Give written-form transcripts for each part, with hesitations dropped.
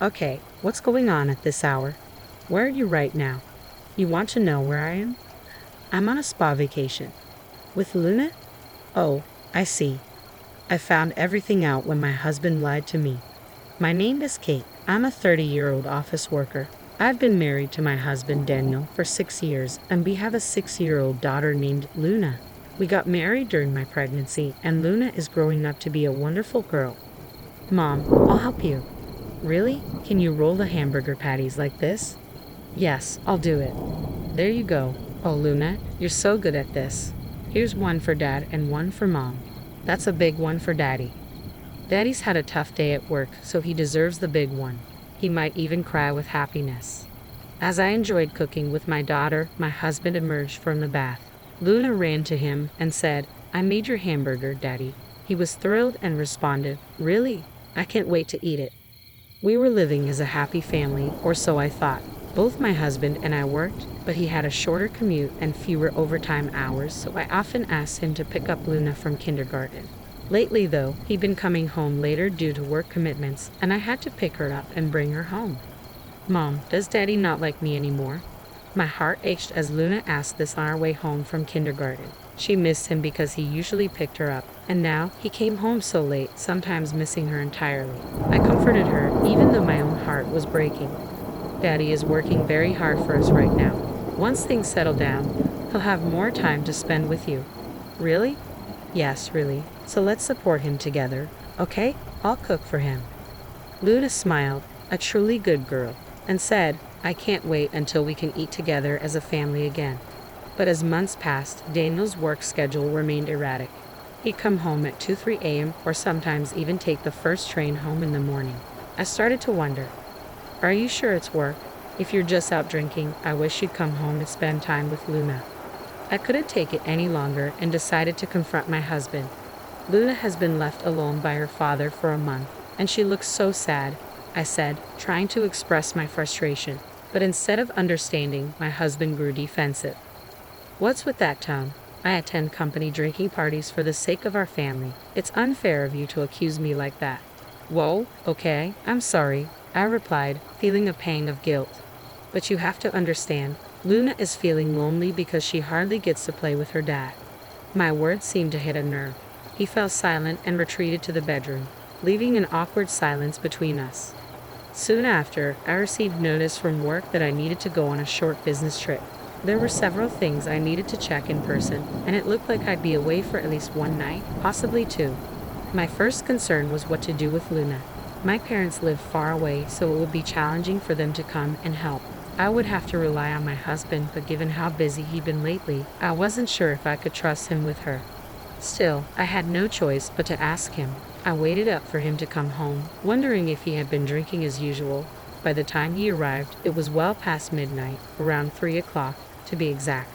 Okay, what's going on at this hour? Where are you right now? You want to know where I am? I'm on a spa vacation. With Luna? Oh, I see. I found everything out when my husband lied to me. My name is Kate. I'm a 30-year-old office worker. I've been married to my husband Daniel for 6 years, and we have a 6-year-old daughter named Luna. We got married during my pregnancy, and Luna is growing up to be a wonderful girl. Mom, I'll help you. Really? Can you roll the hamburger patties like this? Yes, I'll do it. There you go. Oh, Luna, you're so good at this. Here's one for Dad and one for Mom. That's a big one for Daddy. Daddy's had a tough day at work, so he deserves the big one. He might even cry with happiness. As I enjoyed cooking with my daughter, my husband emerged from the bath. Luna ran to him and said, "I made your hamburger, Daddy." He was thrilled and responded, "Really? I can't wait to eat it." We were living as a happy family, or so I thought. Both my husband and I worked, but he had a shorter commute and fewer overtime hours, so I often asked him to pick up Luna from kindergarten. Lately, though, he'd been coming home later due to work commitments, and I had to pick her up and bring her home. Mom, does Daddy not like me anymore? My heart ached as Luna asked this on our way home from kindergarten. She missed him because he usually picked her up, and now he came home so late, sometimes missing her entirely. I comforted her, even though my own heart was breaking. Daddy is working very hard for us right now. Once things settle down, he'll have more time to spend with you. Really? Yes, really. So let's support him together, okay? I'll cook for him. Luna smiled, a truly good girl, and said, "I can't wait until we can eat together as a family again." But as months passed, Daniel's work schedule remained erratic. He'd come home at 2-3 a.m. or sometimes even take the first train home in the morning. I started to wonder, are you sure it's work? If you're just out drinking, I wish you'd come home to spend time with Luna. I couldn't take it any longer and decided to confront my husband. Luna has been left alone by her father for a month, and she looks so sad, I said, trying to express my frustration. But instead of understanding, my husband grew defensive. What's with that tone? I attend company drinking parties for the sake of our family. It's unfair of you to accuse me like that. Whoa, okay, I'm sorry, I replied, feeling a pang of guilt. But you have to understand, Luna is feeling lonely because she hardly gets to play with her dad. My words seemed to hit a nerve. He fell silent and retreated to the bedroom, leaving an awkward silence between us. Soon after, I received notice from work that I needed to go on a short business trip. There were several things I needed to check in person, and it looked like I'd be away for at least one night, possibly two. My first concern was what to do with Luna. My parents lived far away, so it would be challenging for them to come and help. I would have to rely on my husband, but given how busy he'd been lately, I wasn't sure if I could trust him with her. Still, I had no choice but to ask him. I waited up for him to come home, wondering if he had been drinking as usual. By the time he arrived, it was well past midnight, around 3 o'clock, to be exact.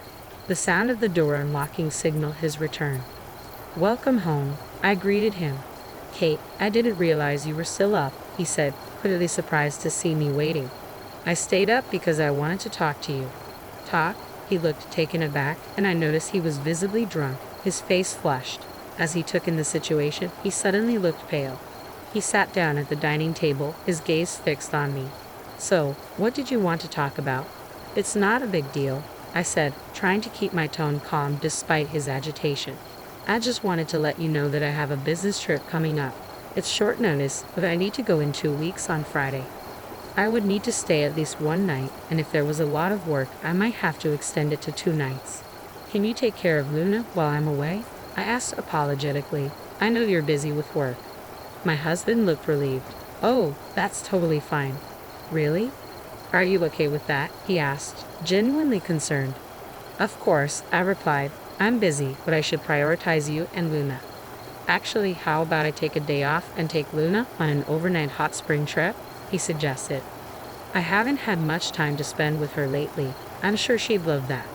The sound of the door unlocking signaled his return. "Welcome home," I greeted him. "Kate, I didn't realize you were still up," he said, clearly surprised to see me waiting. "I stayed up because I wanted to talk to you." "Talk?" He looked taken aback, and I noticed he was visibly drunk, his face flushed. As he took in the situation, he suddenly looked pale. He sat down at the dining table, his gaze fixed on me. "So, what did you want to talk about?" "It's not a big deal," I said, trying to keep my tone calm despite his agitation. "I just wanted to let you know that I have a business trip coming up. It's short notice, but I need to go in 2 weeks on Friday. I would need to stay at least one night, and if there was a lot of work, I might have to extend it to 2 nights. Can you take care of Luna while I'm away?" I asked apologetically. "I know you're busy with work." My husband looked relieved. "Oh, that's totally fine." "Really? Are you okay with that?" he asked, genuinely concerned. "Of course," I replied. "I'm busy, but I should prioritize you and Luna. Actually, how about I take a day off and take Luna on an overnight hot spring trip?" he suggested. "I haven't had much time to spend with her lately. I'm sure she'd love that."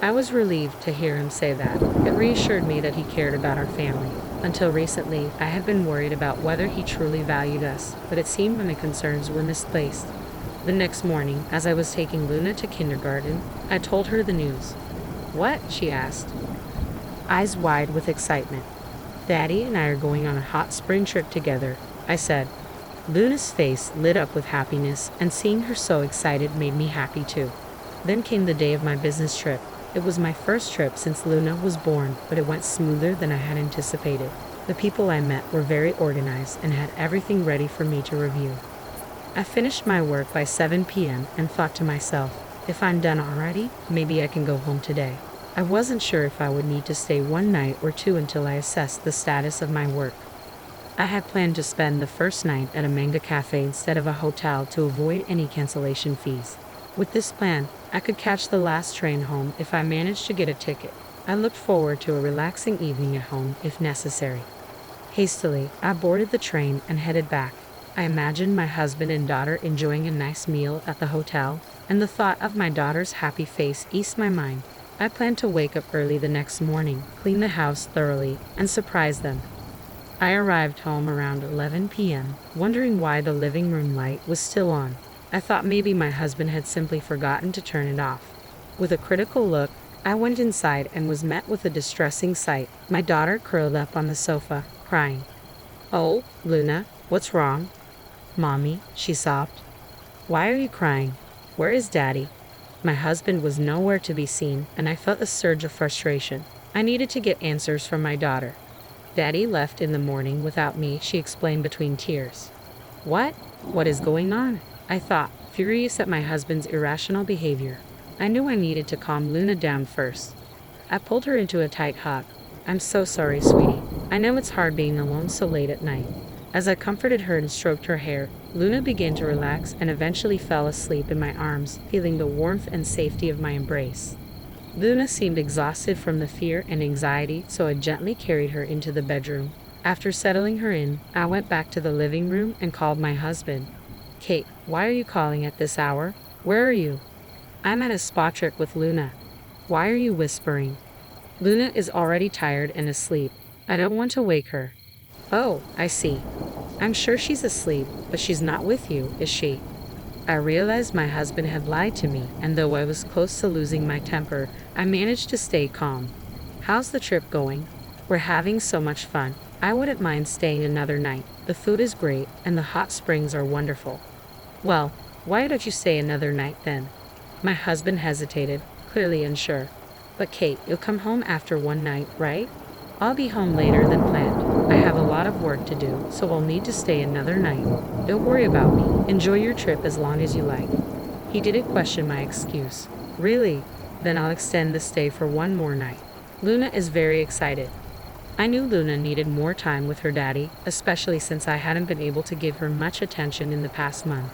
I was relieved to hear him say that. It reassured me that he cared about our family. Until recently, I had been worried about whether he truly valued us, but it seemed my concerns were misplaced. The next morning, as I was taking Luna to kindergarten, I told her the news. "What?" she asked, eyes wide with excitement. "Daddy and I are going on a hot spring trip together," I said. Luna's face lit up with happiness, and seeing her so excited made me happy too. Then came the day of my business trip. It was my first trip since Luna was born, but it went smoother than I had anticipated. The people I met were very organized and had everything ready for me to review. I finished my work by 7 p.m. and thought to myself, if I'm done already, maybe I can go home today. I wasn't sure if I would need to stay one night or two until I assessed the status of my work. I had planned to spend the first night at a manga cafe instead of a hotel to avoid any cancellation fees. With this plan, I could catch the last train home if I managed to get a ticket. I looked forward to a relaxing evening at home if necessary. Hastily, I boarded the train and headed back. I imagined my husband and daughter enjoying a nice meal at the hotel, and the thought of my daughter's happy face eased my mind. I planned to wake up early the next morning, clean the house thoroughly, and surprise them. I arrived home around 11 p.m., wondering why the living room light was still on. I thought maybe my husband had simply forgotten to turn it off. With a critical look, I went inside and was met with a distressing sight. My daughter curled up on the sofa, crying. "Oh, Luna, what's wrong?" "Mommy," she sobbed. "Why are you crying? Where is Daddy?" My husband was nowhere to be seen, and I felt a surge of frustration. I needed to get answers from my daughter. "Daddy left in the morning without me," she explained between tears. "What? What is going on?" I thought, furious at my husband's irrational behavior. I knew I needed to calm Luna down first. I pulled her into a tight hug. "I'm so sorry, sweetie. I know it's hard being alone so late at night." As I comforted her and stroked her hair, Luna began to relax and eventually fell asleep in my arms, feeling the warmth and safety of my embrace. Luna seemed exhausted from the fear and anxiety, so I gently carried her into the bedroom. After settling her in, I went back to the living room and called my husband. "Kate, why are you calling at this hour? Where are you?" "I'm at a spa trip with Luna." "Why are you whispering?" "Luna is already tired and asleep. I don't want to wake her." "Oh, I see. I'm sure she's asleep, but she's not with you, is she?" I realized my husband had lied to me, and though I was close to losing my temper, I managed to stay calm. "How's the trip going?" "We're having so much fun. I wouldn't mind staying another night. The food is great, and the hot springs are wonderful." "Well, why don't you stay another night then?" My husband hesitated, clearly unsure. "But Kate, you'll come home after one night, right?" "I'll be home later than planned. I have a lot of work to do, so I'll need to stay another night. Don't worry about me. Enjoy your trip as long as you like." He didn't question my excuse. "Really? Then I'll extend the stay for one more night." Luna is very excited. I knew Luna needed more time with her daddy, especially since I hadn't been able to give her much attention in the past month.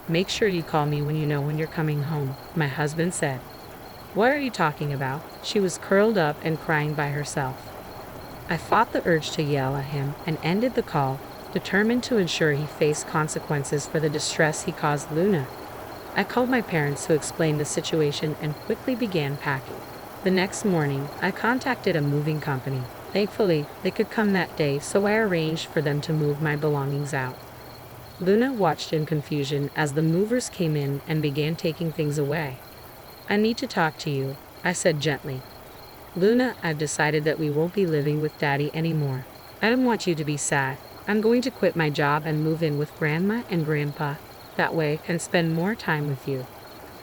"Make sure you call me when you know when you're coming home," my husband said. "What are you talking about?" She was curled up and crying by herself. I fought the urge to yell at him and ended the call, determined to ensure he faced consequences for the distress he caused Luna. I called my parents to explain the situation and quickly began packing. The next morning, I contacted a moving company. Thankfully, they could come that day, so I arranged for them to move my belongings out. Luna watched in confusion as the movers came in and began taking things away. "I need to talk to you," I said gently. "Luna, I've decided that we won't be living with Daddy anymore. I don't want you to be sad. I'm going to quit my job and move in with Grandma and Grandpa. That way I can spend more time with you."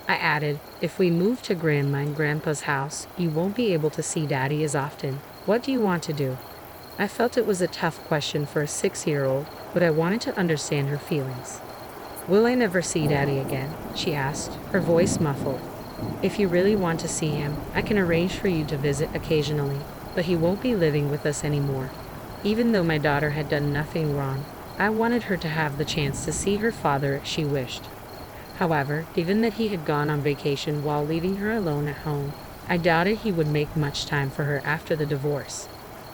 I added, "If we move to Grandma and Grandpa's house, you won't be able to see Daddy as often. What do you want to do?" I felt it was a tough question for a 6-year-old, but I wanted to understand her feelings. "Will I never see Daddy again?" she asked, her voice muffled. "If you really want to see him, I can arrange for you to visit occasionally, but he won't be living with us anymore." Even though my daughter had done nothing wrong, I wanted her to have the chance to see her father if she wished. However, given that he had gone on vacation while leaving her alone at home, I doubted he would make much time for her after the divorce.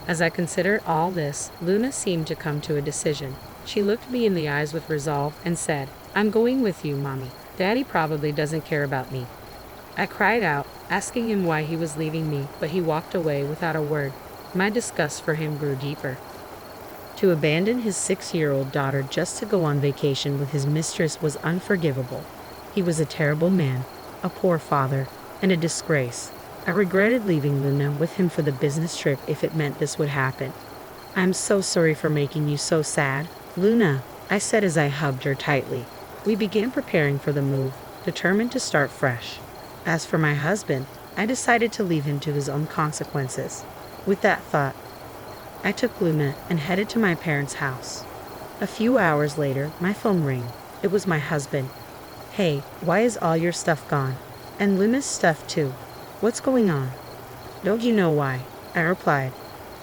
As I considered all this, Luna seemed to come to a decision. She looked me in the eyes with resolve and said, "I'm going with you, Mommy. Daddy probably doesn't care about me." I cried out, asking him why he was leaving me, but he walked away without a word. My disgust for him grew deeper. To abandon his 6-year-old daughter just to go on vacation with his mistress was unforgivable. He was a terrible man, a poor father, and a disgrace. I regretted leaving Luna with him for the business trip if it meant this would happen. "I'm so sorry for making you so sad, Luna." I said as I hugged her tightly. We began preparing for the move, determined to start fresh. As for my husband, I decided to leave him to his own consequences. With that thought, I took Luna and headed to my parents' house. A few hours later, my phone rang. It was my husband. "Hey, why is all your stuff gone? And Luna's stuff too. What's going on?" "Don't you know why?" I replied.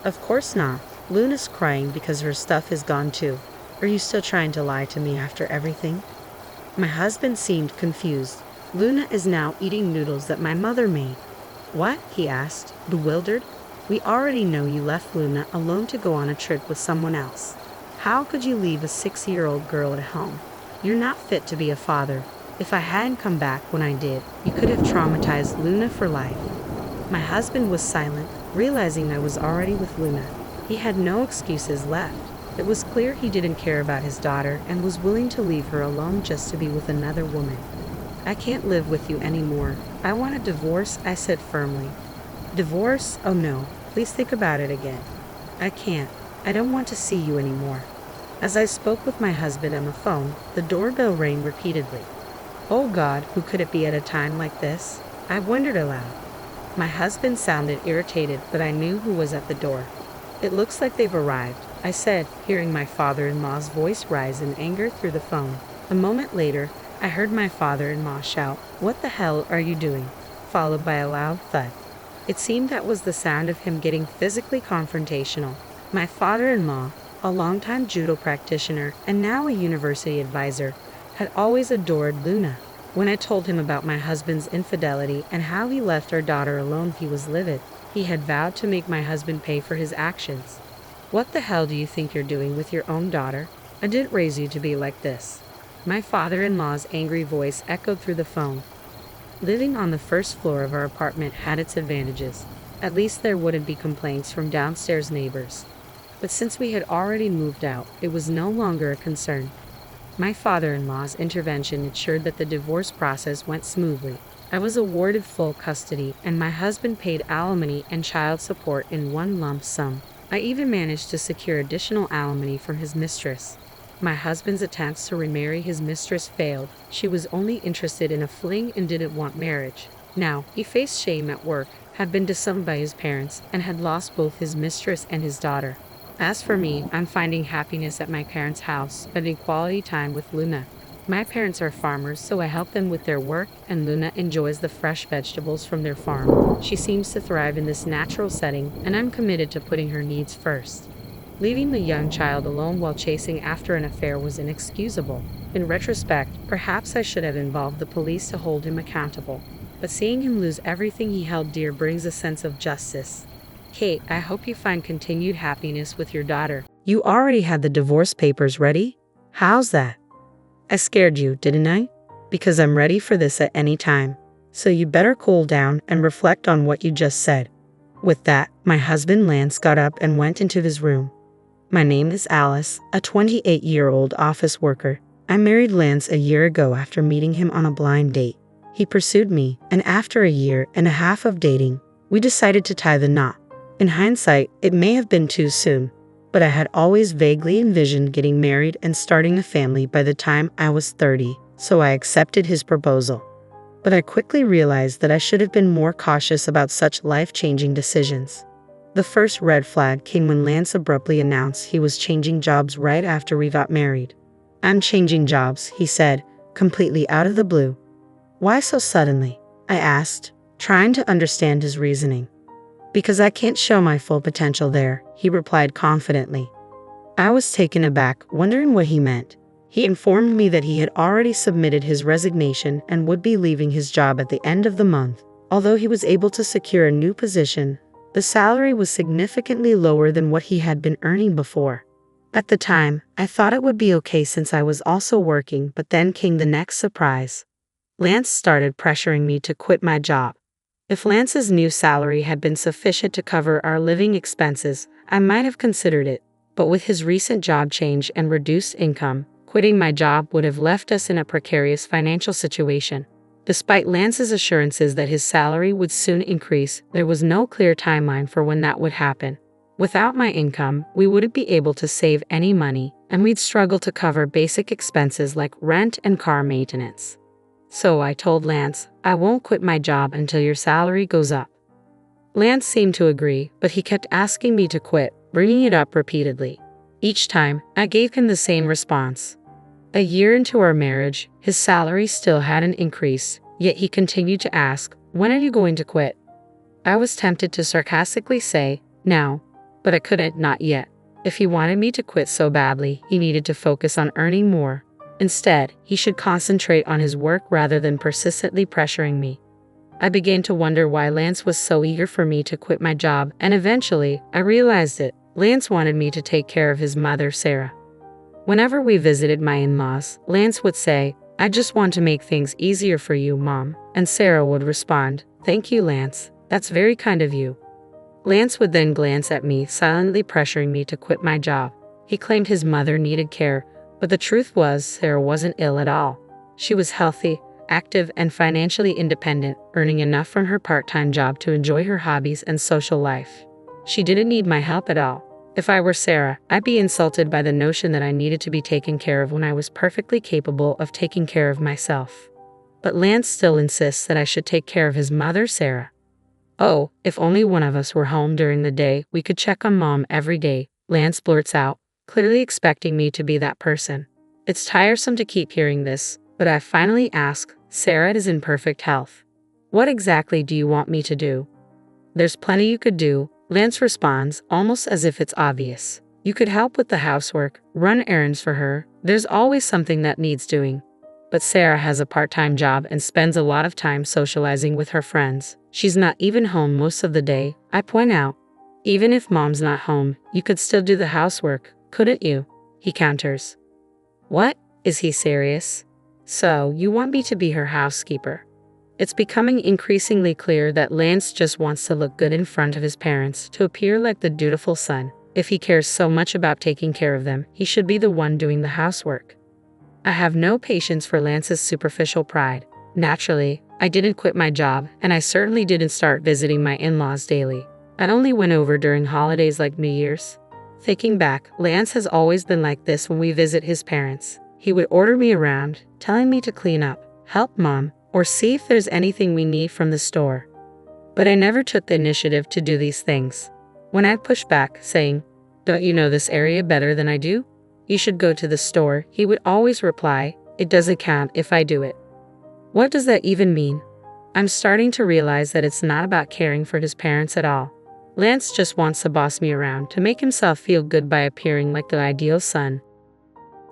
"Of course not. Luna's crying because her stuff is gone too. Are you still trying to lie to me after everything?" My husband seemed confused. "Luna is now eating noodles that my mother made." "What?" he asked, bewildered. "We already know you left Luna alone to go on a trip with someone else. How could you leave a 6-year-old girl at home? You're not fit to be a father. If I hadn't come back when I did, you could have traumatized Luna for life." My husband was silent, realizing I was already with Luna. He had no excuses left. It was clear he didn't care about his daughter and was willing to leave her alone just to be with another woman. "I can't live with you anymore. I want a divorce," I said firmly. "Divorce? Oh no, please think about it again." "I can't. I don't want to see you anymore." As I spoke with my husband on the phone, the doorbell rang repeatedly. Oh God, who could it be at a time like this? I wondered aloud. My husband sounded irritated, but I knew who was at the door. "It looks like they've arrived," I said, hearing my father-in-law's voice rise in anger through the phone. A moment later, I heard my father-in-law shout, "What the hell are you doing?" followed by a loud thud. It seemed that was the sound of him getting physically confrontational. My father-in-law, a longtime judo practitioner and now a university advisor, had always adored Luna. When I told him about my husband's infidelity and how he left our daughter alone, he was livid. He had vowed to make my husband pay for his actions. "What the hell do you think you're doing with your own daughter? I didn't raise you to be like this." My father-in-law's angry voice echoed through the phone. Living on the first floor of our apartment had its advantages. At least there wouldn't be complaints from downstairs neighbors. But since we had already moved out, it was no longer a concern. My father-in-law's intervention ensured that the divorce process went smoothly. I was awarded full custody, and my husband paid alimony and child support in one lump sum. I even managed to secure additional alimony from his mistress. My husband's attempts to remarry his mistress failed. She was only interested in a fling and didn't want marriage. Now, he faced shame at work, had been disowned by his parents, and had lost both his mistress and his daughter. As for me, I'm finding happiness at my parents' house, spending quality time with Luna. My parents are farmers, so I help them with their work, and Luna enjoys the fresh vegetables from their farm. She seems to thrive in this natural setting, and I'm committed to putting her needs first. Leaving the young child alone while chasing after an affair was inexcusable. In retrospect, perhaps I should have involved the police to hold him accountable. But seeing him lose everything he held dear brings a sense of justice. Kate, I hope you find continued happiness with your daughter. You already had the divorce papers ready? How's that? I scared you, didn't I? Because I'm ready for this at any time. So you better cool down and reflect on what you just said. With that, my husband Lance got up and went into his room. My name is Alice, a 28-year-old office worker. I married Lance a year ago after meeting him on a blind date. He pursued me, and after a year and a half of dating, we decided to tie the knot. In hindsight, it may have been too soon, but I had always vaguely envisioned getting married and starting a family by the time I was 30, so I accepted his proposal. But I quickly realized that I should have been more cautious about such life-changing decisions. The first red flag came when Lance abruptly announced he was changing jobs right after we got married. "I'm changing jobs," he said, completely out of the blue. "Why so suddenly?" I asked, trying to understand his reasoning. "Because I can't show my full potential there," he replied confidently. I was taken aback, wondering what he meant. He informed me that he had already submitted his resignation and would be leaving his job at the end of the month. Although he was able to secure a new position, the salary was significantly lower than what he had been earning before. At the time, I thought it would be okay since I was also working, but then came the next surprise. Lance started pressuring me to quit my job. If Lance's new salary had been sufficient to cover our living expenses, I might have considered it. But with his recent job change and reduced income, quitting my job would have left us in a precarious financial situation. Despite Lance's assurances that his salary would soon increase, there was no clear timeline for when that would happen. Without my income, we wouldn't be able to save any money, and we'd struggle to cover basic expenses like rent and car maintenance. So I told Lance, I won't quit my job until your salary goes up. Lance seemed to agree, but he kept asking me to quit, bringing it up repeatedly. Each time, I gave him the same response. A year into our marriage, his salary still hadn't increased, yet he continued to ask, when are you going to quit? I was tempted to sarcastically say, now, but I couldn't, not yet. If he wanted me to quit so badly, he needed to focus on earning more. Instead, he should concentrate on his work rather than persistently pressuring me. I began to wonder why Lance was so eager for me to quit my job, and eventually, I realized it. Lance wanted me to take care of his mother, Sarah. Whenever we visited my in-laws, Lance would say, I just want to make things easier for you, Mom. And Sarah would respond, thank you, Lance. That's very kind of you. Lance would then glance at me, silently pressuring me to quit my job. He claimed his mother needed care, but the truth was Sarah wasn't ill at all. She was healthy, active, and financially independent, earning enough from her part-time job to enjoy her hobbies and social life. She didn't need my help at all. If I were Sarah, I'd be insulted by the notion that I needed to be taken care of when I was perfectly capable of taking care of myself. But Lance still insists that I should take care of his mother, Sarah. Oh, if only one of us were home during the day, we could check on Mom every day, Lance blurts out, clearly expecting me to be that person. It's tiresome to keep hearing this, but I finally ask, Sarah is in perfect health. What exactly do you want me to do? There's plenty you could do, Lance responds, almost as if it's obvious. You could help with the housework, run errands for her, there's always something that needs doing. But Sarah has a part-time job and spends a lot of time socializing with her friends. She's not even home most of the day, I point out. Even if Mom's not home, you could still do the housework, couldn't you? He counters. What? Is he serious? So, you want me to be her housekeeper? It's becoming increasingly clear that Lance just wants to look good in front of his parents, to appear like the dutiful son. If he cares so much about taking care of them, he should be the one doing the housework. I have no patience for Lance's superficial pride. Naturally, I didn't quit my job, and I certainly didn't start visiting my in-laws daily. I only went over during holidays like New Year's. Thinking back, Lance has always been like this when we visit his parents. He would order me around, telling me to clean up, help Mom, or see if there's anything we need from the store. But I never took the initiative to do these things. When I'd push back, saying, don't you know this area better than I do? You should go to the store, he would always reply, it doesn't count if I do it. What does that even mean? I'm starting to realize that it's not about caring for his parents at all. Lance just wants to boss me around to make himself feel good by appearing like the ideal son.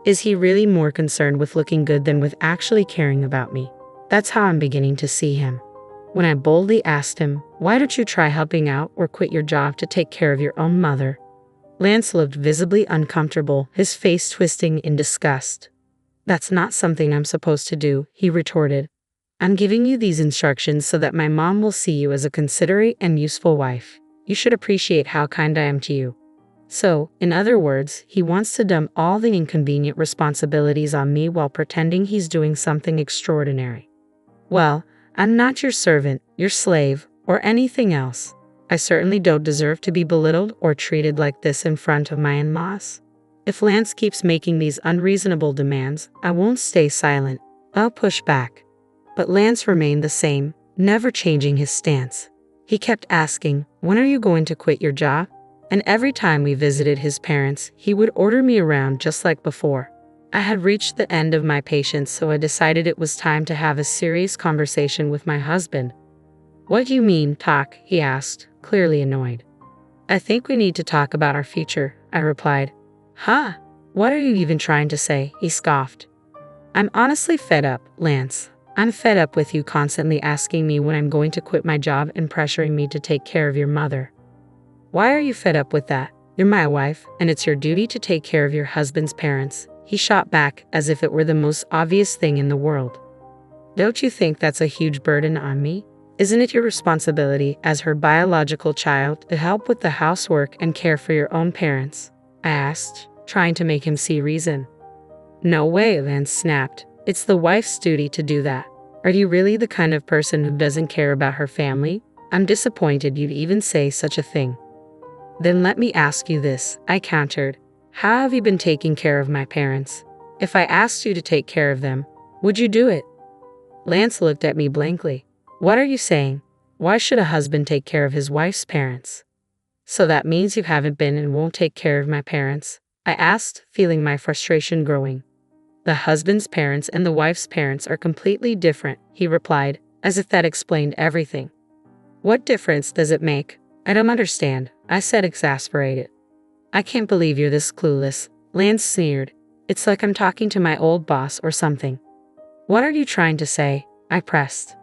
Is he really more concerned with looking good than with actually caring about me? That's how I'm beginning to see him. When I boldly asked him, why don't you try helping out or quit your job to take care of your own mother? Lance looked visibly uncomfortable, his face twisting in disgust. That's not something I'm supposed to do, he retorted. I'm giving you these instructions so that my mom will see you as a considerate and useful wife. You should appreciate how kind I am to you. So, in other words, he wants to dump all the inconvenient responsibilities on me while pretending he's doing something extraordinary. Well, I'm not your servant, your slave, or anything else. I certainly don't deserve to be belittled or treated like this in front of my in-laws. If Lance keeps making these unreasonable demands, I won't stay silent. I'll push back. But Lance remained the same, never changing his stance. He kept asking, when are you going to quit your job? And every time we visited his parents, he would order me around just like before. I had reached the end of my patience, so I decided it was time to have a serious conversation with my husband. What do you mean, talk? He asked, clearly annoyed. I think we need to talk about our future, I replied. Huh? What are you even trying to say? He scoffed. I'm honestly fed up, Lance. I'm fed up with you constantly asking me when I'm going to quit my job and pressuring me to take care of your mother. Why are you fed up with that? You're my wife, and it's your duty to take care of your husband's parents. He shot back as if it were the most obvious thing in the world. Don't you think that's a huge burden on me? Isn't it your responsibility as her biological child to help with the housework and care for your own parents? I asked, trying to make him see reason. No way, Lance snapped. It's the wife's duty to do that. Are you really the kind of person who doesn't care about her family? I'm disappointed you'd even say such a thing. Then let me ask you this, I countered. How have you been taking care of my parents? If I asked you to take care of them, would you do it? Lance looked at me blankly. What are you saying? Why should a husband take care of his wife's parents? So that means you haven't been and won't take care of my parents? I asked, feeling my frustration growing. The husband's parents and the wife's parents are completely different, he replied, as if that explained everything. What difference does it make? I don't understand, I said, exasperated. I can't believe you're this clueless, Lance sneered. It's like I'm talking to my old boss or something. What are you trying to say? I pressed.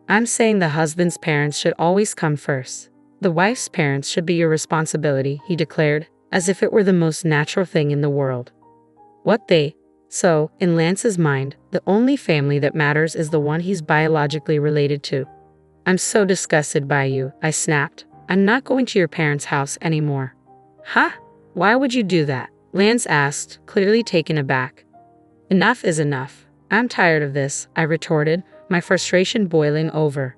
I'm saying the husband's parents should always come first. The wife's parents should be your responsibility, he declared, as if it were the most natural thing in the world. So, in Lance's mind, the only family that matters is the one he's biologically related to. I'm so disgusted by you, I snapped. I'm not going to your parents' house anymore. Huh? Why would you do that? Lance asked, clearly taken aback. Enough is enough. I'm tired of this, I retorted, my frustration boiling over.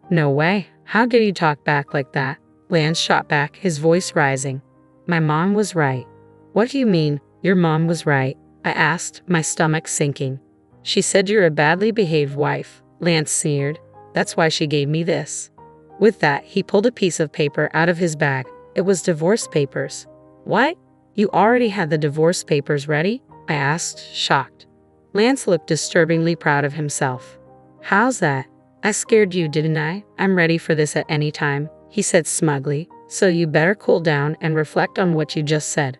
No way. How dare you talk back like that? Lance shot back, his voice rising. My mom was right. What do you mean, your mom was right? I asked, my stomach sinking. She said you're a badly behaved wife, Lance sneered. That's why she gave me this. With that, he pulled a piece of paper out of his bag. It was divorce papers. What? You already had the divorce papers ready? I asked, shocked. Lance looked disturbingly proud of himself. How's that? I scared you, didn't I? I'm ready for this at any time, he said smugly, so you better cool down and reflect on what you just said.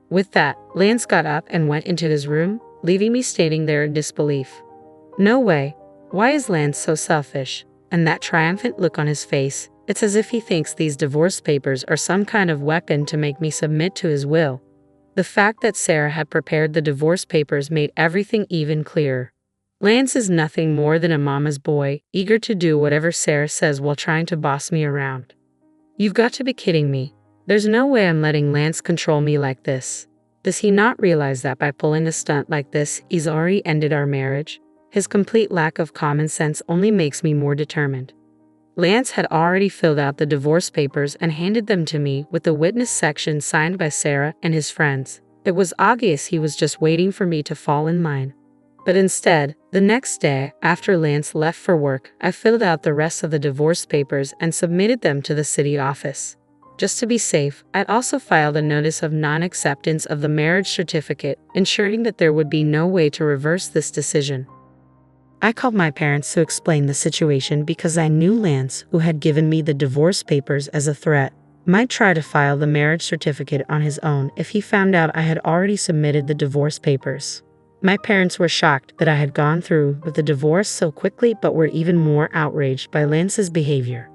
With that, Lance got up and went into his room, leaving me standing there in disbelief. No way. Why is Lance so selfish? And that triumphant look on his face, it's as if he thinks these divorce papers are some kind of weapon to make me submit to his will. The fact that Sarah had prepared the divorce papers made everything even clearer. Lance is nothing more than a mama's boy, eager to do whatever Sarah says while trying to boss me around. You've got to be kidding me. There's no way I'm letting Lance control me like this. Does he not realize that by pulling a stunt like this, he's already ended our marriage? His complete lack of common sense only makes me more determined. Lance had already filled out the divorce papers and handed them to me with the witness section signed by Sarah and his friends. It was obvious he was just waiting for me to fall in line. But instead, the next day, after Lance left for work, I filled out the rest of the divorce papers and submitted them to the city office. Just to be safe, I'd also filed a notice of non-acceptance of the marriage certificate, ensuring that there would be no way to reverse this decision. I called my parents to explain the situation because I knew Lance, who had given me the divorce papers as a threat, might try to file the marriage certificate on his own if he found out I had already submitted the divorce papers. My parents were shocked that I had gone through with the divorce so quickly, but were even more outraged by Lance's behavior.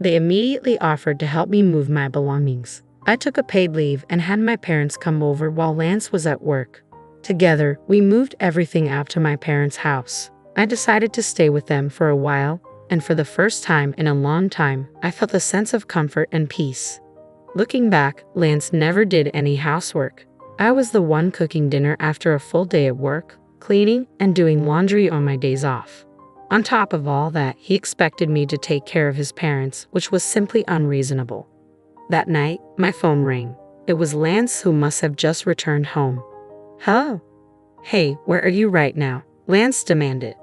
They immediately offered to help me move my belongings. I took a paid leave and had my parents come over while Lance was at work. Together, we moved everything out to my parents' house. I decided to stay with them for a while, and for the first time in a long time, I felt a sense of comfort and peace. Looking back, Lance never did any housework. I was the one cooking dinner after a full day at work, cleaning, and doing laundry on my days off. On top of all that, he expected me to take care of his parents, which was simply unreasonable. That night, my phone rang. It was Lance, who must have just returned home. Hello? Hey, where are you right now? Lance demanded.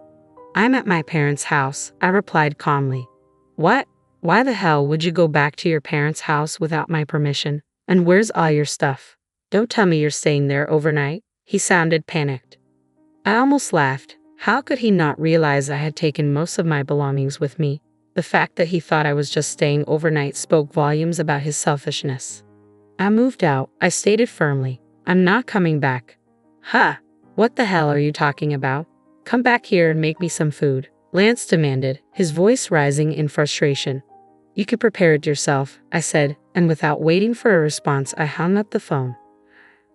I'm at my parents' house, I replied calmly. What? Why the hell would you go back to your parents' house without my permission? And where's all your stuff? Don't tell me you're staying there overnight. He sounded panicked. I almost laughed. How could he not realize I had taken most of my belongings with me? The fact that he thought I was just staying overnight spoke volumes about his selfishness. I moved out, I stated firmly. I'm not coming back. Huh? What the hell are you talking about? Come back here and make me some food, Lance demanded, his voice rising in frustration. You can prepare it yourself, I said, and without waiting for a response, I hung up the phone.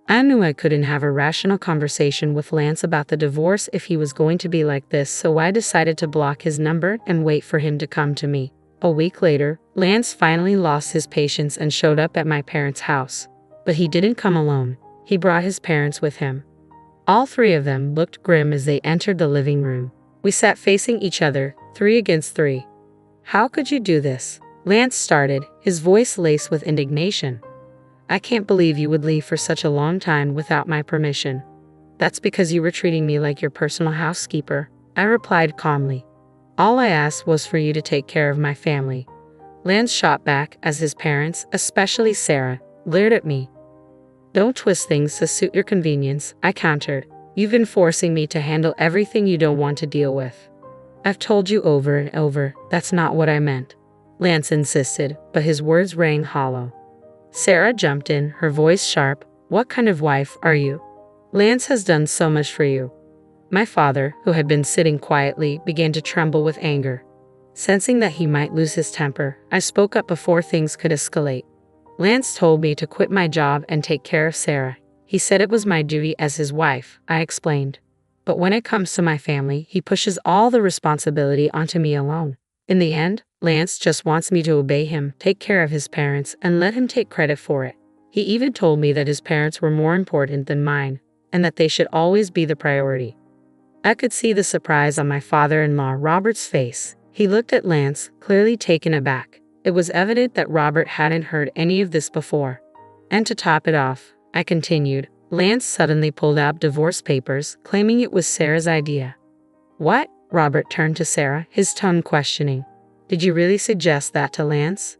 I knew I couldn't have a rational conversation with Lance about the divorce if he was going to be like this, so I decided to block his number and wait for him to come to me. A week later, Lance finally lost his patience and showed up at my parents' house. But he didn't come alone. He brought his parents with him. All three of them looked grim as they entered the living room. We sat facing each other, 3 against 3. How could you do this? Lance started, his voice laced with indignation. I can't believe you would leave for such a long time without my permission. That's because you were treating me like your personal housekeeper, I replied calmly. All I asked was for you to take care of my family. Lance shot back as his parents, especially Sarah, glared at me. Don't twist things to suit your convenience, I countered. You've been forcing me to handle everything you don't want to deal with. I've told you over and over, that's not what I meant. Lance insisted, but his words rang hollow. Sarah jumped in, her voice sharp. What kind of wife are you? Lance has done so much for you. My father, who had been sitting quietly, began to tremble with anger. Sensing that he might lose his temper, I spoke up before things could escalate. Lance told me to quit my job and take care of Sarah. He said it was my duty as his wife, I explained. But when it comes to my family, he pushes all the responsibility onto me alone. In the end, Lance just wants me to obey him, take care of his parents, and let him take credit for it. He even told me that his parents were more important than mine, and that they should always be the priority. I could see the surprise on my father-in-law Robert's face. He looked at Lance, clearly taken aback. It was evident that Robert hadn't heard any of this before. And to top it off, I continued, Lance suddenly pulled out divorce papers, claiming it was Sarah's idea. What? Robert turned to Sarah, his tone questioning. Did you really suggest that to Lance?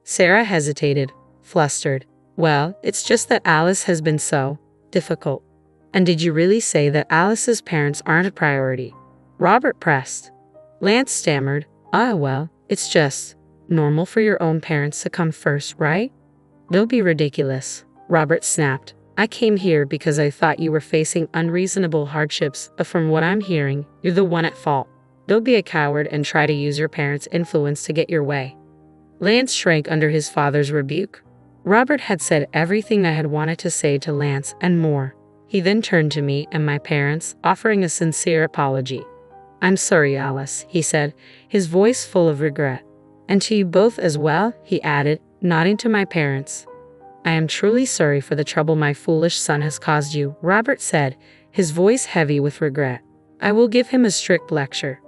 Sarah hesitated, flustered. Well, it's just that Alice has been so difficult. And did you really say that Alice's parents aren't a priority? Robert pressed. Lance stammered. Well, it's just normal for your own parents to come first, right? Don't be ridiculous, Robert snapped. I came here because I thought you were facing unreasonable hardships, but from what I'm hearing, you're the one at fault. Don't be a coward and try to use your parents' influence to get your way. Lance shrank under his father's rebuke. Robert had said everything I had wanted to say to Lance and more. He then turned to me and my parents, offering a sincere apology. I'm sorry, Alice, he said, his voice full of regret. And to you both as well, he added, nodding to my parents. I am truly sorry for the trouble my foolish son has caused you, Robert said, his voice heavy with regret. I will give him a strict lecture.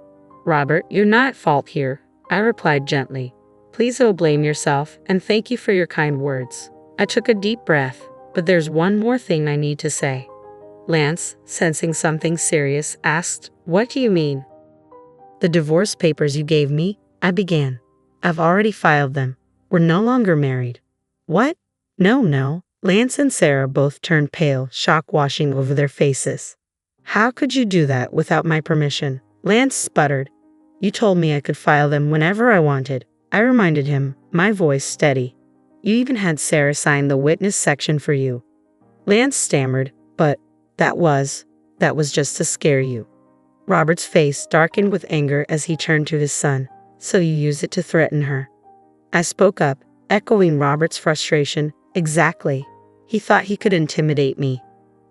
Robert, you're not at fault here, I replied gently. Please don't blame yourself, and thank you for your kind words. I took a deep breath, but there's one more thing I need to say. Lance, sensing something serious, asked, What do you mean? The divorce papers you gave me, I began. I've already filed them. We're no longer married. What? No. Lance and Sarah both turned pale, shock washing over their faces. How could you do that without my permission? Lance sputtered. You told me I could file them whenever I wanted. I reminded him, my voice steady. You even had Sarah sign the witness section for you. Lance stammered, but that was just to scare you. Robert's face darkened with anger as he turned to his son. So you used it to threaten her. I spoke up, echoing Robert's frustration. Exactly. He thought he could intimidate me.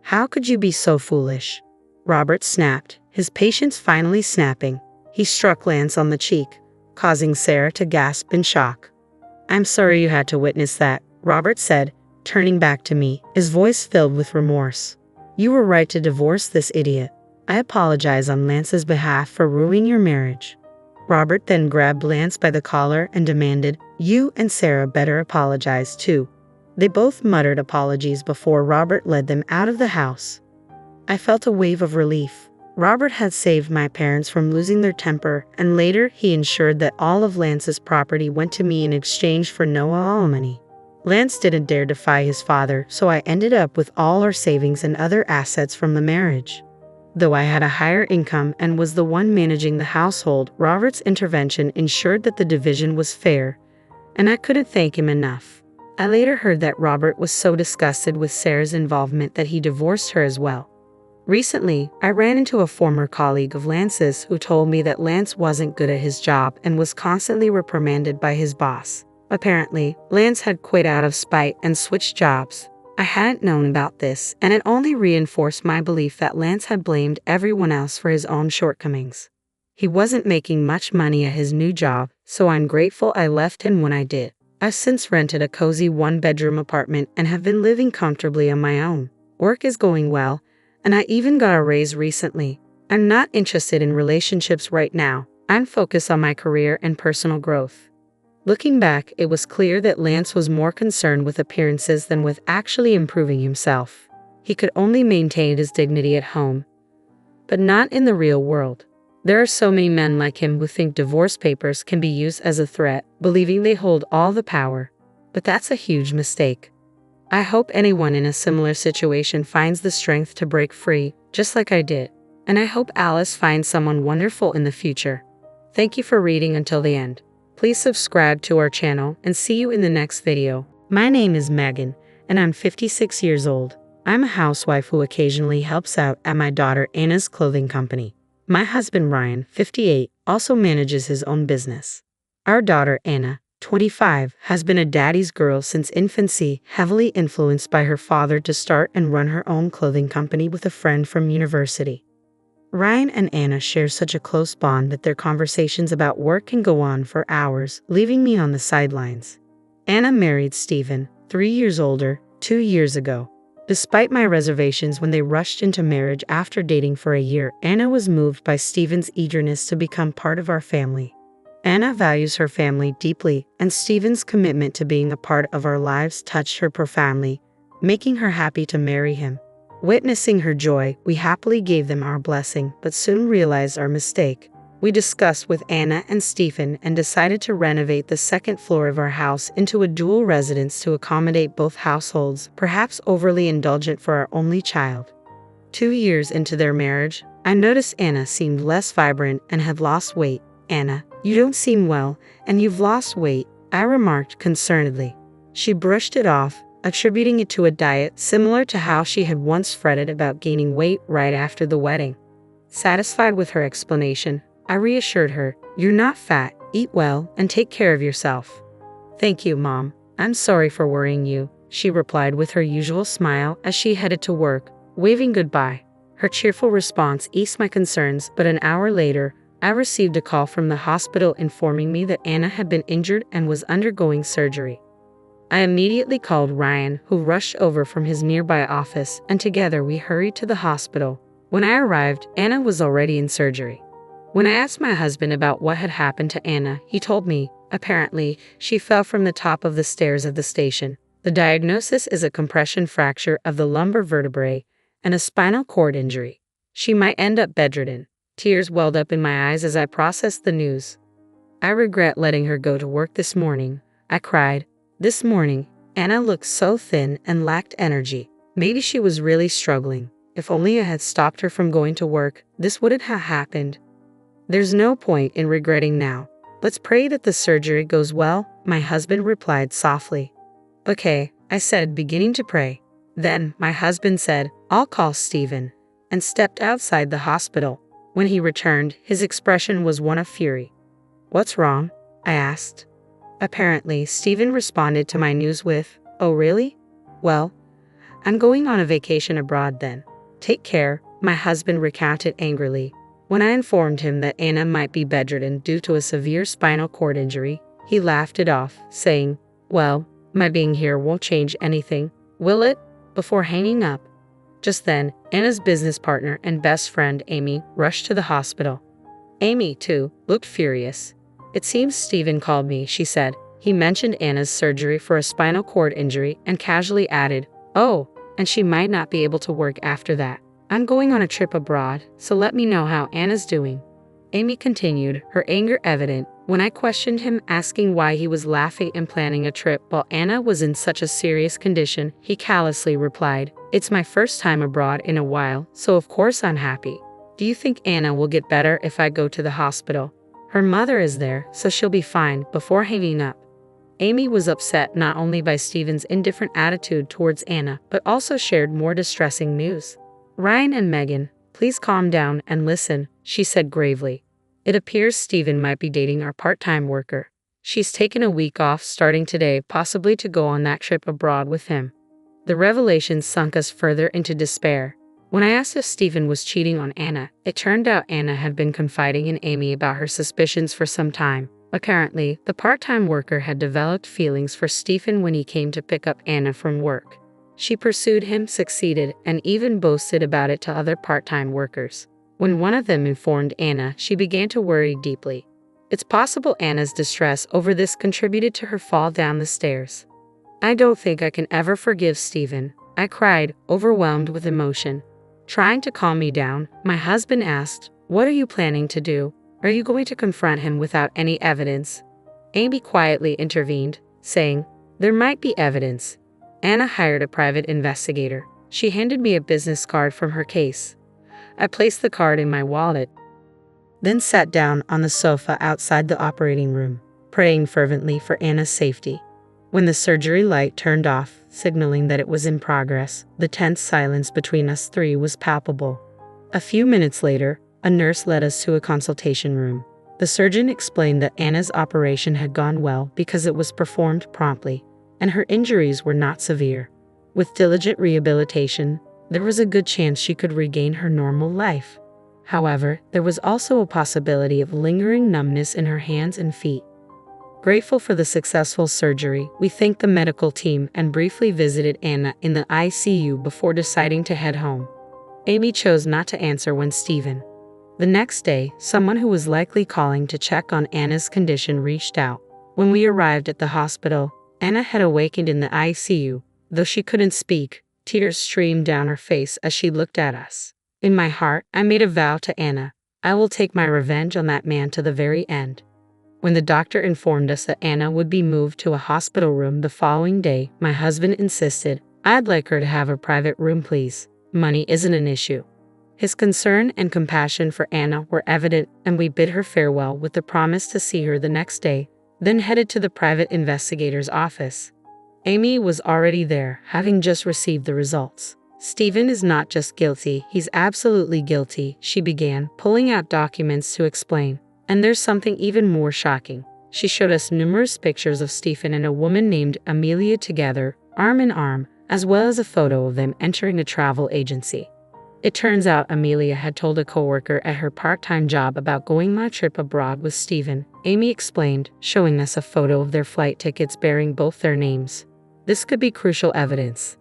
How could you be so foolish? Robert snapped, his patience finally snapping. He struck Lance on the cheek, causing Sarah to gasp in shock. I'm sorry you had to witness that, Robert said, turning back to me, his voice filled with remorse. You were right to divorce this idiot. I apologize on Lance's behalf for ruining your marriage. Robert then grabbed Lance by the collar and demanded, You and Sarah better apologize too. They both muttered apologies before Robert led them out of the house. I felt a wave of relief. Robert had saved my parents from losing their temper, and later he ensured that all of Lance's property went to me in exchange for no alimony. Lance didn't dare defy his father, so I ended up with all our savings and other assets from the marriage. Though I had a higher income and was the one managing the household, Robert's intervention ensured that the division was fair, and I couldn't thank him enough. I later heard that Robert was so disgusted with Sarah's involvement that he divorced her as well. Recently, I ran into a former colleague of Lance's who told me that Lance wasn't good at his job and was constantly reprimanded by his boss. Apparently, Lance had quit out of spite and switched jobs. I hadn't known about this, and it only reinforced my belief that Lance had blamed everyone else for his own shortcomings. He wasn't making much money at his new job, so I'm grateful I left him when I did. I've since rented a cozy one-bedroom apartment and have been living comfortably on my own. Work is going well, and I even got a raise recently. I'm not interested in relationships right now. I'm focused on my career and personal growth. Looking back, it was clear that Lance was more concerned with appearances than with actually improving himself. He could only maintain his dignity at home, but not in the real world. There are so many men like him who think divorce papers can be used as a threat, believing they hold all the power. But that's a huge mistake. I hope anyone in a similar situation finds the strength to break free, just like I did. And I hope Alice finds someone wonderful in the future. Thank you for reading until the end. Please subscribe to our channel and see you in the next video. My name is Megan, and I'm 56 years old. I'm a housewife who occasionally helps out at my daughter Anna's clothing company. My husband Ryan, 58, also manages his own business. Our daughter Anna, 25, has been a daddy's girl since infancy, heavily influenced by her father to start and run her own clothing company with a friend from university. Ryan and Anna share such a close bond that their conversations about work can go on for hours, leaving me on the sidelines. Anna married Stephen, 3 years older, 2 years ago. Despite my reservations when they rushed into marriage after dating for a year, Anna was moved by Stephen's eagerness to become part of our family. Anna values her family deeply, and Stephen's commitment to being a part of our lives touched her profoundly, making her happy to marry him. Witnessing her joy, we happily gave them our blessing, but soon realized our mistake. We discussed with Anna and Stephen and decided to renovate the second floor of our house into a dual residence to accommodate both households, perhaps overly indulgent for our only child. 2 years into their marriage, I noticed Anna seemed less vibrant and had lost weight. "Anna, you don't seem well, and you've lost weight," I remarked concernedly. She brushed it off, attributing it to a diet similar to how she had once fretted about gaining weight right after the wedding. Satisfied with her explanation, I reassured her, "You're not fat, eat well, and take care of yourself." "Thank you, Mom. I'm sorry for worrying you," she replied with her usual smile as she headed to work, waving goodbye. Her cheerful response eased my concerns, but an hour later, I received a call from the hospital informing me that Anna had been injured and was undergoing surgery. I immediately called Ryan, who rushed over from his nearby office, and together we hurried to the hospital. When I arrived, Anna was already in surgery. When I asked my husband about what had happened to Anna, he told me, apparently, she fell from the top of the stairs of the station. The diagnosis is a compression fracture of the lumbar vertebrae and a spinal cord injury. She might end up bedridden. Tears welled up in my eyes as I processed the news. "I regret letting her go to work this morning," I cried. "This morning, Anna looked so thin and lacked energy. Maybe she was really struggling. If only I had stopped her from going to work, this wouldn't have happened. There's no point in regretting now. Let's pray that the surgery goes well," my husband replied softly. "Okay," I said, beginning to pray. Then, my husband said, "I'll call Stephen," and stepped outside the hospital. When he returned, his expression was one of fury. "What's wrong?" I asked. Apparently, Stephen responded to my news with, "Oh really? Well, I'm going on a vacation abroad then. Take care," my husband recounted angrily. When I informed him that Anna might be bedridden due to a severe spinal cord injury, he laughed it off, saying, "Well, my being here won't change anything, will it?" before hanging up. Just then, Anna's business partner and best friend Amy rushed to the hospital. Amy, too, looked furious. "It seems Stephen called me," she said. He mentioned Anna's surgery for a spinal cord injury and casually added, "Oh, and she might not be able to work after that. I'm going on a trip abroad, so let me know how Anna's doing." Amy continued, her anger evident. When I questioned him, asking why he was laughing and planning a trip while Anna was in such a serious condition, he callously replied, "It's my first time abroad in a while, so of course I'm happy. Do you think Anna will get better if I go to the hospital? Her mother is there, so she'll be fine," before hanging up. Amy was upset not only by Stephen's indifferent attitude towards Anna, but also shared more distressing news. "Ryan and Megan, please calm down and listen," she said gravely. "It appears Stephen might be dating our part-time worker. She's taken a week off starting today, possibly to go on that trip abroad with him." The revelation sunk us further into despair. When I asked if Stephen was cheating on Anna, it turned out Anna had been confiding in Amy about her suspicions for some time. Apparently, the part-time worker had developed feelings for Stephen when he came to pick up Anna from work. She pursued him, succeeded, and even boasted about it to other part-time workers. When one of them informed Anna, she began to worry deeply. It's possible Anna's distress over this contributed to her fall down the stairs. I don't think I can ever forgive Stephen, I cried, overwhelmed with emotion. Trying to calm me down, my husband asked, "What are you planning to do? Are you going to confront him without any evidence?" Amy quietly intervened, saying, "There might be evidence." Anna hired a private investigator. She handed me a business card from her case. I placed the card in my wallet, then sat down on the sofa outside the operating room, praying fervently for Anna's safety. When the surgery light turned off, signaling that it was in progress, the tense silence between us three was palpable. A few minutes later, a nurse led us to a consultation room. The surgeon explained that Anna's operation had gone well because it was performed promptly, and her injuries were not severe. With diligent rehabilitation, there was a good chance she could regain her normal life. However, there was also a possibility of lingering numbness in her hands and feet. Grateful for the successful surgery, we thanked the medical team and briefly visited Anna in the ICU before deciding to head home. Amy chose not to answer when Stephen. The next day, someone who was likely calling to check on Anna's condition reached out. When we arrived at the hospital, Anna had awakened in the ICU. Though she couldn't speak, tears streamed down her face as she looked at us. In my heart, I made a vow to Anna. I will take my revenge on that man to the very end. When the doctor informed us that Anna would be moved to a hospital room the following day, my husband insisted, "I'd like her to have a private room, please. Money isn't an issue." His concern and compassion for Anna were evident, and we bid her farewell with the promise to see her the next day, then headed to the private investigator's office. Amy was already there, having just received the results. "Stephen is not just guilty, he's absolutely guilty," she began, pulling out documents to explain. "And there's something even more shocking." She showed us numerous pictures of Stephen and a woman named Amelia together, arm in arm, as well as a photo of them entering a travel agency. It turns out Amelia had told a coworker at her part-time job about going on a trip abroad with Stephen, Amy explained, showing us a photo of their flight tickets bearing both their names. "This could be crucial evidence.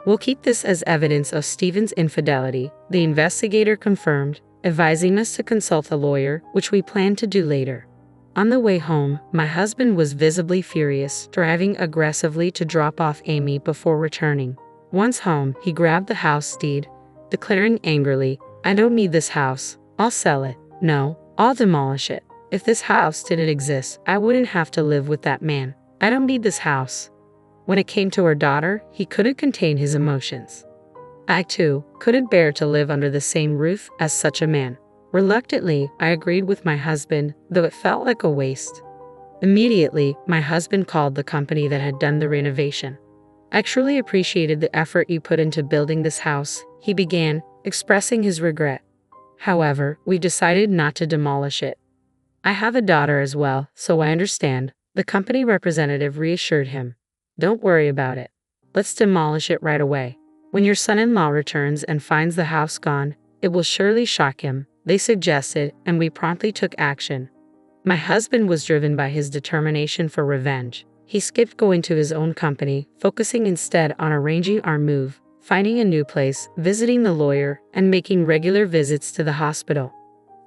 We'll keep this as evidence of Stephen's infidelity," the investigator confirmed, advising us to consult a lawyer, which we planned to do later. On the way home, my husband was visibly furious, driving aggressively to drop off Amy before returning. Once home, he grabbed the house deed, declaring angrily, "I don't need this house. I'll sell it. No, I'll demolish it. If this house didn't exist, I wouldn't have to live with that man. I don't need this house." When it came to our daughter, he couldn't contain his emotions. I, too, couldn't bear to live under the same roof as such a man. Reluctantly, I agreed with my husband, though it felt like a waste. Immediately, my husband called the company that had done the renovation. "I truly appreciated the effort you put into building this house," he began, expressing his regret. "However, we decided not to demolish it. I have a daughter as well, so I understand," the company representative reassured him. "Don't worry about it. Let's demolish it right away. When your son-in-law returns and finds the house gone, it will surely shock him," they suggested, and we promptly took action. My husband was driven by his determination for revenge. He skipped going to his own company, focusing instead on arranging our move, finding a new place, visiting the lawyer, and making regular visits to the hospital.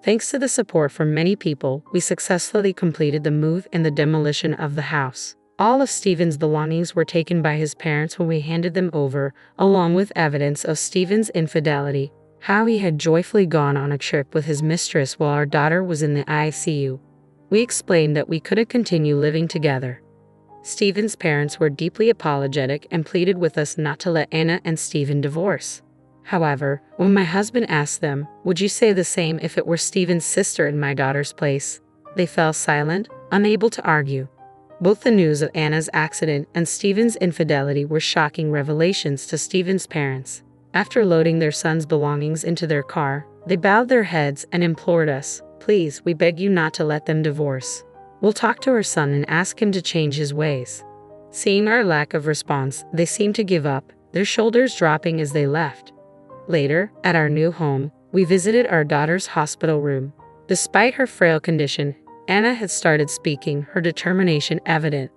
Thanks to the support from many people, we successfully completed the move and the demolition of the house. All of Stephen's belongings were taken by his parents when we handed them over, along with evidence of Stephen's infidelity, how he had joyfully gone on a trip with his mistress while our daughter was in the ICU. We explained that we couldn't continue living together. Stephen's parents were deeply apologetic and pleaded with us not to let Anna and Stephen divorce. However, when my husband asked them, "Would you say the same if it were Stephen's sister in my daughter's place?" they fell silent, unable to argue. Both the news of Anna's accident and Stephen's infidelity were shocking revelations to Stephen's parents. After loading their son's belongings into their car, they bowed their heads and implored us, "Please, we beg you not to let them divorce. We'll talk to our son and ask him to change his ways." Seeing our lack of response, they seemed to give up, their shoulders dropping as they left. Later, at our new home, we visited our daughter's hospital room. Despite her frail condition, Anna had started speaking, her determination evident.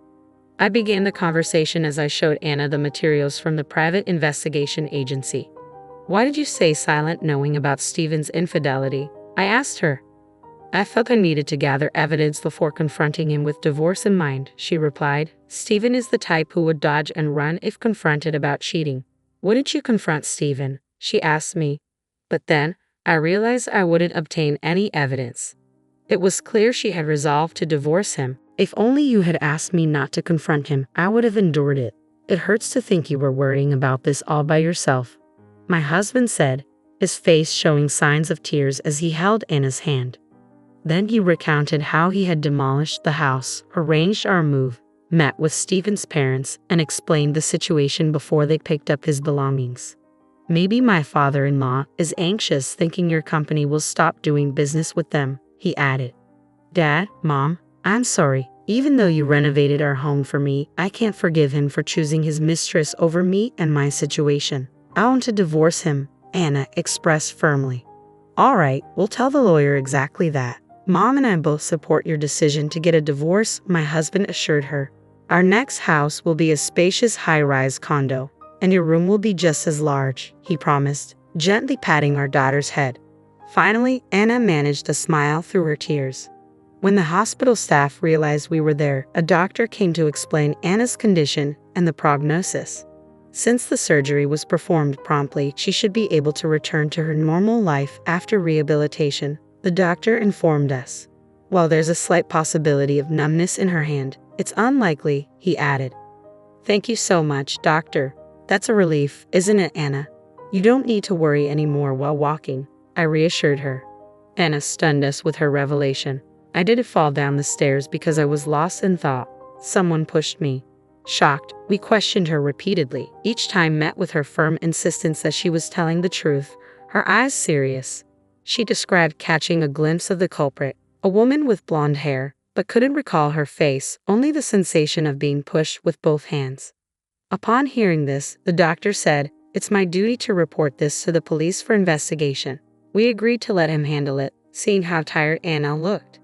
I began the conversation as I showed Anna the materials from the private investigation agency. "Why did you stay silent knowing about Stephen's infidelity?" I asked her. I felt I needed to gather evidence before confronting him with divorce in mind, she replied. Stephen is the type who would dodge and run if confronted about cheating. Wouldn't you confront Stephen? She asked me. But then, I realized I wouldn't obtain any evidence. It was clear she had resolved to divorce him. If only you had asked me not to confront him, I would have endured it. It hurts to think you were worrying about this all by yourself, my husband said, his face showing signs of tears as he held Anna's hand. Then he recounted how he had demolished the house, arranged our move, met with Stephen's parents, and explained the situation before they picked up his belongings. Maybe my father-in-law is anxious thinking your company will stop doing business with them, he added. Dad, Mom, I'm sorry. Even though you renovated our home for me, I can't forgive him for choosing his mistress over me and my situation. I want to divorce him, Anna expressed firmly. All right, we'll tell the lawyer exactly that. Mom and I both support your decision to get a divorce, my husband assured her. Our next house will be a spacious high-rise condo, and your room will be just as large, he promised, gently patting our daughter's head. Finally, Anna managed a smile through her tears. When the hospital staff realized we were there, a doctor came to explain Anna's condition and the prognosis. Since the surgery was performed promptly, she should be able to return to her normal life after rehabilitation, the doctor informed us. While there's a slight possibility of numbness in her hand, it's unlikely, he added. Thank you so much, doctor. That's a relief, isn't it, Anna? You don't need to worry anymore while walking, I reassured her. Anna stunned us with her revelation. I didn't fall down the stairs because I was lost in thought. Someone pushed me. Shocked, we questioned her repeatedly, each time met with her firm insistence that she was telling the truth, her eyes serious. She described catching a glimpse of the culprit, a woman with blonde hair, but couldn't recall her face, only the sensation of being pushed with both hands. Upon hearing this, the doctor said, "It's my duty to report this to the police for investigation." We agreed to let him handle it, seeing how tired Anna looked.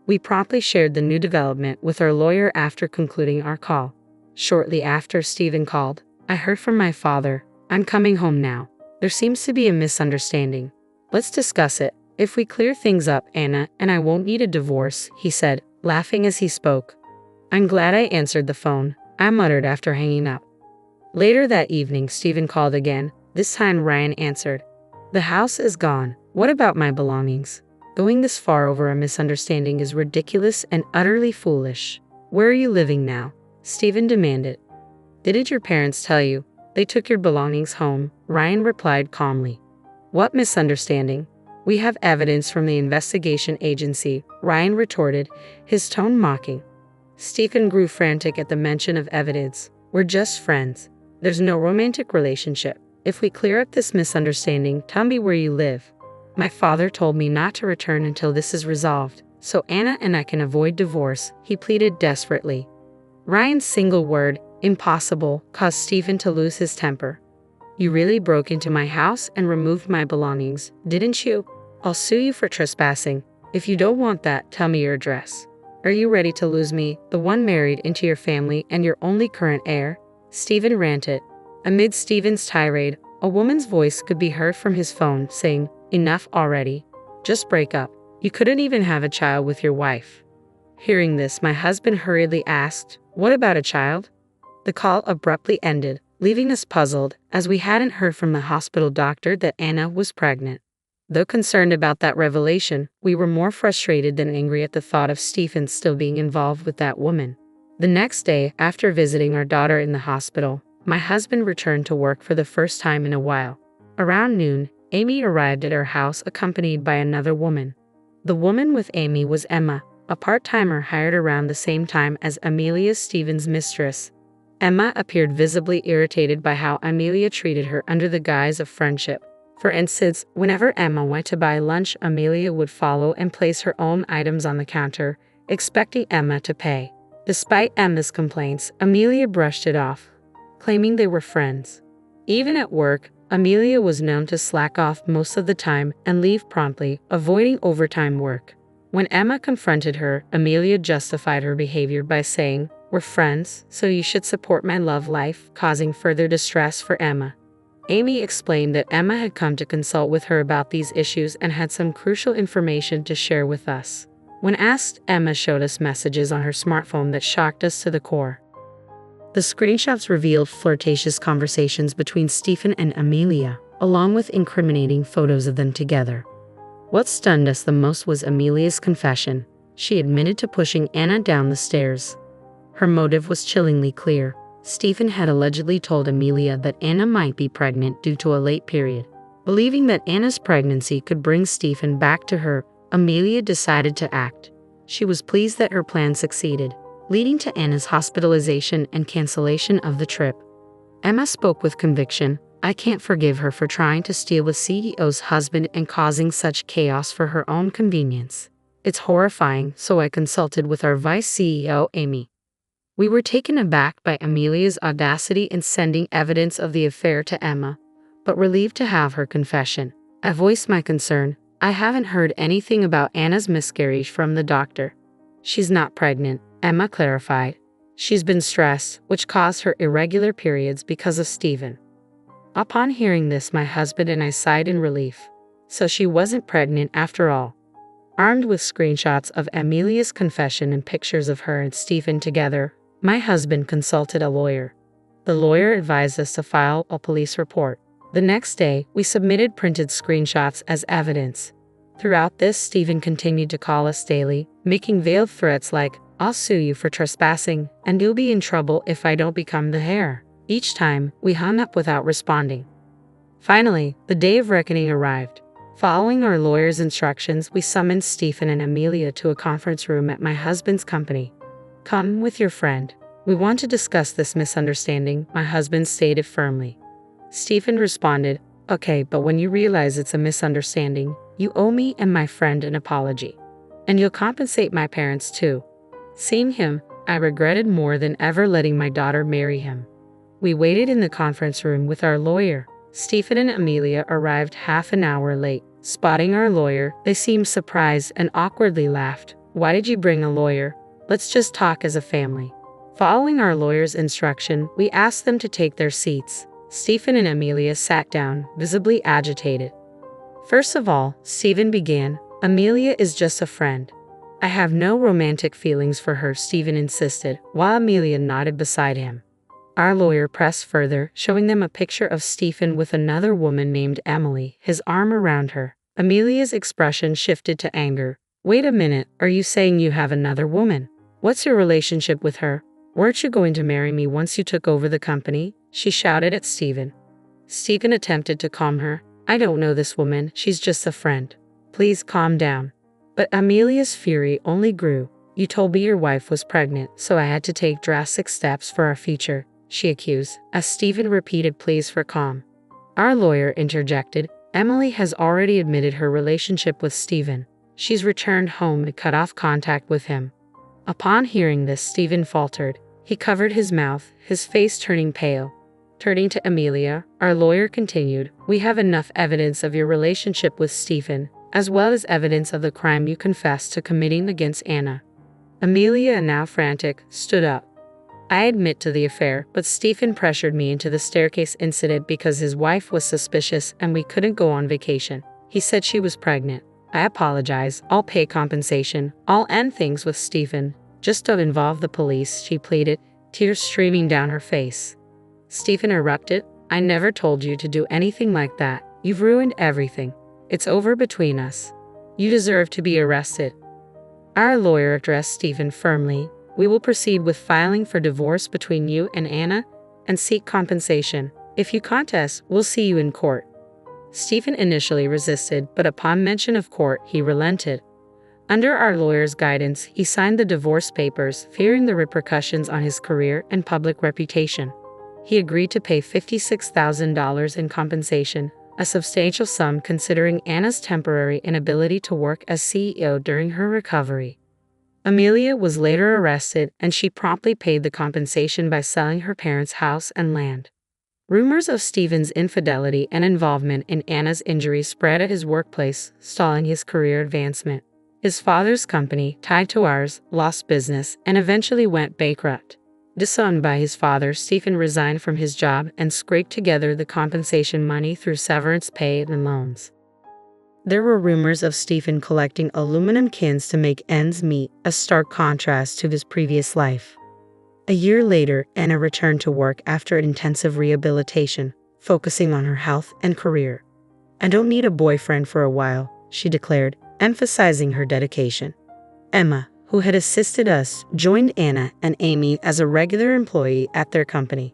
We promptly shared the new development with our lawyer after concluding our call. Shortly after Stephen called, I heard from my father, "I'm coming home now. There seems to be a misunderstanding. Let's discuss it. If we clear things up, Anna and I won't need a divorce," he said, laughing as he spoke. "I'm glad I answered the phone," I muttered after hanging up. Later that evening, Stephen called again. This time Ryan answered. "The house is gone. What about my belongings? Going this far over a misunderstanding is ridiculous and utterly foolish. Where are you living now?" Stephen demanded. "Didn't your parents tell you? They took your belongings home," Ryan replied calmly. "What misunderstanding? We have evidence from the investigation agency," Ryan retorted, his tone mocking. Stephen grew frantic at the mention of evidence. "We're just friends. There's no romantic relationship. If we clear up this misunderstanding, tell me where you live. My father told me not to return until this is resolved, so Anna and I can avoid divorce," he pleaded desperately. Ryan's single word, "impossible," caused Stephen to lose his temper. "You really broke into my house and removed my belongings, didn't you? I'll sue you for trespassing. If you don't want that, tell me your address. Are you ready to lose me, the one married into your family and your only current heir?" Stephen ranted. Amid Stephen's tirade, a woman's voice could be heard from his phone saying, "Enough already. Just break up. You couldn't even have a child with your wife." Hearing this, my husband hurriedly asked, "What about a child?" The call abruptly ended, leaving us puzzled, as we hadn't heard from the hospital doctor that Anna was pregnant. Though concerned about that revelation, we were more frustrated than angry at the thought of Stephen still being involved with that woman. The next day, after visiting our daughter in the hospital, my husband returned to work for the first time in a while. Around noon, Amy arrived at our house accompanied by another woman. The woman with Amy was Emma, a part-timer hired around the same time as Amelia, Stephen's mistress. Emma appeared visibly irritated by how Amelia treated her under the guise of friendship. For instance, whenever Emma went to buy lunch, Amelia would follow and place her own items on the counter, expecting Emma to pay. Despite Emma's complaints, Amelia brushed it off, claiming they were friends. Even at work, Amelia was known to slack off most of the time and leave promptly, avoiding overtime work. When Emma confronted her, Amelia justified her behavior by saying, "We're friends, so you should support my love life," causing further distress for Emma. Amy explained that Emma had come to consult with her about these issues and had some crucial information to share with us. When asked, Emma showed us messages on her smartphone that shocked us to the core. The screenshots revealed flirtatious conversations between Stephen and Amelia, along with incriminating photos of them together. What stunned us the most was Amelia's confession. She admitted to pushing Anna down the stairs. Her motive was chillingly clear. Stephen had allegedly told Amelia that Anna might be pregnant due to a late period. Believing that Anna's pregnancy could bring Stephen back to her, Amelia decided to act. She was pleased that her plan succeeded, leading to Anna's hospitalization and cancellation of the trip. Emma spoke with conviction. I can't forgive her for trying to steal the CEO's husband and causing such chaos for her own convenience. It's horrifying, so I consulted with our vice CEO, Amy. We were taken aback by Amelia's audacity in sending evidence of the affair to Emma, but relieved to have her confession. I voiced my concern. I haven't heard anything about Anna's miscarriage from the doctor. She's not pregnant, Emma clarified. She's been stressed, which caused her irregular periods because of Stephen. Upon hearing this, my husband and I sighed in relief. So she wasn't pregnant after all. Armed with screenshots of Amelia's confession and pictures of her and Stephen together, my husband consulted a lawyer. The lawyer advised us to file a police report. The next day, we submitted printed screenshots as evidence. Throughout this, Stephen continued to call us daily, making veiled threats like, I'll sue you for trespassing, and you'll be in trouble if I don't become the heir. Each time, we hung up without responding. Finally, the day of reckoning arrived. Following our lawyer's instructions, we summoned Stephen and Amelia to a conference room at my husband's company. Come with your friend. We want to discuss this misunderstanding, my husband stated firmly. Stephen responded, Okay, but when you realize it's a misunderstanding, you owe me and my friend an apology. And you'll compensate my parents too. Seeing him, I regretted more than ever letting my daughter marry him. We waited in the conference room with our lawyer. Stephen and Amelia arrived half an hour late. Spotting our lawyer, they seemed surprised and awkwardly laughed. Why did you bring a lawyer? Let's just talk as a family. Following our lawyer's instruction, we asked them to take their seats. Stephen and Amelia sat down, visibly agitated. First of all, Stephen began, Amelia is just a friend. I have no romantic feelings for her, Stephen insisted, while Amelia nodded beside him. Our lawyer pressed further, showing them a picture of Stephen with another woman named Emily, his arm around her. Amelia's expression shifted to anger. Wait a minute, are you saying you have another woman? What's your relationship with her? Weren't you going to marry me once you took over the company? She shouted at Stephen. Stephen attempted to calm her. I don't know this woman, she's just a friend. Please calm down. But Amelia's fury only grew. You told me your wife was pregnant, so I had to take drastic steps for our future, she accused, as Stephen repeated pleas for calm. Our lawyer interjected. Emily has already admitted her relationship with Stephen. She's returned home and cut off contact with him. Upon hearing this, Stephen faltered. He covered his mouth, his face turning pale. Turning to Amelia, our lawyer continued, We have enough evidence of your relationship with Stephen, as well as evidence of the crime you confessed to committing against Anna. Amelia, now frantic, stood up. I admit to the affair, but Stephen pressured me into the staircase incident because his wife was suspicious and we couldn't go on vacation. He said she was pregnant. I apologize, I'll pay compensation, I'll end things with Stephen. Just don't involve the police, she pleaded, tears streaming down her face. Stephen erupted, I never told you to do anything like that. You've ruined everything. It's over between us. You deserve to be arrested. Our lawyer addressed Stephen firmly. We will proceed with filing for divorce between you and Anna and seek compensation. If you contest, we'll see you in court. Stephen initially resisted, but upon mention of court, he relented. Under our lawyer's guidance, he signed the divorce papers, fearing the repercussions on his career and public reputation. He agreed to pay $56,000 in compensation, a substantial sum considering Anna's temporary inability to work as CEO during her recovery. Amelia was later arrested, and she promptly paid the compensation by selling her parents' house and land. Rumors of Stephen's infidelity and involvement in Anna's injury spread at his workplace, stalling his career advancement. His father's company, tied to ours, lost business and eventually went bankrupt. Disowned by his father, Stephen resigned from his job and scraped together the compensation money through severance pay and loans. There were rumors of Stephen collecting aluminum cans to make ends meet, a stark contrast to his previous life. A year later, Anna returned to work after intensive rehabilitation, focusing on her health and career. "I don't need a boyfriend for a while," she declared, emphasizing her dedication. Emma, who had assisted us, joined Anna and Amy as a regular employee at their company.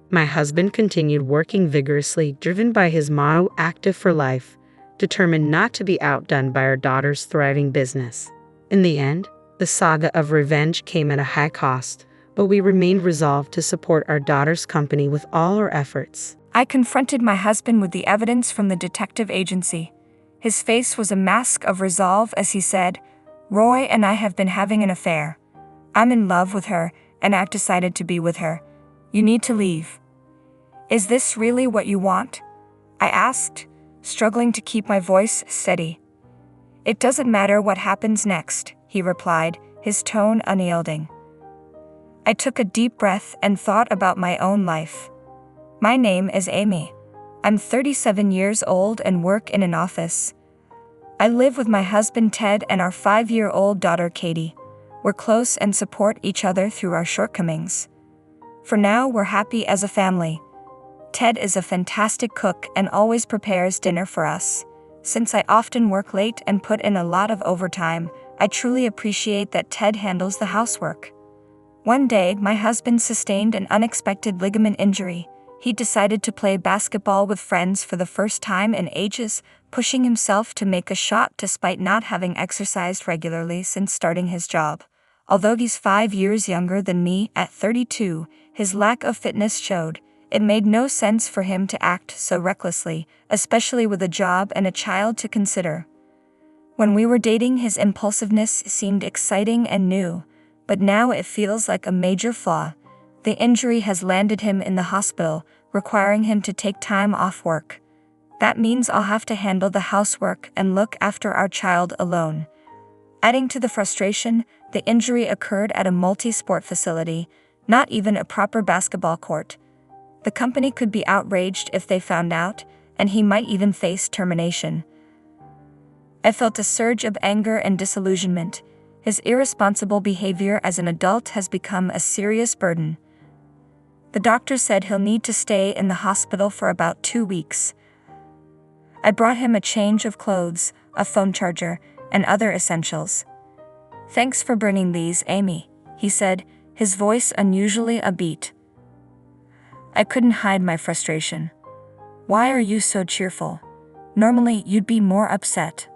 My husband continued working vigorously, driven by his motto, "Active for life," determined not to be outdone by our daughter's thriving business. In the end, the saga of revenge came at a high cost, but we remained resolved to support our daughter's company with all our efforts. I confronted my husband with the evidence from the detective agency. His face was a mask of resolve as he said, "Roy and I have been having an affair. I'm in love with her, and I've decided to be with her. You need to leave." "Is this really what you want?" I asked, struggling to keep my voice steady. "It doesn't matter what happens next," he replied, his tone unyielding. I took a deep breath and thought about my own life. My name is Amy. I'm 37 years old and work in an office. I live with my husband Ted and our 5-year-old daughter Katie. We're close and support each other through our shortcomings. For now, we're happy as a family. Ted is a fantastic cook and always prepares dinner for us. Since I often work late and put in a lot of overtime, I truly appreciate that Ted handles the housework. One day, my husband sustained an unexpected ligament injury. He decided to play basketball with friends for the first time in ages, pushing himself to make a shot despite not having exercised regularly since starting his job. Although he's 5 years younger than me at 32, his lack of fitness showed. It made no sense for him to act so recklessly, especially with a job and a child to consider. When we were dating, his impulsiveness seemed exciting and new, but now it feels like a major flaw. The injury has landed him in the hospital, requiring him to take time off work. That means I'll have to handle the housework and look after our child alone. Adding to the frustration, the injury occurred at a multi-sport facility, not even a proper basketball court. The company could be outraged if they found out, and he might even face termination. I felt a surge of anger and disillusionment. His irresponsible behavior as an adult has become a serious burden. The doctor said he'll need to stay in the hospital for about 2 weeks. I brought him a change of clothes, a phone charger, and other essentials. "Thanks for bringing these, Amy," he said, his voice unusually upbeat. I couldn't hide my frustration. "Why are you so cheerful? Normally you'd be more upset."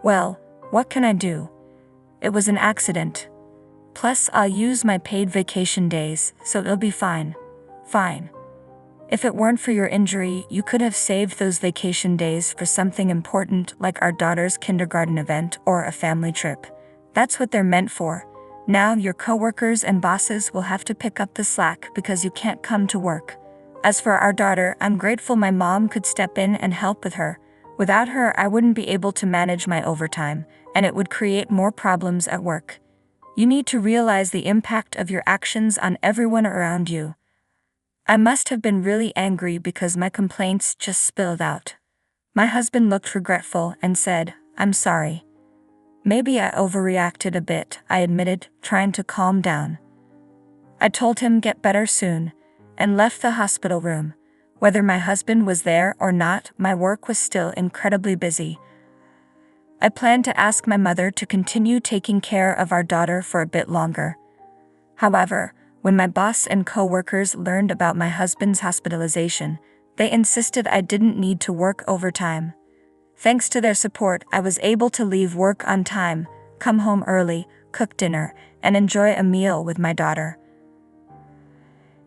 "Well, what can I do? It was an accident. Plus, I'll use my paid vacation days, so it'll be fine." "Fine. If it weren't for your injury, you could have saved those vacation days for something important like our daughter's kindergarten event or a family trip. That's what they're meant for. Now your coworkers and bosses will have to pick up the slack because you can't come to work. As for our daughter, I'm grateful my mom could step in and help with her. Without her, I wouldn't be able to manage my overtime, and it would create more problems at work. You need to realize the impact of your actions on everyone around you." I must have been really angry because my complaints just spilled out. My husband looked regretful and said, "I'm sorry." "Maybe I overreacted a bit," I admitted, trying to calm down. I told him get better soon, and left the hospital room. Whether my husband was there or not, my work was still incredibly busy. I planned to ask my mother to continue taking care of our daughter for a bit longer. However, when my boss and co-workers learned about my husband's hospitalization, they insisted I didn't need to work overtime. Thanks to their support, I was able to leave work on time, come home early, cook dinner, and enjoy a meal with my daughter.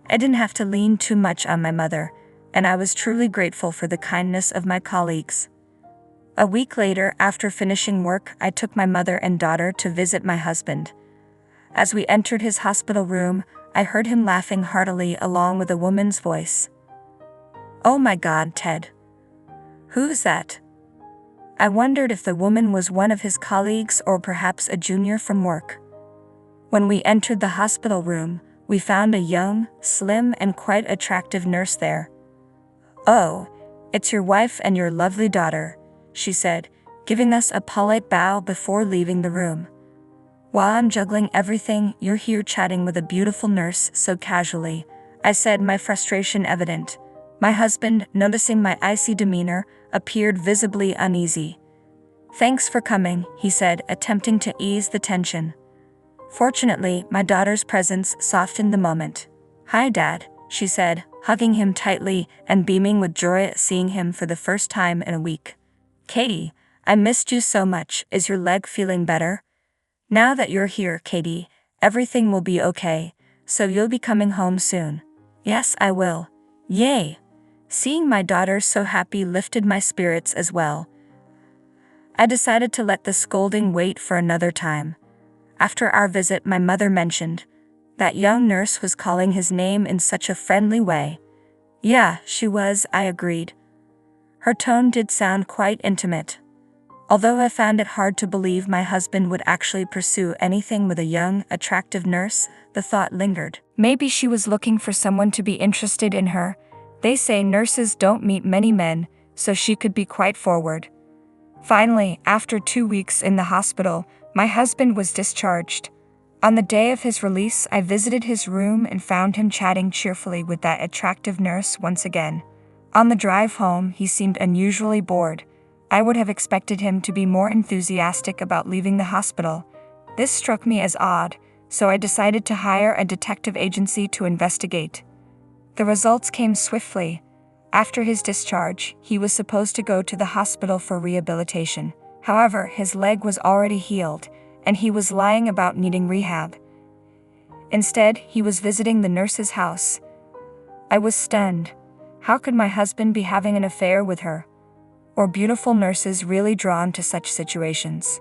I didn't have to lean too much on my mother, and I was truly grateful for the kindness of my colleagues. A week later, after finishing work, I took my mother and daughter to visit my husband. As we entered his hospital room, I heard him laughing heartily along with a woman's voice. "Oh my God, Ted. Who's that?" I wondered if the woman was one of his colleagues or perhaps a junior from work. When we entered the hospital room, We found a young, slim, and quite attractive nurse there. "Oh, it's your wife and your lovely daughter," she said, giving us a polite bow before leaving the room. "While I'm juggling everything, you're here chatting with a beautiful nurse so casually," I said, my frustration evident. My husband, noticing my icy demeanor, appeared visibly uneasy. "Thanks for coming," he said, attempting to ease the tension. Fortunately, my daughter's presence softened the moment. "Hi, Dad," she said, hugging him tightly and beaming with joy at seeing him for the first time in a week. "Katie, I missed you so much. Is your leg feeling better?" "Now that you're here, Katie, everything will be okay, so you'll be coming home soon." "Yes, I will." "Yay!" Seeing my daughter so happy lifted my spirits as well. I decided to let the scolding wait for another time. After our visit, my mother mentioned that young nurse was calling his name in such a friendly way. "Yeah, she was," I agreed. Her tone did sound quite intimate. Although I found it hard to believe my husband would actually pursue anything with a young, attractive nurse, the thought lingered. Maybe she was looking for someone to be interested in her. They say nurses don't meet many men, so she could be quite forward. Finally, after 2 weeks in the hospital, my husband was discharged. On the day of his release, I visited his room and found him chatting cheerfully with that attractive nurse once again. On the drive home, he seemed unusually bored. I would have expected him to be more enthusiastic about leaving the hospital. This struck me as odd, so I decided to hire a detective agency to investigate. The results came swiftly. After his discharge, he was supposed to go to the hospital for rehabilitation. However, his leg was already healed, and he was lying about needing rehab. Instead, he was visiting the nurse's house. I was stunned. How could my husband be having an affair with her? Or beautiful nurses really drawn to such situations?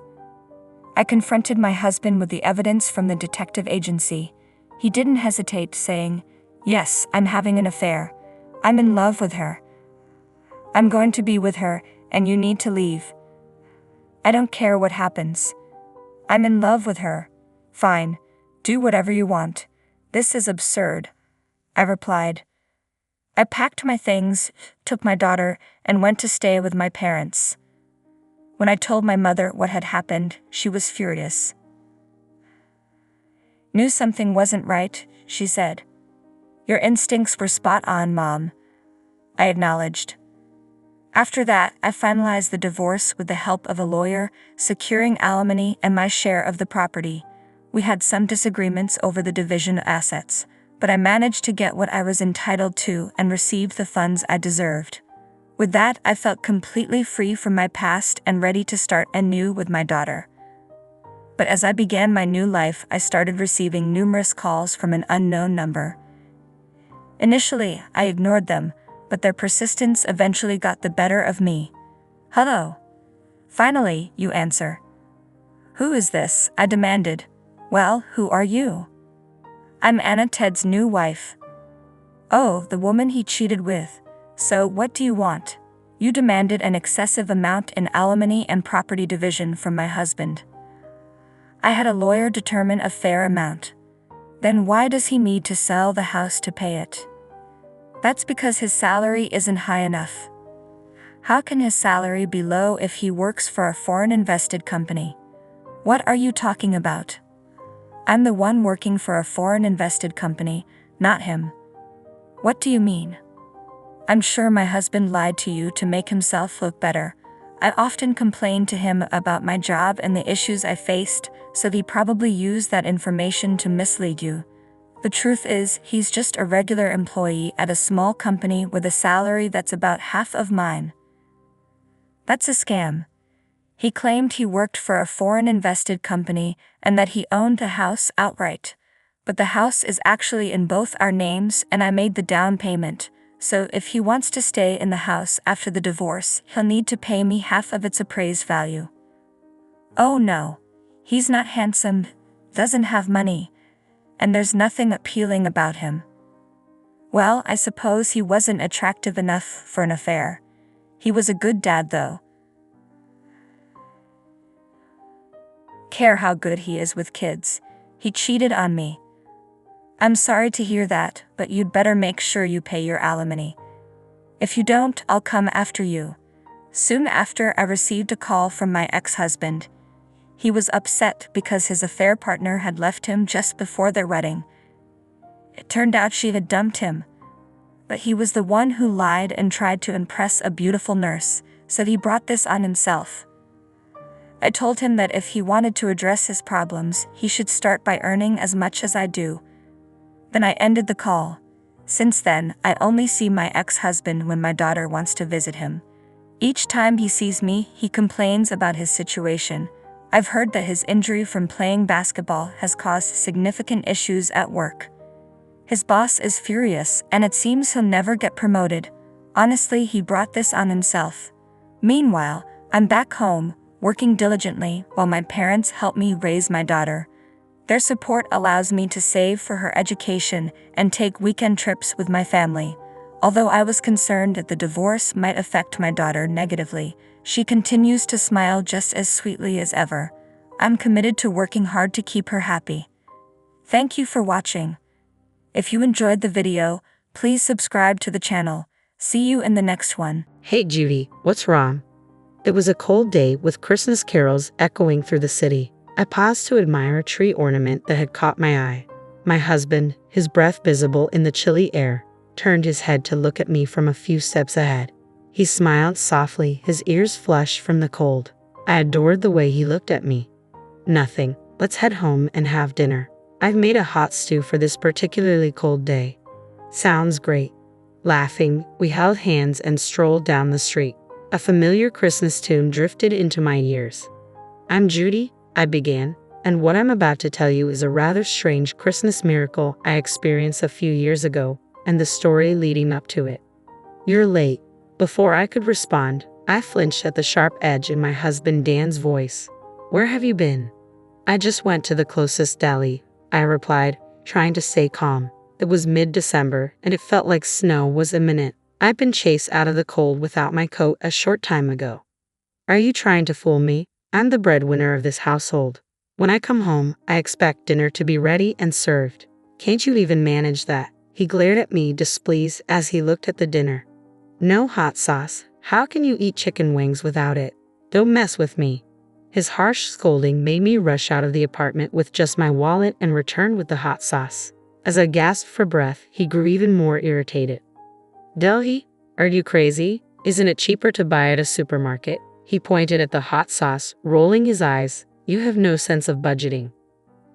I confronted my husband with the evidence from the detective agency. He didn't hesitate, saying, "Yes, I'm having an affair. I'm in love with her. I'm going to be with her, and you need to leave." "I don't care what happens. I'm in love with her." "Fine. Do whatever you want. This is absurd," I replied. I packed my things, took my daughter, and went to stay with my parents. When I told my mother what had happened, she was furious. "Knew something wasn't right," she said. "Your instincts were spot on, Mom," I acknowledged. After that, I finalized the divorce with the help of a lawyer, securing alimony and my share of the property. We had some disagreements over the division of assets, but I managed to get what I was entitled to and received the funds I deserved. With that, I felt completely free from my past and ready to start anew with my daughter. But as I began my new life, I started receiving numerous calls from an unknown number. Initially, I ignored them, but their persistence eventually got the better of me. "Hello." Finally, you answer. "Who is this?" I demanded. "Well, who are you?" "I'm Anna, Ted's new wife." "Oh, the woman he cheated with. So what do you want?" "You demanded an excessive amount in alimony and property division from my husband. I had a lawyer determine a fair amount." "Then why does he need to sell the house to pay it?" "That's because his salary isn't high enough." "How can his salary be low if he works for a foreign invested company?" "What are you talking about?" "I'm the one working for a foreign invested company, not him." "What do you mean?" "I'm sure my husband lied to you to make himself look better. I often complained to him about my job and the issues I faced, so he probably used that information to mislead you. The truth is, he's just a regular employee at a small company with a salary that's about half of mine." "That's a scam." He claimed he worked for a foreign invested company and that he owned the house outright. But the house is actually in both our names and I made the down payment, so if he wants to stay in the house after the divorce, he'll need to pay me half of its appraised value. "Oh no. He's not handsome, doesn't have money, and there's nothing appealing about him." "Well, I suppose he wasn't attractive enough for an affair. He was a good dad though. Care how good he is with kids. He cheated on me." I'm sorry to hear that, but you'd better make sure you pay your alimony. If you don't, I'll come after you. Soon after, I received a call from my ex-husband. He was upset because his affair partner had left him just before their wedding. It turned out she had dumped him. But he was the one who lied and tried to impress a beautiful nurse, so he brought this on himself. I told him that if he wanted to address his problems, he should start by earning as much as I do. Then I ended the call. Since then, I only see my ex-husband when my daughter wants to visit him. Each time he sees me, he complains about his situation. I've heard that his injury from playing basketball has caused significant issues at work. His boss is furious, and it seems he'll never get promoted. Honestly, he brought this on himself. Meanwhile, I'm back home, working diligently while my parents help me raise my daughter. Their support allows me to save for her education and take weekend trips with my family. Although I was concerned that the divorce might affect my daughter negatively, she continues to smile just as sweetly as ever. I'm committed to working hard to keep her happy. Thank you for watching. If you enjoyed the video, please subscribe to the channel. See you in the next one. Hey Judy, what's wrong? It was a cold day with Christmas carols echoing through the city. I paused to admire a tree ornament that had caught my eye. My husband, his breath visible in the chilly air, turned his head to look at me from a few steps ahead. He smiled softly, his ears flushed from the cold. I adored the way he looked at me. Nothing. Let's head home and have dinner. I've made a hot stew for this particularly cold day. Sounds great. Laughing, we held hands and strolled down the street. A familiar Christmas tune drifted into my ears. I'm Judy, I began, and what I'm about to tell you is a rather strange Christmas miracle I experienced a few years ago, and the story leading up to it. You're late. Before I could respond, I flinched at the sharp edge in my husband Dan's voice. Where have you been? I just went to the closest deli, I replied, trying to stay calm. It was mid-December, and it felt like snow was imminent. I'd been chased out of the cold without my coat a short time ago. Are you trying to fool me? I'm the breadwinner of this household. When I come home, I expect dinner to be ready and served. Can't you even manage that? He glared at me displeased as he looked at the dinner. No hot sauce. How can you eat chicken wings without it? Don't mess with me. His harsh scolding made me rush out of the apartment with just my wallet and return with the hot sauce. As I gasped for breath, he grew even more irritated. Delhi, are you crazy? Isn't it cheaper to buy at a supermarket? He pointed at the hot sauce, rolling his eyes. You have no sense of budgeting.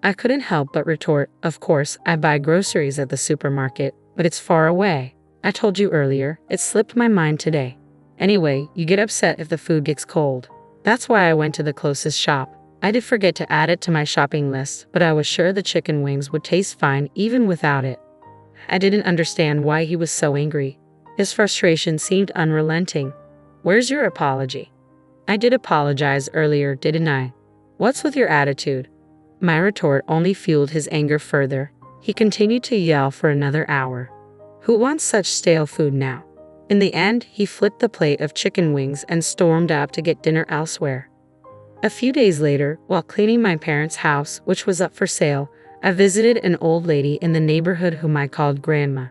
I couldn't help but retort, of course, I buy groceries at the supermarket, but it's far away. I told you earlier, it slipped my mind today. Anyway, you get upset if the food gets cold. That's why I went to the closest shop. I did forget to add it to my shopping list, but I was sure the chicken wings would taste fine even without it. I didn't understand why he was so angry. His frustration seemed unrelenting. Where's your apology? I did apologize earlier, didn't I? What's with your attitude? My retort only fueled his anger further. He continued to yell for another hour. Who wants such stale food now? In the end, he flipped the plate of chicken wings and stormed out to get dinner elsewhere. A few days later, while cleaning my parents' house, which was up for sale, I visited an old lady in the neighborhood whom I called Grandma.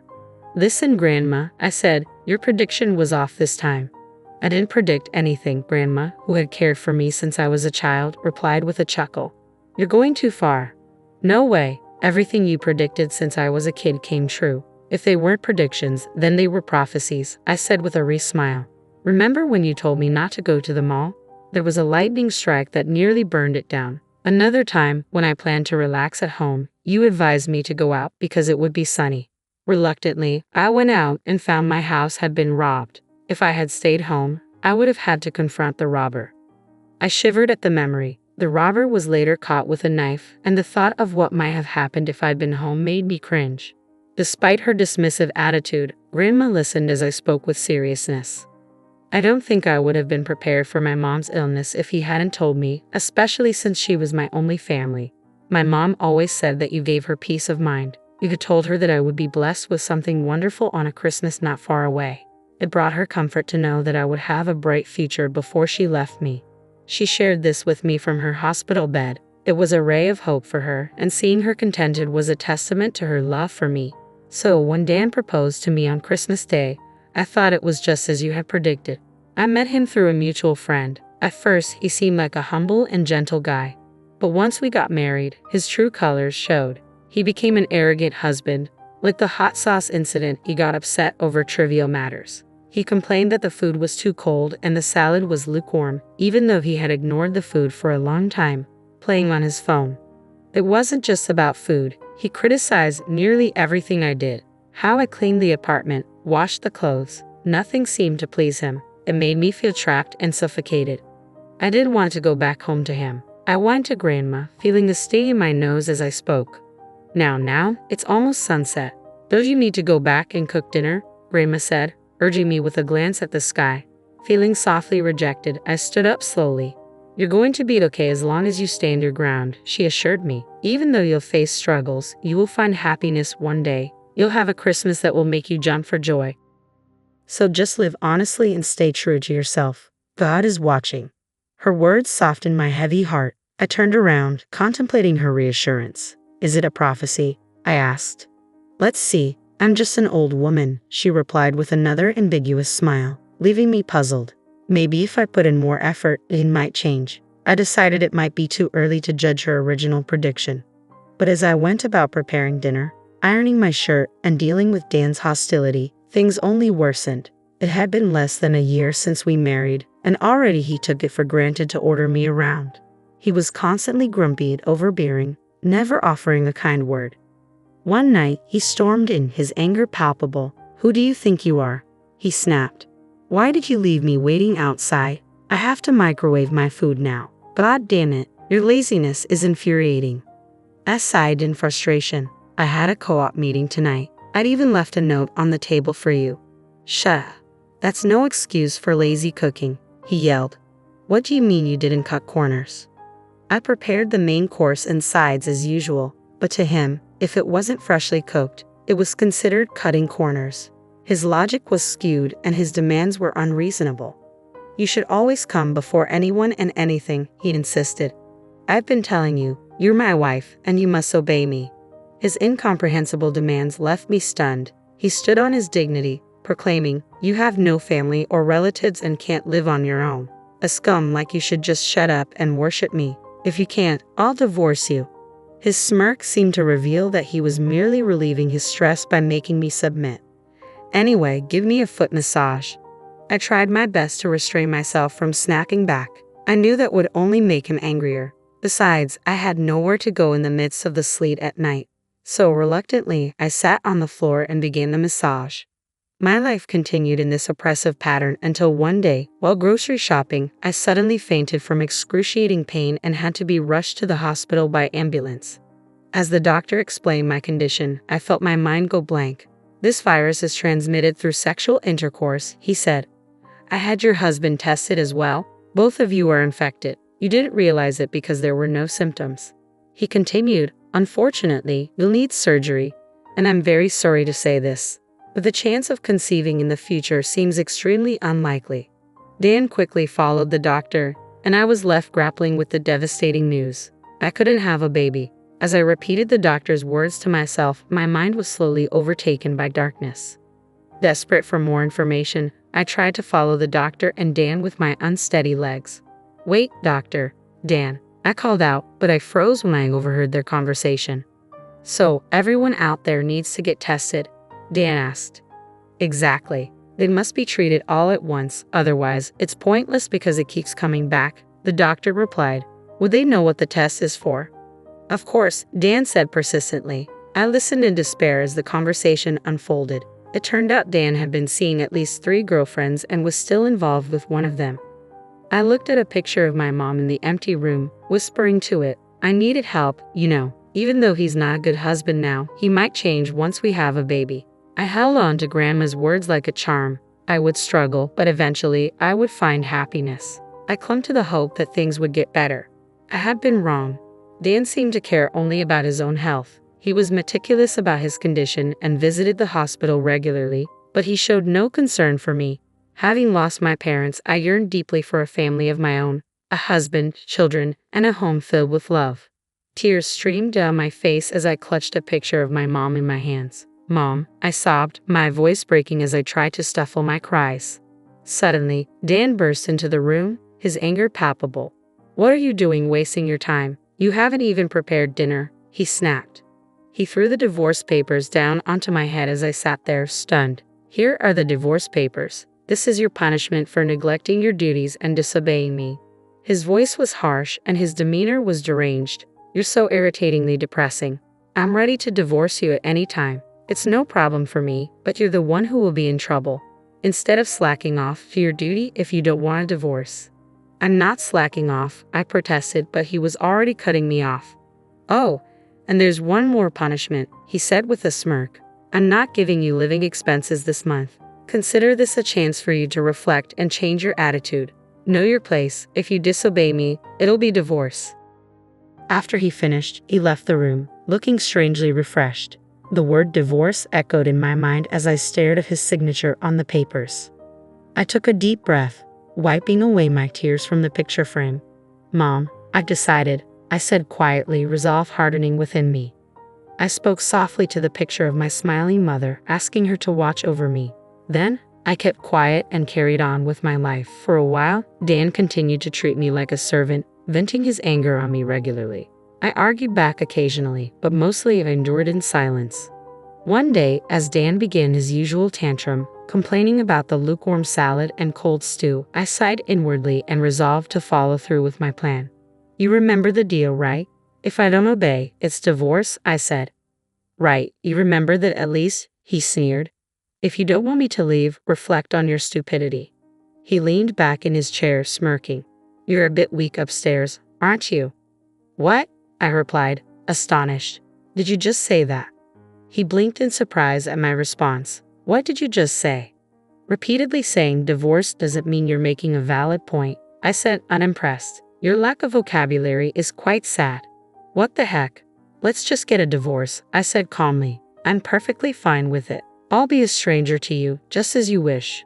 Listen, Grandma, I said, your prediction was off this time. I didn't predict anything, Grandma, who had cared for me since I was a child, replied with a chuckle. You're going too far. No way. Everything you predicted since I was a kid came true. If they weren't predictions, then they were prophecies, I said with a wry smile. Remember when you told me not to go to the mall? There was a lightning strike that nearly burned it down. Another time, when I planned to relax at home, you advised me to go out because it would be sunny. Reluctantly, I went out and found my house had been robbed. If I had stayed home, I would have had to confront the robber. I shivered at the memory. The robber was later caught with a knife, and the thought of what might have happened if I'd been home made me cringe. Despite her dismissive attitude, Grandma listened as I spoke with seriousness. I don't think I would have been prepared for my mom's illness if he hadn't told me, especially since she was my only family. My mom always said that you gave her peace of mind. You had told her that I would be blessed with something wonderful on a Christmas not far away. It brought her comfort to know that I would have a bright future before she left me. She shared this with me from her hospital bed, It was a ray of hope for her, and seeing her contented was a testament to her love for me. So when Dan proposed to me on Christmas Day, I thought it was just as you had predicted. I met him through a mutual friend. At first, he seemed like a humble and gentle guy. But once we got married, his true colors showed. He became an arrogant husband. Like the hot sauce incident, he got upset over trivial matters. He complained that the food was too cold and the salad was lukewarm, even though he had ignored the food for a long time, playing on his phone. It wasn't just about food. He criticized nearly everything I did. How I cleaned the apartment, washed the clothes. Nothing seemed to please him. It made me feel trapped and suffocated. I didn't want to go back home to him. I went to Grandma, feeling a sting in my nose as I spoke. Now, it's almost sunset. Don't you need to go back and cook dinner? Grandma said, urging me with a glance at the sky. Feeling softly rejected, I stood up slowly. You're going to be okay as long as you stand your ground, she assured me. Even though you'll face struggles, you will find happiness one day. You'll have a Christmas that will make you jump for joy. So just live honestly and stay true to yourself. God is watching. Her words softened my heavy heart. I turned around, contemplating her reassurance. Is it a prophecy? I asked. Let's see. I'm just an old woman, she replied with another ambiguous smile, leaving me puzzled. Maybe if I put in more effort, it might change. I decided it might be too early to judge her original prediction. But as I went about preparing dinner, ironing my shirt, and dealing with Dan's hostility, things only worsened. It had been less than a year since we married, and already he took it for granted to order me around. He was constantly grumpy and overbearing, never offering a kind word. One night, he stormed in, his anger palpable. Who do you think you are? He snapped. Why did you leave me waiting outside? I have to microwave my food now. God damn it, your laziness is infuriating. I sighed in frustration. I had a co-op meeting tonight. I'd even left a note on the table for you. Shut up. That's no excuse for lazy cooking, he yelled. What do you mean you didn't cut corners? I prepared the main course and sides as usual, but to him, if it wasn't freshly cooked, it was considered cutting corners. His logic was skewed and his demands were unreasonable. You should always come before anyone and anything, he insisted. I've been telling you, you're my wife and you must obey me. His incomprehensible demands left me stunned. He stood on his dignity, proclaiming, you have no family or relatives and can't live on your own. A scum like you should just shut up and worship me. If you can't, I'll divorce you. His smirk seemed to reveal that he was merely relieving his stress by making me submit. Anyway, give me a foot massage. I tried my best to restrain myself from snapping back. I knew that would only make him angrier. Besides, I had nowhere to go in the midst of the sleet at night. So reluctantly, I sat on the floor and began the massage. My life continued in this oppressive pattern until one day, while grocery shopping, I suddenly fainted from excruciating pain and had to be rushed to the hospital by ambulance. As the doctor explained my condition, I felt my mind go blank. This virus is transmitted through sexual intercourse, he said. I had your husband tested as well. Both of you are infected. You didn't realize it because there were no symptoms. He continued, unfortunately, you'll need surgery, and I'm very sorry to say this, but the chance of conceiving in the future seems extremely unlikely. Dan quickly followed the doctor, and I was left grappling with the devastating news. I couldn't have a baby. As I repeated the doctor's words to myself, my mind was slowly overtaken by darkness. Desperate for more information, I tried to follow the doctor and Dan with my unsteady legs. Wait, doctor, Dan, I called out, but I froze when I overheard their conversation. So, everyone out there needs to get tested? Dan asked. Exactly. They must be treated all at once, otherwise, it's pointless because it keeps coming back, the doctor replied. Would they know what the test is for? Of course, Dan said persistently. I listened in despair as the conversation unfolded. It turned out Dan had been seeing at least 3 girlfriends and was still involved with one of them. I looked at a picture of my mom in the empty room, whispering to it, I needed help, you know. Even though he's not a good husband now, he might change once we have a baby. I held on to Grandma's words like a charm. I would struggle, but eventually I would find happiness. I clung to the hope that things would get better. I had been wrong. Dan seemed to care only about his own health. He was meticulous about his condition and visited the hospital regularly, but he showed no concern for me. Having lost my parents, I yearned deeply for a family of my own, a husband, children, and a home filled with love. Tears streamed down my face as I clutched a picture of my mom in my hands. "Mom," I sobbed, my voice breaking as I tried to stifle my cries. Suddenly, Dan burst into the room, his anger palpable. "What are you doing wasting your time? You haven't even prepared dinner," he snapped. He threw the divorce papers down onto my head as I sat there, stunned. "Here are the divorce papers. This is your punishment for neglecting your duties and disobeying me." His voice was harsh and his demeanor was deranged. "You're so irritatingly depressing. I'm ready to divorce you at any time. It's no problem for me, but you're the one who will be in trouble. Instead of slacking off to your duty if you don't want a divorce." "I'm not slacking off," I protested, but he was already cutting me off. "Oh, and there's one more punishment," he said with a smirk. "I'm not giving you living expenses this month. Consider this a chance for you to reflect and change your attitude. Know your place. If you disobey me, it'll be divorce." After he finished, he left the room, looking strangely refreshed. The word divorce echoed in my mind as I stared at his signature on the papers. I took a deep breath, wiping away my tears from the picture frame. "Mom, I've decided," I said quietly, resolve hardening within me. I spoke softly to the picture of my smiling mother, asking her to watch over me. Then, I kept quiet and carried on with my life. For a while, Dan continued to treat me like a servant, venting his anger on me regularly. I argued back occasionally, but mostly I endured in silence. One day, as Dan began his usual tantrum, complaining about the lukewarm salad and cold stew, I sighed inwardly and resolved to follow through with my plan. "You remember the deal, right? If I don't obey, it's divorce," I said. "Right, you remember that at least," he sneered. "If you don't want me to leave, reflect on your stupidity." He leaned back in his chair, smirking. "You're a bit weak upstairs, aren't you?" "What?" I replied, astonished. "Did you just say that?" He blinked in surprise at my response. "What did you just say?" Repeatedly saying divorce doesn't mean you're making a valid point, I said, unimpressed. "Your lack of vocabulary is quite sad." "What the heck? Let's just get a divorce," I said calmly. "I'm perfectly fine with it. I'll be a stranger to you, just as you wish."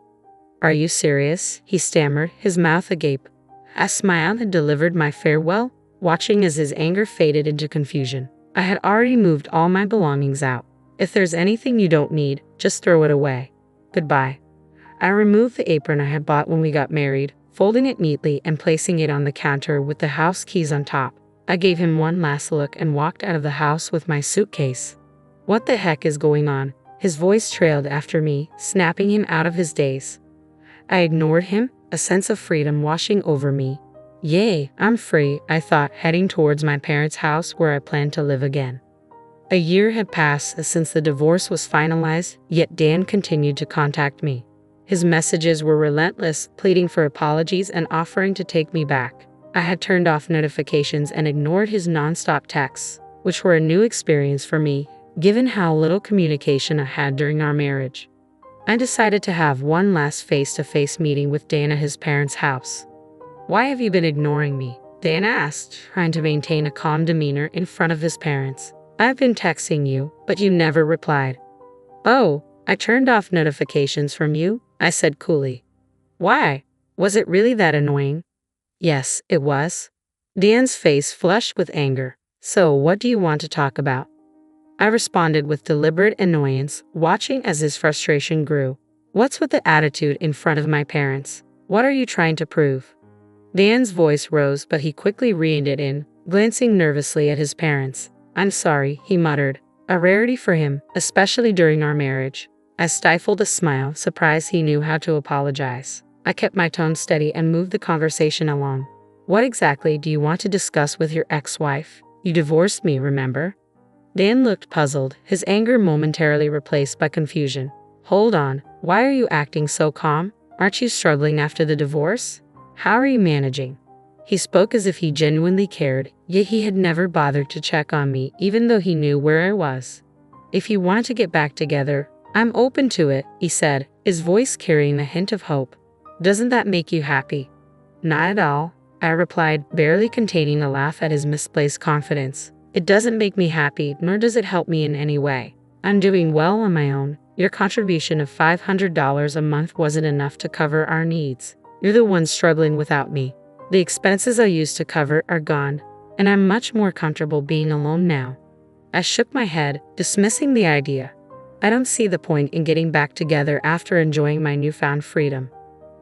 "Are you serious?" he stammered, his mouth agape. I smiled and delivered my farewell, watching as his anger faded into confusion. I had already moved all my belongings out. "If there's anything you don't need, just throw it away. Goodbye." I removed the apron I had bought when we got married, folding it neatly and placing it on the counter with the house keys on top. I gave him one last look and walked out of the house with my suitcase. "What the heck is going on?" His voice trailed after me, snapping him out of his daze. I ignored him, a sense of freedom washing over me. Yay, I'm free, I thought, heading towards my parents' house where I planned to live again. A year had passed since the divorce was finalized, yet Dan continued to contact me. His messages were relentless, pleading for apologies and offering to take me back. I had turned off notifications and ignored his nonstop texts, which were a new experience for me, given how little communication I had during our marriage. I decided to have one last face-to-face meeting with Dan at his parents' house. "Why have you been ignoring me?" Dan asked, trying to maintain a calm demeanor in front of his parents. "I've been texting you, but you never replied." "Oh, I turned off notifications from you," I said coolly. "Why? Was it really that annoying?" "Yes, it was." Dan's face flushed with anger. "So, what do you want to talk about?" I responded with deliberate annoyance, watching as his frustration grew. "What's with the attitude in front of my parents? What are you trying to prove?" Dan's voice rose, but he quickly reined it in, glancing nervously at his parents. "I'm sorry," he muttered, a rarity for him, especially during our marriage. I stifled a smile, surprised he knew how to apologize. I kept my tone steady and moved the conversation along. "What exactly do you want to discuss with your ex-wife? You divorced me, remember?" Dan looked puzzled, his anger momentarily replaced by confusion. "Hold on, why are you acting so calm? Aren't you struggling after the divorce? How are you managing?" He spoke as if he genuinely cared, yet he had never bothered to check on me, even though he knew where I was. "If you want to get back together, I'm open to it," he said, his voice carrying a hint of hope. "Doesn't that make you happy?" "Not at all," I replied, barely containing a laugh at his misplaced confidence. "It doesn't make me happy, nor does it help me in any way. I'm doing well on my own. Your contribution of $500 a month wasn't enough to cover our needs. You're the one struggling without me. The expenses I used to cover are gone." and I'm much more comfortable being alone now. I shook my head, dismissing the idea. I don't see the point in getting back together after enjoying my newfound freedom.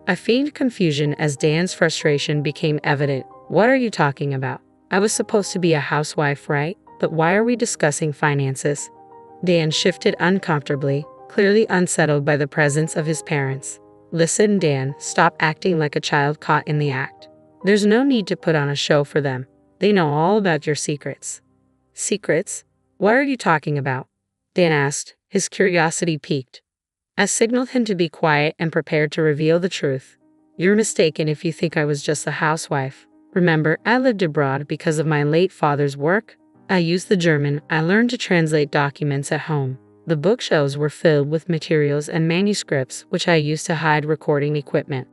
I feigned confusion as Dan's frustration became evident. What are you talking about? I was supposed to be a housewife, right? But why are we discussing finances? Dan shifted uncomfortably, clearly unsettled by the presence of his parents. Listen, Dan, stop acting like a child caught in the act. There's no need to put on a show for them. They know all about your secrets. Secrets? What are you talking about? Dan asked, his curiosity piqued. I signaled him to be quiet and prepared to reveal the truth. You're mistaken if you think I was just a housewife. Remember, I lived abroad because of my late father's work. I used the German. I learned to translate documents at home. The bookshelves were filled with materials and manuscripts, which I used to hide recording equipment.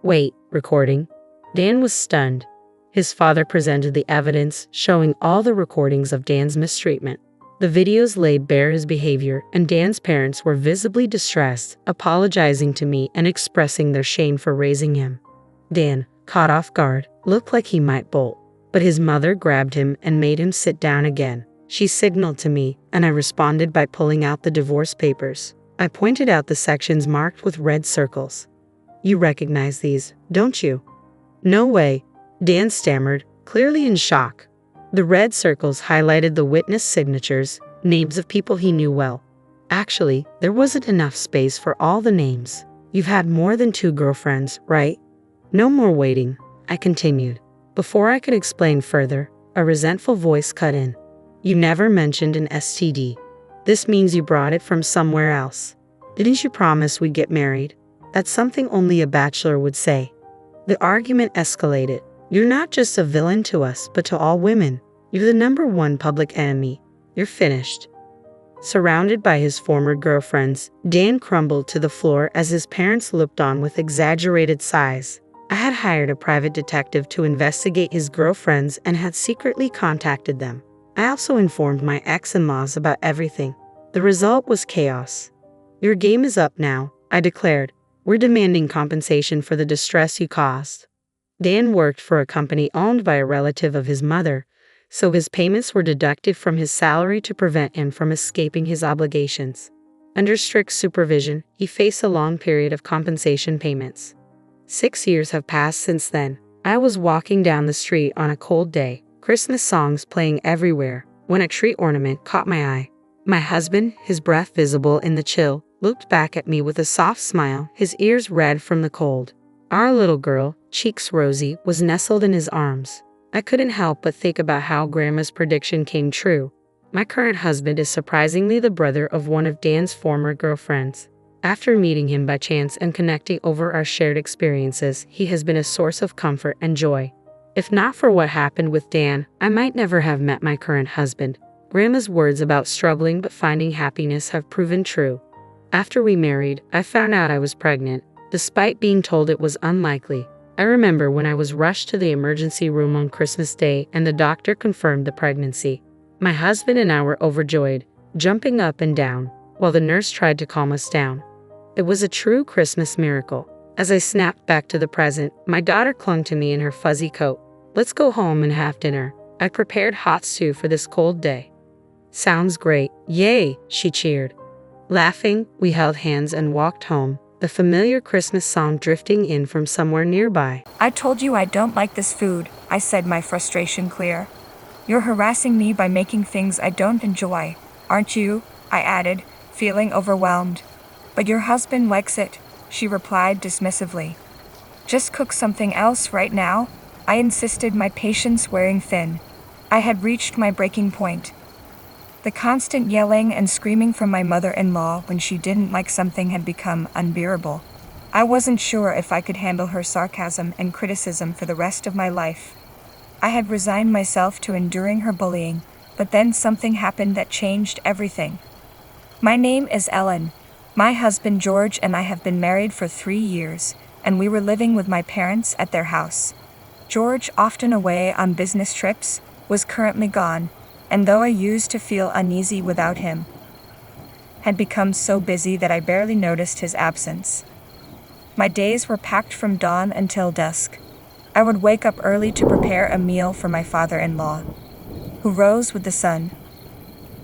Wait, recording? Dan was stunned. His father presented the evidence, showing all the recordings of Dan's mistreatment. The videos laid bare his behavior, and Dan's parents were visibly distressed, apologizing to me and expressing their shame for raising him. Dan, caught off guard, looked like he might bolt, but his mother grabbed him and made him sit down again. She signaled to me, and I responded by pulling out the divorce papers. I pointed out the sections marked with red circles. You recognize these, don't you? No way, Dan stammered, clearly in shock. The red circles highlighted the witness signatures, names of people he knew well. Actually, there wasn't enough space for all the names. You've had more than 2 girlfriends, right? No more waiting, I continued. Before I could explain further, a resentful voice cut in. You never mentioned an STD. This means you brought it from somewhere else. Didn't you promise we'd get married? That's something only a bachelor would say. The argument escalated. You're not just a villain to us, but to all women. You're the #1 public enemy. You're finished. Surrounded by his former girlfriends, Dan crumbled to the floor as his parents looked on with exaggerated sighs. I had hired a private detective to investigate his girlfriends and had secretly contacted them. I also informed my ex-in-laws about everything. The result was chaos. Your game is up now, I declared. We're demanding compensation for the distress you caused. Dan worked for a company owned by a relative of his mother, so his payments were deducted from his salary to prevent him from escaping his obligations. Under strict supervision, he faced a long period of compensation payments. 6 years have passed since then. I was walking down the street on a cold day, Christmas songs playing everywhere, when a tree ornament caught my eye. My husband, his breath visible in the chill, looked back at me with a soft smile, his ears red from the cold. Our little girl, cheeks rosy, was nestled in his arms. I couldn't help but think about how Grandma's prediction came true. My current husband is surprisingly the brother of one of Dan's former girlfriends. After meeting him by chance and connecting over our shared experiences, he has been a source of comfort and joy. If not for what happened with Dan, I might never have met my current husband. Grandma's words about struggling but finding happiness have proven true. After we married, I found out I was pregnant, despite being told it was unlikely. I remember when I was rushed to the emergency room on Christmas Day and the doctor confirmed the pregnancy. My husband and I were overjoyed, jumping up and down, while the nurse tried to calm us down. It was a true Christmas miracle. As I snapped back to the present, my daughter clung to me in her fuzzy coat. Let's go home and have dinner. I prepared hot stew for this cold day. Sounds great. Yay, she cheered. Laughing, we held hands and walked home, the familiar Christmas song drifting in from somewhere nearby. I told you I don't like this food, I said, my frustration clear. You're harassing me by making things I don't enjoy, aren't you? I added, feeling overwhelmed. But your husband likes it, she replied dismissively. Just cook something else right now, I insisted, my patience wearing thin. I had reached my breaking point. The constant yelling and screaming from my mother-in-law when she didn't like something had become unbearable. I wasn't sure if I could handle her sarcasm and criticism for the rest of my life. I had resigned myself to enduring her bullying, but then something happened that changed everything. My name is Ellen. My husband George and I have been married for 3 years, and we were living with my parents at their house. George, often away on business trips, was currently gone, and though I used to feel uneasy without him, had become so busy that I barely noticed his absence. My days were packed from dawn until dusk. I would wake up early to prepare a meal for my father-in-law, who rose with the sun.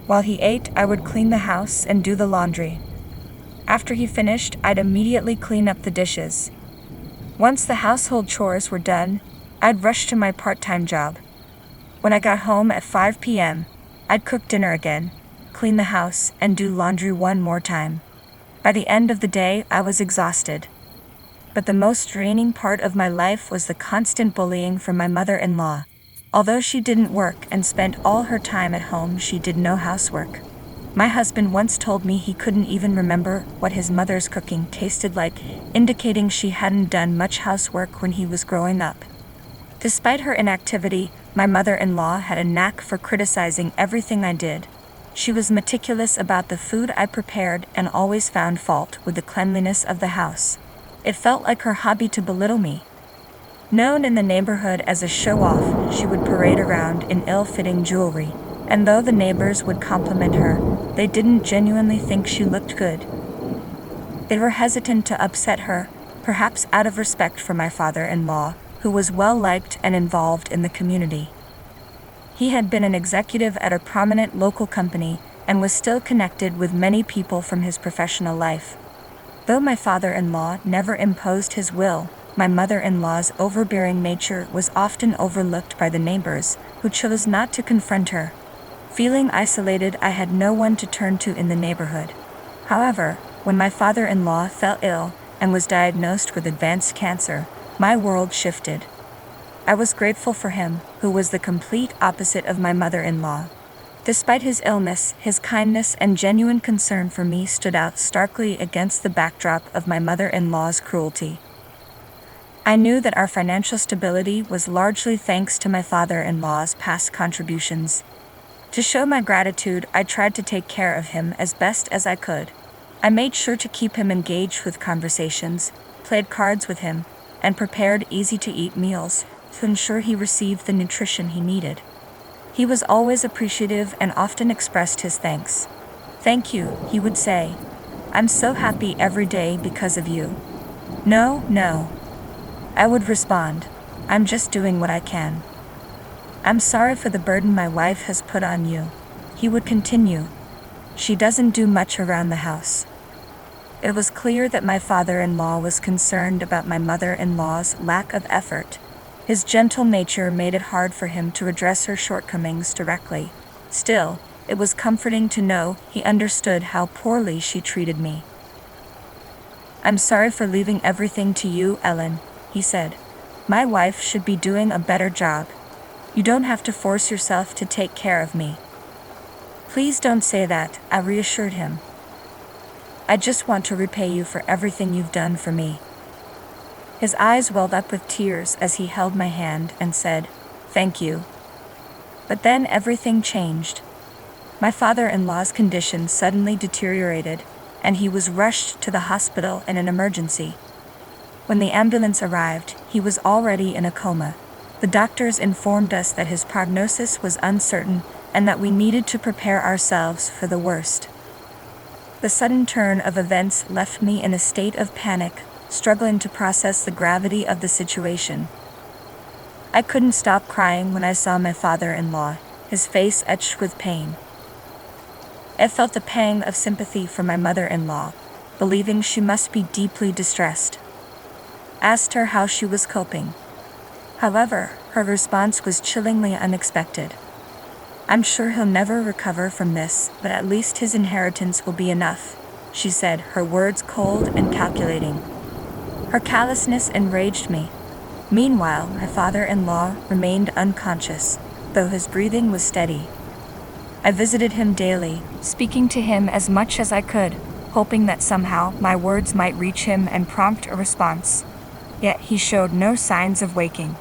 While he ate, I would clean the house and do the laundry. After he finished, I'd immediately clean up the dishes. Once the household chores were done, I'd rush to my part-time job. When I got home at 5 p.m., I'd cook dinner again, clean the house, and do laundry one more time. By the end of the day, I was exhausted. But the most draining part of my life was the constant bullying from my mother-in-law. Although she didn't work and spent all her time at home, she did no housework. My husband once told me he couldn't even remember what his mother's cooking tasted like, indicating she hadn't done much housework when he was growing up. Despite her inactivity, my mother-in-law had a knack for criticizing everything I did. She was meticulous about the food I prepared and always found fault with the cleanliness of the house. It felt like her hobby to belittle me. Known in the neighborhood as a show-off, she would parade around in ill-fitting jewelry, and though the neighbors would compliment her, they didn't genuinely think she looked good. They were hesitant to upset her, perhaps out of respect for my father-in-law, who was well-liked and involved in the community. He had been an executive at a prominent local company and was still connected with many people from his professional life. Though my father-in-law never imposed his will, my mother-in-law's overbearing nature was often overlooked by the neighbors, who chose not to confront her. Feeling isolated, I had no one to turn to in the neighborhood. However, when my father-in-law fell ill and was diagnosed with advanced cancer, my world shifted. I was grateful for him, who was the complete opposite of my mother-in-law. Despite his illness, his kindness and genuine concern for me stood out starkly against the backdrop of my mother-in-law's cruelty. I knew that our financial stability was largely thanks to my father-in-law's past contributions. To show my gratitude, I tried to take care of him as best as I could. I made sure to keep him engaged with conversations, played cards with him, and prepared easy-to-eat meals to ensure he received the nutrition he needed. He was always appreciative and often expressed his thanks. "Thank you," he would say. "I'm so happy every day because of you." No, I would respond. "I'm just doing what I can." "I'm sorry for the burden my wife has put on you," he would continue. "She doesn't do much around the house." It was clear that my father-in-law was concerned about my mother-in-law's lack of effort. His gentle nature made it hard for him to address her shortcomings directly. Still, it was comforting to know he understood how poorly she treated me. "I'm sorry for leaving everything to you, Ellen," he said. "My wife should be doing a better job. You don't have to force yourself to take care of me." "Please don't say that," I reassured him. "I just want to repay you for everything you've done for me." His eyes welled up with tears as he held my hand and said, "Thank you." But then everything changed. My father-in-law's condition suddenly deteriorated, and he was rushed to the hospital in an emergency. When the ambulance arrived, he was already in a coma. The doctors informed us that his prognosis was uncertain and that we needed to prepare ourselves for the worst. The sudden turn of events left me in a state of panic, struggling to process the gravity of the situation. I couldn't stop crying when I saw my father-in-law, his face etched with pain. I felt a pang of sympathy for my mother-in-law, believing she must be deeply distressed. Asked her how she was coping. However, her response was chillingly unexpected. "I'm sure he'll never recover from this, but at least his inheritance will be enough," she said, her words cold and calculating. Her callousness enraged me. Meanwhile, my father-in-law remained unconscious, though his breathing was steady. I visited him daily, speaking to him as much as I could, hoping that somehow my words might reach him and prompt a response. Yet he showed no signs of waking.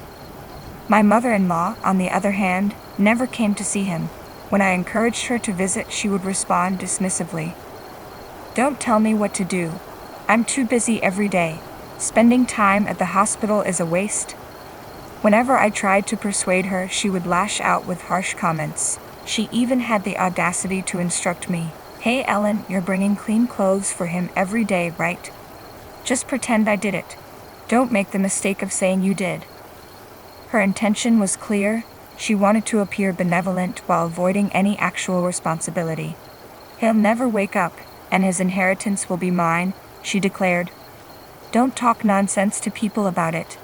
My mother-in-law, on the other hand, never came to see him. When I encouraged her to visit, she would respond dismissively. "Don't tell me what to do. I'm too busy every day. Spending time at the hospital is a waste." Whenever I tried to persuade her, she would lash out with harsh comments. She even had the audacity to instruct me, "Hey Ellen, you're bringing clean clothes for him every day, right? Just pretend I did it. Don't make the mistake of saying you did." Her intention was clear. She wanted to appear benevolent while avoiding any actual responsibility. "He'll never wake up, and his inheritance will be mine," she declared. "Don't talk nonsense to people about it."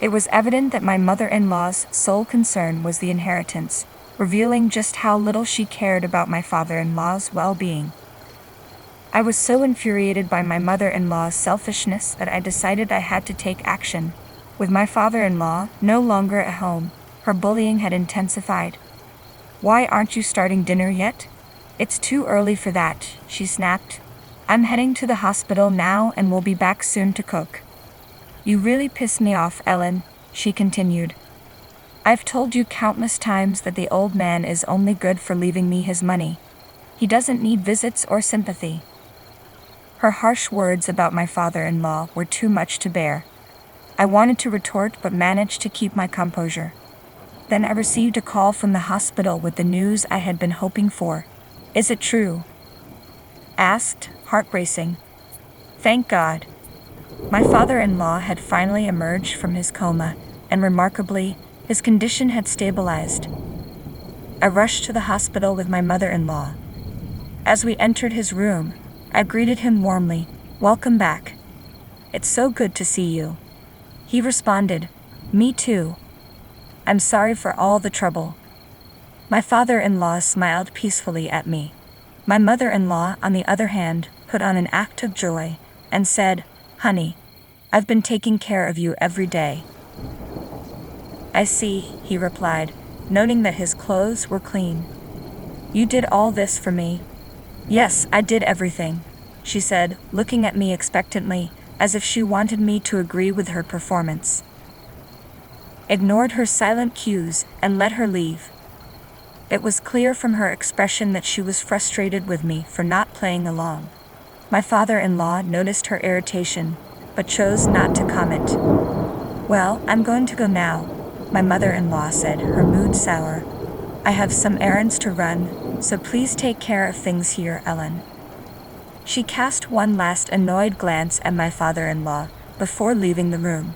It was evident that my mother-in-law's sole concern was the inheritance, revealing just how little she cared about my father-in-law's well-being. I was so infuriated by my mother-in-law's selfishness that I decided I had to take action. With my father-in-law no longer at home, her bullying had intensified. "Why aren't you starting dinner yet? It's too early for that," she snapped. "I'm heading to the hospital now and will be back soon to cook." "You really piss me off, Ellen," she continued. "I've told you countless times that the old man is only good for leaving me his money. He doesn't need visits or sympathy." Her harsh words about my father-in-law were too much to bear. I wanted to retort but managed to keep my composure. Then I received a call from the hospital with the news I had been hoping for. "Is it true?" asked, heart racing. Thank God. My father-in-law had finally emerged from his coma, and remarkably, his condition had stabilized. I rushed to the hospital with my mother-in-law. As we entered his room, I greeted him warmly. "Welcome back. It's so good to see you." He responded, "Me too. I'm sorry for all the trouble." My father-in-law smiled peacefully at me. My mother-in-law, on the other hand, put on an act of joy and said, "Honey, I've been taking care of you every day." "I see," he replied, noting that his clothes were clean. "You did all this for me?" "Yes, I did everything," she said, looking at me expectantly, as if she wanted me to agree with her performance. Ignored her silent cues and let her leave. It was clear from her expression that she was frustrated with me for not playing along. My father-in-law noticed her irritation, but chose not to comment. "Well, I'm going to go now," my mother-in-law said, her mood sour. "I have some errands to run, so please take care of things here, Ellen." She cast one last annoyed glance at my father-in-law before leaving the room.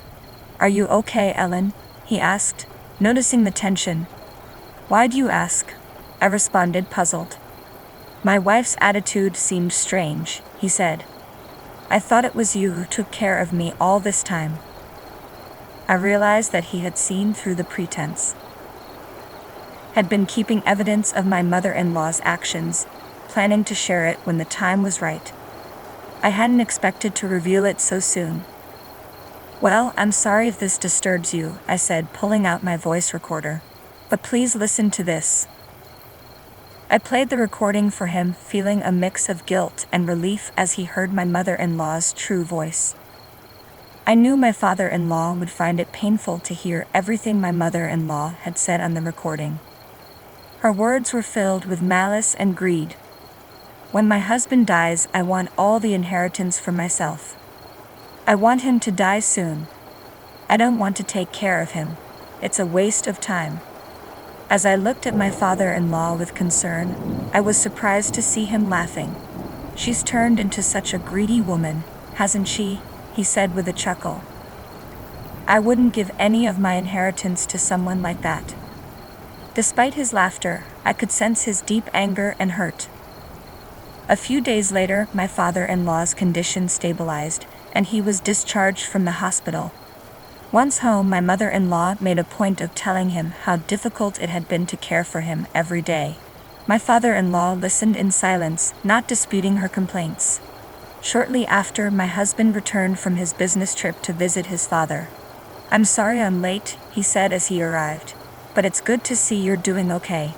"Are you okay, Ellen?" he asked, noticing the tension. "Why do you ask?" I responded, puzzled. "My wife's attitude seemed strange," he said. "I thought it was you who took care of me all this time." I realized that he had seen through the pretense. Had been keeping evidence of my mother-in-law's actions, planning to share it when the time was right. I hadn't expected to reveal it so soon. "Well, I'm sorry if this disturbs you," I said, pulling out my voice recorder. "But please listen to this." I played the recording for him, feeling a mix of guilt and relief as he heard my mother-in-law's true voice. I knew my father-in-law would find it painful to hear everything my mother-in-law had said on the recording. Her words were filled with malice and greed. "When my husband dies, I want all the inheritance for myself. I want him to die soon. I don't want to take care of him. It's a waste of time." As I looked at my father-in-law with concern, I was surprised to see him laughing. "She's turned into such a greedy woman, hasn't she?" he said with a chuckle. "I wouldn't give any of my inheritance to someone like that." Despite his laughter, I could sense his deep anger and hurt. A few days later, my father-in-law's condition stabilized, and he was discharged from the hospital. Once home, my mother-in-law made a point of telling him how difficult it had been to care for him every day. My father-in-law listened in silence, not disputing her complaints. Shortly after, my husband returned from his business trip to visit his father. "I'm sorry I'm late," he said as he arrived, "but it's good to see you're doing okay."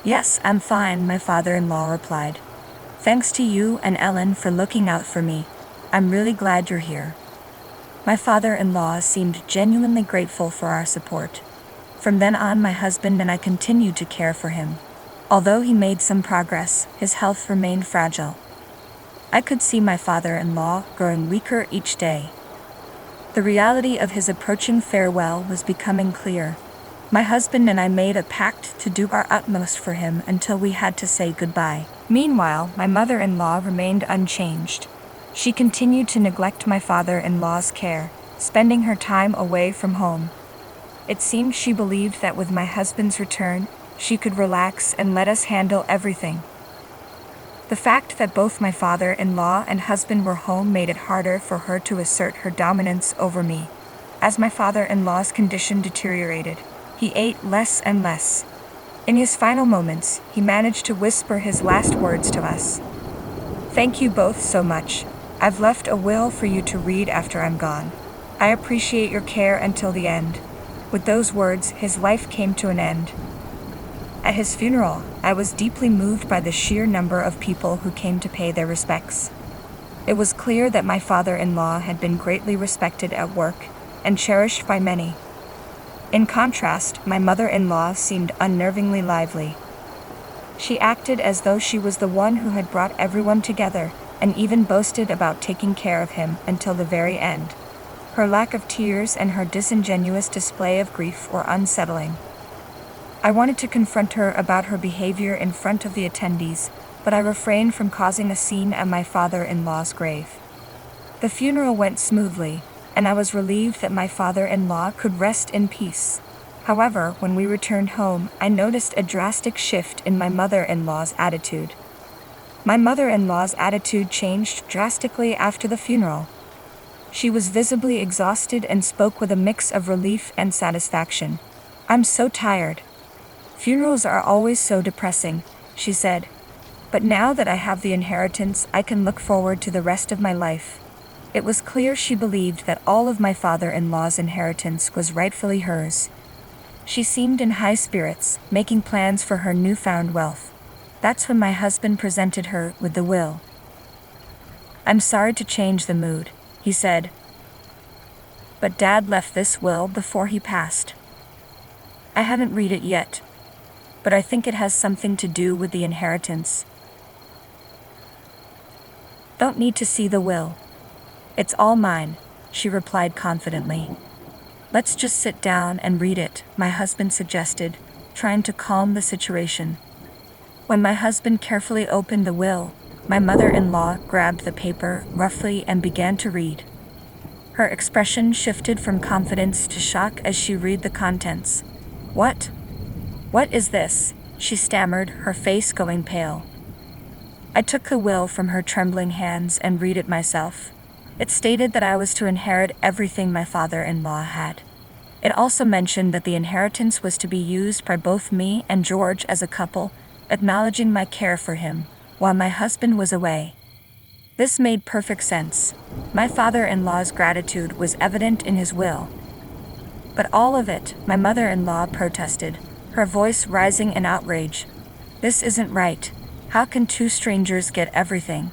"Yes, I'm fine," my father-in-law replied. "Thanks to you and Ellen for looking out for me. I'm really glad you're here." My father-in-law seemed genuinely grateful for our support. From then on, my husband and I continued to care for him. Although he made some progress, his health remained fragile. I could see my father-in-law growing weaker each day. The reality of his approaching farewell was becoming clear. My husband and I made a pact to do our utmost for him until we had to say goodbye. Meanwhile, my mother-in-law remained unchanged. She continued to neglect my father-in-law's care, spending her time away from home. It seemed she believed that with my husband's return, she could relax and let us handle everything. The fact that both my father-in-law and husband were home made it harder for her to assert her dominance over me. As my father-in-law's condition deteriorated, he ate less and less. In his final moments, he managed to whisper his last words to us. "Thank you both so much. I've left a will for you to read after I'm gone. I appreciate your care until the end." With those words, his life came to an end. At his funeral, I was deeply moved by the sheer number of people who came to pay their respects. It was clear that my father-in-law had been greatly respected at work and cherished by many. In contrast, my mother-in-law seemed unnervingly lively. She acted as though she was the one who had brought everyone together, and even boasted about taking care of him until the very end. Her lack of tears and her disingenuous display of grief were unsettling. I wanted to confront her about her behavior in front of the attendees, but I refrained from causing a scene at my father-in-law's grave. The funeral went smoothly, and I was relieved that my father-in-law could rest in peace. However, when we returned home, I noticed a drastic shift in my mother-in-law's attitude. My mother-in-law's attitude changed drastically after the funeral. She was visibly exhausted and spoke with a mix of relief and satisfaction. "I'm so tired. Funerals are always so depressing," she said. "But now that I have the inheritance, I can look forward to the rest of my life." It was clear she believed that all of my father-in-law's inheritance was rightfully hers. She seemed in high spirits, making plans for her newfound wealth. That's when my husband presented her with the will. "I'm sorry to change the mood," he said, "but Dad left this will before he passed. I haven't read it yet, but I think it has something to do with the inheritance." "Don't need to see the will. It's all mine," she replied confidently. "Let's just sit down and read it," my husband suggested, trying to calm the situation. When my husband carefully opened the will, my mother-in-law grabbed the paper roughly and began to read. Her expression shifted from confidence to shock as she read the contents. What is this?" she stammered, her face going pale. I took the will from her trembling hands and read it myself. It stated that I was to inherit everything my father-in-law had. It also mentioned that the inheritance was to be used by both me and George as a couple, acknowledging my care for him while my husband was away. This made perfect sense. My father-in-law's gratitude was evident in his will. "But all of it," my mother-in-law protested, her voice rising in outrage. "This isn't right. How can two strangers get everything?"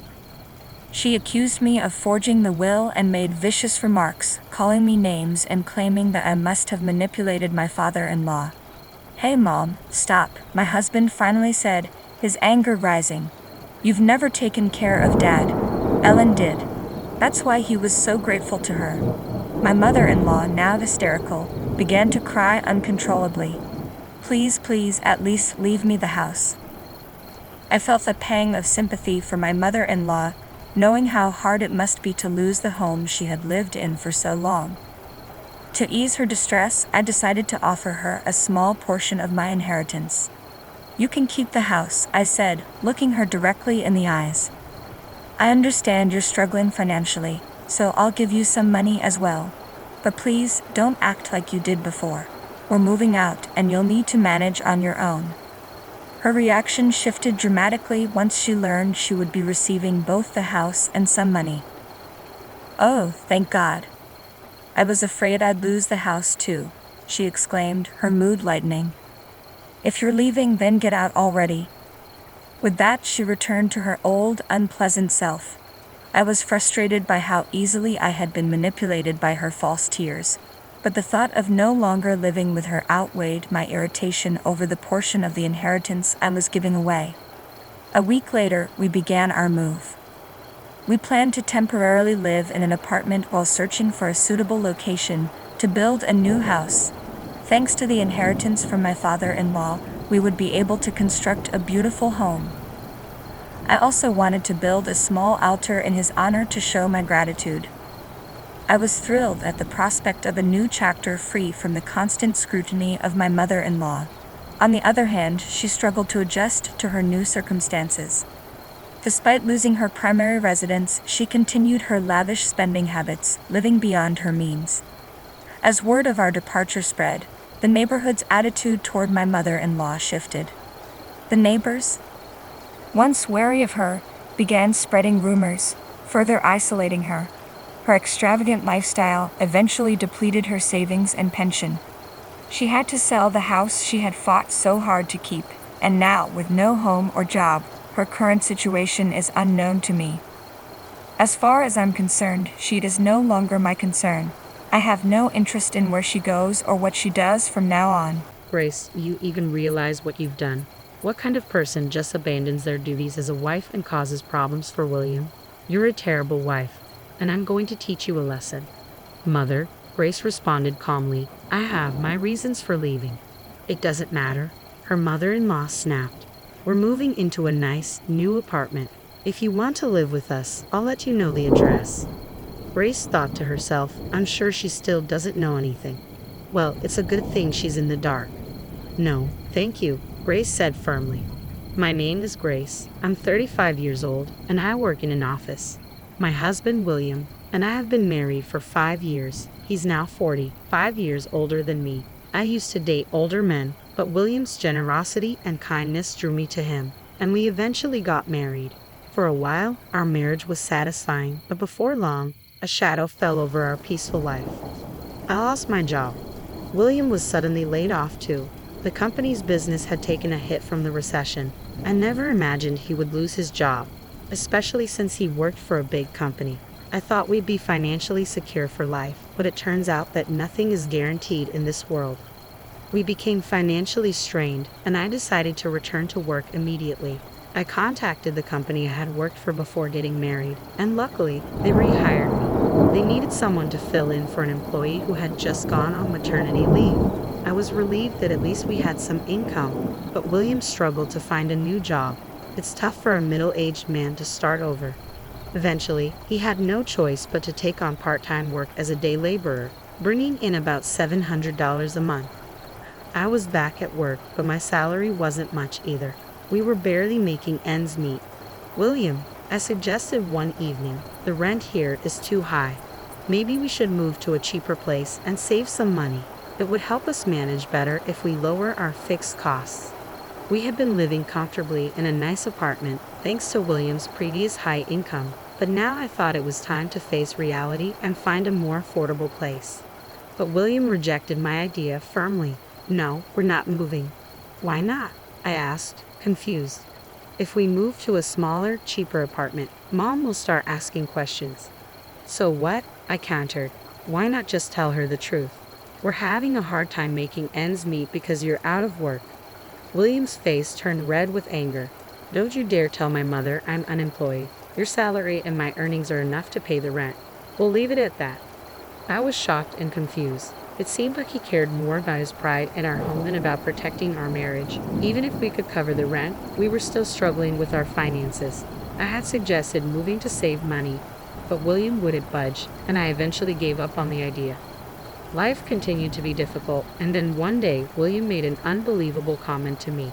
She accused me of forging the will and made vicious remarks, calling me names and claiming that I must have manipulated my father-in-law. "Hey Mom, stop," my husband finally said, his anger rising. "You've never taken care of Dad. Ellen did. That's why he was so grateful to her." My mother-in-law, now hysterical, began to cry uncontrollably. Please, at least leave me the house." I felt a pang of sympathy for my mother-in-law, knowing how hard it must be to lose the home she had lived in for so long. To ease her distress, I decided to offer her a small portion of my inheritance. "You can keep the house," I said, looking her directly in the eyes. "I understand you're struggling financially, so I'll give you some money as well. But please, don't act like you did before. We're moving out, and you'll need to manage on your own." Her reaction shifted dramatically once she learned she would be receiving both the house and some money. "Oh, thank God. I was afraid I'd lose the house too," she exclaimed, her mood lightening. "If you're leaving, then get out already." With that, she returned to her old, unpleasant self. I was frustrated by how easily I had been manipulated by her false tears, but the thought of no longer living with her outweighed my irritation over the portion of the inheritance I was giving away. A week later, we began our move. We planned to temporarily live in an apartment while searching for a suitable location to build a new house. Thanks to the inheritance from my father-in-law, we would be able to construct a beautiful home. I also wanted to build a small altar in his honor to show my gratitude. I was thrilled at the prospect of a new chapter free from the constant scrutiny of my mother-in-law. On the other hand, she struggled to adjust to her new circumstances. Despite losing her primary residence, she continued her lavish spending habits, living beyond her means. As word of our departure spread, the neighborhood's attitude toward my mother-in-law shifted. The neighbors, once wary of her, began spreading rumors, further isolating her. Her extravagant lifestyle eventually depleted her savings and pension. She had to sell the house she had fought so hard to keep, and now, with no home or job, her current situation is unknown to me. As far as I'm concerned, she is no longer my concern. I have no interest in where she goes or what she does from now on. Grace, you even realize what you've done? What kind of person just abandons their duties as a wife and causes problems for William? You're a terrible wife, and I'm going to teach you a lesson. Mother, Grace responded calmly, I have my reasons for leaving. It doesn't matter. Her mother-in-law snapped. We're moving into a nice, new apartment. If you want to live with us, I'll let you know the address. Grace thought to herself, I'm sure she still doesn't know anything. Well, it's a good thing she's in the dark. No, thank you, Grace said firmly. My name is Grace. I'm 35 years old, and I work in an office. My husband, William, and I have been married for 5 years. He's now 40, 5 years older than me. I used to date older men, but William's generosity and kindness drew me to him, and we eventually got married. For a while, our marriage was satisfying, but before long, a shadow fell over our peaceful life. I lost my job. William was suddenly laid off too. The company's business had taken a hit from the recession. I never imagined he would lose his job, especially since he worked for a big company. I thought we'd be financially secure for life, but it turns out that nothing is guaranteed in this world. We became financially strained, and I decided to return to work immediately. I contacted the company I had worked for before getting married, and luckily, they rehired me. They needed someone to fill in for an employee who had just gone on maternity leave. I was relieved that at least we had some income, but William struggled to find a new job. It's tough for a middle-aged man to start over. Eventually, he had no choice but to take on part-time work as a day laborer, bringing in about $700 a month. I was back at work, but my salary wasn't much either. We were barely making ends meet. William, I suggested one evening, the rent here is too high. Maybe we should move to a cheaper place and save some money. It would help us manage better if we lower our fixed costs. We had been living comfortably in a nice apartment thanks to William's previous high income, but now I thought it was time to face reality and find a more affordable place. But William rejected my idea firmly. No, we're not moving. Why not? I asked, confused. If we move to a smaller, cheaper apartment, Mom will start asking questions. So what? I countered. Why not just tell her the truth? We're having a hard time making ends meet because you're out of work. William's face turned red with anger. Don't you dare tell my mother I'm unemployed. Your salary and my earnings are enough to pay the rent. We'll leave it at that. I was shocked and confused. It seemed like he cared more about his pride in our home than about protecting our marriage. Even if we could cover the rent, we were still struggling with our finances. I had suggested moving to save money, but William wouldn't budge, and I eventually gave up on the idea. Life continued to be difficult, and then one day, William made an unbelievable comment to me.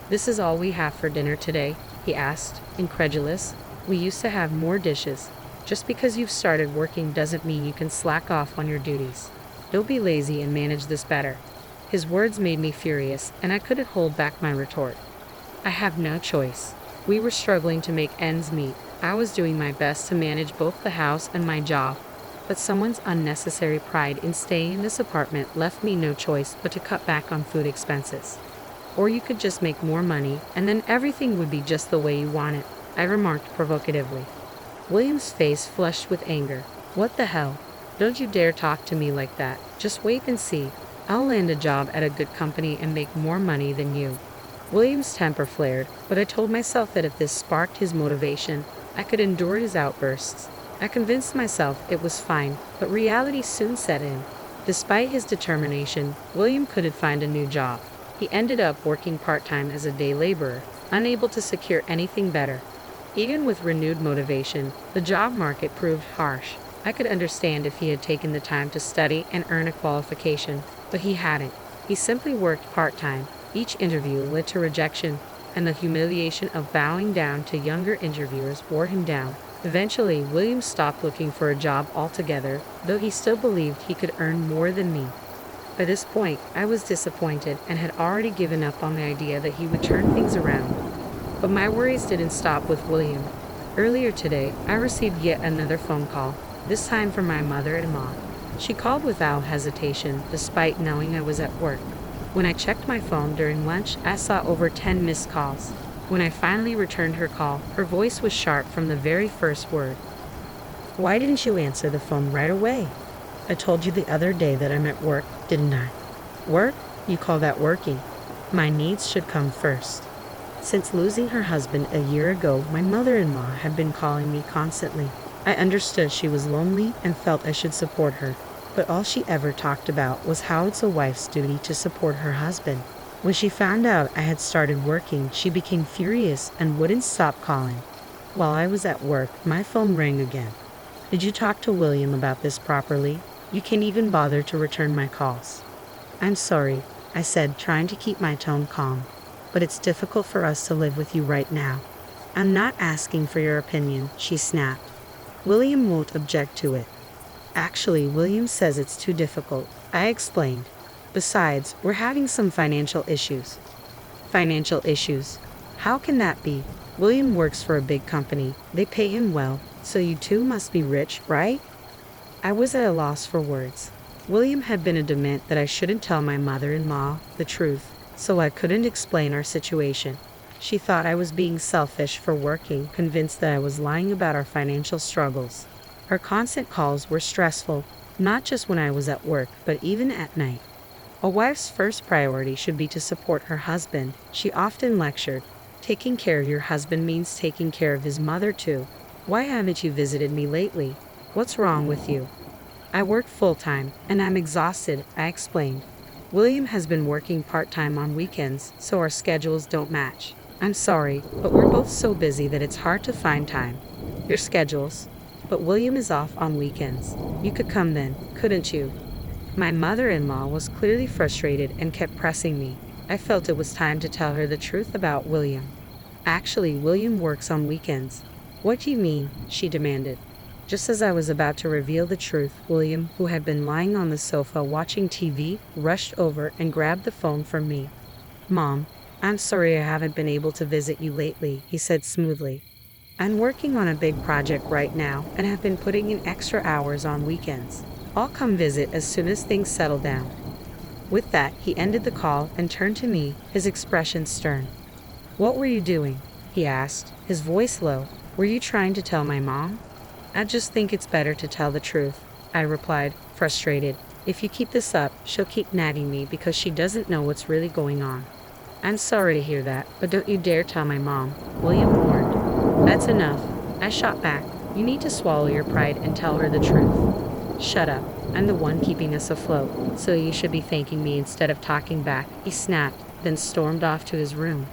This is all we have for dinner today, he asked, incredulous. We used to have more dishes. Just because you've started working doesn't mean you can slack off on your duties. Don't be lazy and manage this better. His words made me furious, and I couldn't hold back my retort. I have no choice. We were struggling to make ends meet. I was doing my best to manage both the house and my job. But someone's unnecessary pride in staying in this apartment left me no choice but to cut back on food expenses. Or you could just make more money, and then everything would be just the way you want it, I remarked provocatively. William's face flushed with anger. What the hell? Don't you dare talk to me like that. Just wait and see. I'll land a job at a good company and make more money than you. William's temper flared, but I told myself that if this sparked his motivation, I could endure his outbursts. I convinced myself it was fine, but reality soon set in. Despite his determination, William couldn't find a new job. He ended up working part-time as a day laborer, unable to secure anything better. Even with renewed motivation, the job market proved harsh. I could understand if he had taken the time to study and earn a qualification, but he hadn't. He simply worked part-time. Each interview led to rejection, and the humiliation of bowing down to younger interviewers wore him down. Eventually, William stopped looking for a job altogether, though he still believed he could earn more than me. By this point, I was disappointed and had already given up on the idea that he would turn things around. But my worries didn't stop with William. Earlier today, I received yet another phone call, this time from my mother-in-law. She called without hesitation, despite knowing I was at work. When I checked my phone during lunch, I saw over 10 missed calls. When I finally returned her call, her voice was sharp from the very first word. "Why didn't you answer the phone right away? I told you the other day that I'm at work, didn't I?" "Work? You call that working? My needs should come first." Since losing her husband a year ago, my mother-in-law had been calling me constantly. I understood she was lonely and felt I should support her, but all she ever talked about was how it's a wife's duty to support her husband. When she found out I had started working, she became furious and wouldn't stop calling. While I was at work, my phone rang again. "Did you talk to William about this properly? You can't even bother to return my calls." "I'm sorry," I said, trying to keep my tone calm, "but it's difficult for us to live with you right now." "I'm not asking for your opinion," she snapped. "William won't object to it." "Actually, William says it's too difficult," I explained. "Besides, we're having some financial issues." "Financial issues? How can that be? William works for a big company. They pay him well, so you two must be rich, right?" I was at a loss for words. William had been adamant that I shouldn't tell my mother-in-law the truth, so I couldn't explain our situation. She thought I was being selfish for working, convinced that I was lying about our financial struggles. Her constant calls were stressful, not just when I was at work, but even at night. A wife's first priority should be to support her husband, she often lectured. Taking care of your husband means taking care of his mother too. "Why haven't you visited me lately? What's wrong with you?" "I work full-time, and I'm exhausted," I explained. "William has been working part-time on weekends, so our schedules don't match. I'm sorry, but we're both so busy that it's hard to find time." "Your schedules? But William is off on weekends. You could come then, couldn't you?" My mother-in-law was clearly frustrated and kept pressing me. I felt it was time to tell her the truth about William. "Actually, William works on weekends." "What do you mean?" she demanded. Just as I was about to reveal the truth, William, who had been lying on the sofa watching TV, rushed over and grabbed the phone from me. "Mom, I'm sorry I haven't been able to visit you lately," he said smoothly. "I'm working on a big project right now and have been putting in extra hours on weekends. I'll come visit as soon as things settle down." With that, he ended the call and turned to me, his expression stern. "What were you doing?" he asked, his voice low. "Were you trying to tell my mom?" "I just think it's better to tell the truth," I replied, frustrated. "If you keep this up, she'll keep nagging me because she doesn't know what's really going on." "I'm sorry to hear that, but don't you dare tell my mom," William warned. "That's enough," I shot back. "You need to swallow your pride and tell her the truth." "Shut up. I'm the one keeping us afloat, so you should be thanking me instead of talking back," he snapped, then stormed off to his room.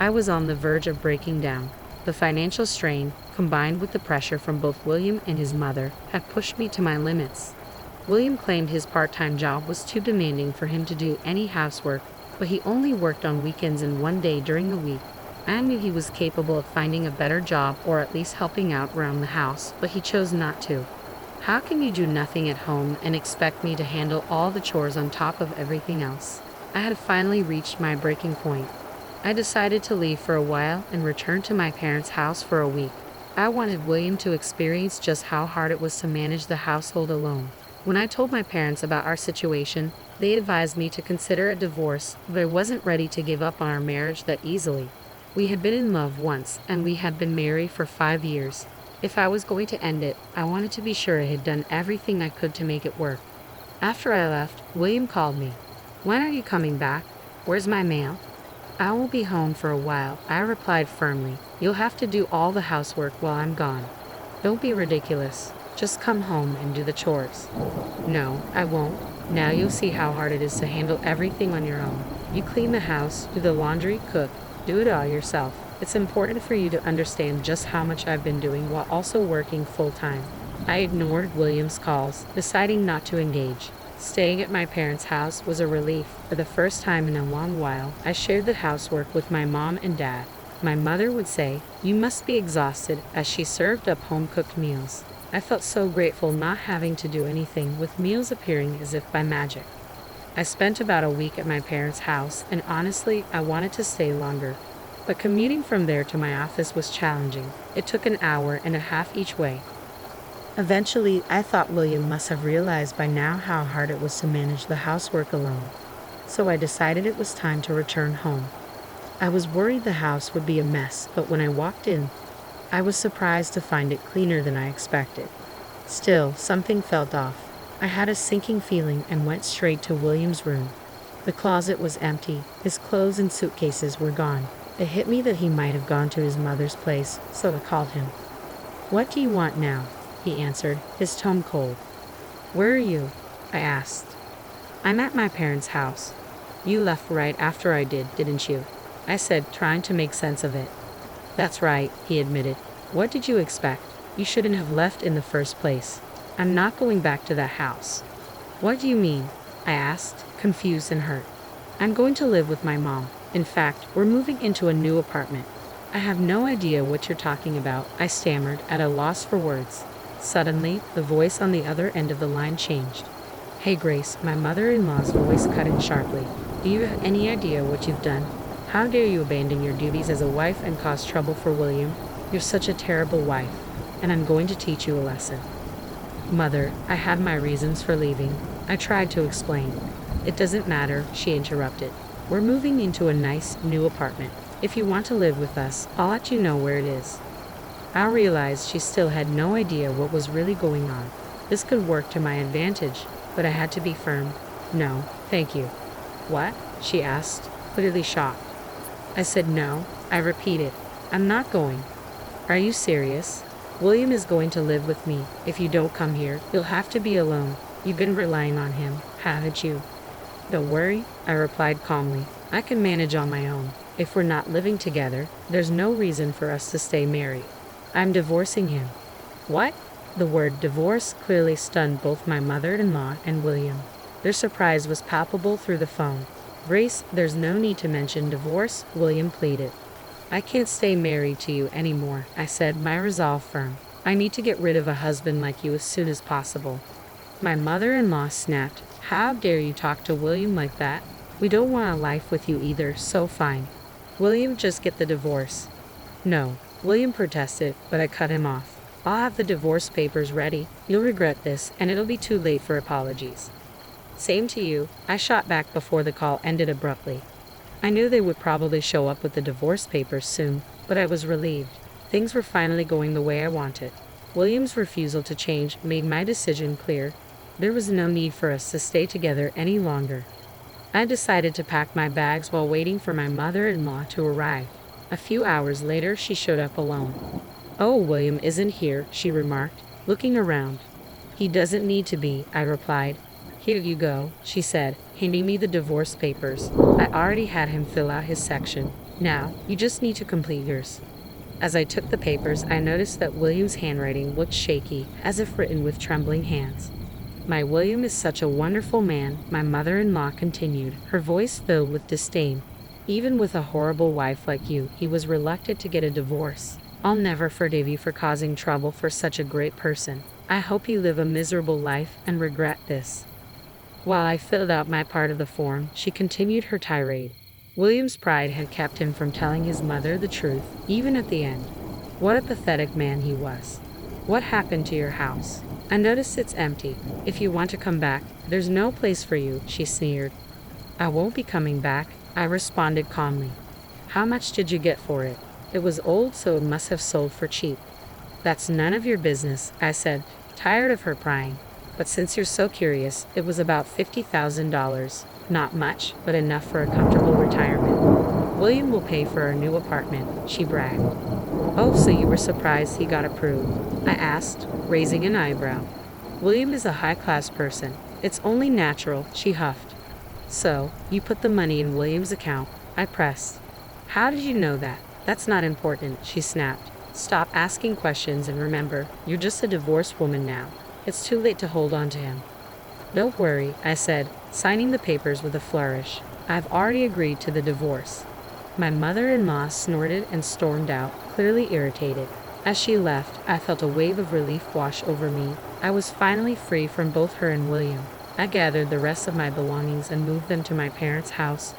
I was on the verge of breaking down. The financial strain, combined with the pressure from both William and his mother, had pushed me to my limits. William claimed his part-time job was too demanding for him to do any housework, but he only worked on weekends and one day during the week. I knew he was capable of finding a better job or at least helping out around the house, but he chose not to. "How can you do nothing at home and expect me to handle all the chores on top of everything else?" I had finally reached my breaking point. I decided to leave for a while and return to my parents' house for a week. I wanted William to experience just how hard it was to manage the household alone. When I told my parents about our situation, they advised me to consider a divorce, but I wasn't ready to give up on our marriage that easily. We had been in love once, and we had been married for 5 years. If I was going to end it, I wanted to be sure I had done everything I could to make it work. After I left, William called me. "When are you coming back? Where's my mail?" "I won't be home for a while," I replied firmly. "You'll have to do all the housework while I'm gone." "Don't be ridiculous. Just come home and do the chores." "No, I won't. Now you'll see how hard it is to handle everything on your own. You clean the house, do the laundry, cook, do it all yourself. It's important for you to understand just how much I've been doing while also working full-time." I ignored William's calls, deciding not to engage. Staying at my parents' house was a relief. For the first time in a long while, I shared the housework with my mom and dad. My mother would say, "You must be exhausted," as she served up home-cooked meals. I felt so grateful not having to do anything, with meals appearing as if by magic. I spent about a week at my parents' house, and honestly, I wanted to stay longer. But commuting from there to my office was challenging. It took an hour and a half each way. Eventually, I thought William must have realized by now how hard it was to manage the housework alone. So I decided it was time to return home. I was worried the house would be a mess, but when I walked in, I was surprised to find it cleaner than I expected. Still, something felt off. I had a sinking feeling and went straight to William's room. The closet was empty. His clothes and suitcases were gone. It hit me that he might have gone to his mother's place, so I called him. "What do you want now?" he answered, his tone cold. "Where are you?" I asked. "I'm at my parents' house." "You left right after I did, didn't you?" I said, trying to make sense of it. "That's right," he admitted. "What did you expect? You shouldn't have left in the first place. I'm not going back to that house." "What do you mean?" I asked, confused and hurt. "I'm going to live with my mom. In fact, we're moving into a new apartment." "I have no idea what you're talking about," I stammered, at a loss for words. Suddenly, the voice on the other end of the line changed. "Hey Grace," my mother-in-law's voice cut in sharply. "Do you have any idea what you've done? How dare you abandon your duties as a wife and cause trouble for William? You're such a terrible wife, and I'm going to teach you a lesson." "Mother, I had my reasons for leaving," I tried to explain. "It doesn't matter," she interrupted. "We're moving into a nice, new apartment. If you want to live with us, I'll let you know where it is." I realized she still had no idea what was really going on. This could work to my advantage, but I had to be firm. "No, thank you." "What?" she asked, clearly shocked. I said no. I repeated, "I'm not going." "Are you serious? William is going to live with me. If you don't come here, you'll have to be alone. You've been relying on him, haven't you?" "Don't worry," I replied calmly. "I can manage on my own. If we're not living together, there's no reason for us to stay married. I'm divorcing him." "What?" The word divorce clearly stunned both my mother-in-law and William. Their surprise was palpable through the phone. "Grace, there's no need to mention divorce," William pleaded. "I can't stay married to you anymore," I said, my resolve firm. "I need to get rid of a husband like you as soon as possible." My mother-in-law snapped, "How dare you talk to William like that? We don't want a life with you either, so fine. William, just get the divorce." "No," William protested, but I cut him off. "I'll have the divorce papers ready. You'll regret this, and it'll be too late for apologies." "Same to you," I shot back before the call ended abruptly. I knew they would probably show up with the divorce papers soon, but I was relieved. Things were finally going the way I wanted. William's refusal to change made my decision clear. There was no need for us to stay together any longer. I decided to pack my bags while waiting for my mother-in-law to arrive. A few hours later, she showed up alone. "Oh, William isn't here," she remarked, looking around. "He doesn't need to be," I replied. "Here you go," she said, handing me the divorce papers. I already had him fill out his section. "Now, you just need to complete yours." As I took the papers, I noticed that William's handwriting looked shaky, as if written with trembling hands. "My William is such a wonderful man," my mother-in-law continued, her voice filled with disdain. "Even with a horrible wife like you, he was reluctant to get a divorce. I'll never forgive you for causing trouble for such a great person. I hope you live a miserable life and regret this." While I filled out my part of the form, she continued her tirade. William's pride had kept him from telling his mother the truth, even at the end. What a pathetic man he was. "What happened to your house? I noticed it's empty. If you want to come back, there's no place for you," she sneered. "I won't be coming back," I responded calmly. "How much did you get for it?" "It was old, so it must have sold for cheap." "That's none of your business," I said, tired of her prying. "But since you're so curious, it was about $50,000. Not much, but enough for a comfortable retirement. William will pay for our new apartment," she bragged. "Oh, so you were surprised he got approved?" I asked, raising an eyebrow. "William is a high-class person. It's only natural," she huffed. "So, you put the money in William's account?" I pressed. "How did you know that?" "That's not important," she snapped. Stop asking questions and remember, you're just a divorced woman now. It's too late to hold on to him. Don't worry, I said, signing the papers with a flourish. I've already agreed to the divorce. My mother-in-law snorted and stormed out, clearly irritated. As she left, I felt a wave of relief wash over me. I was finally free from both her and William. I gathered the rest of my belongings and moved them to my parents' house,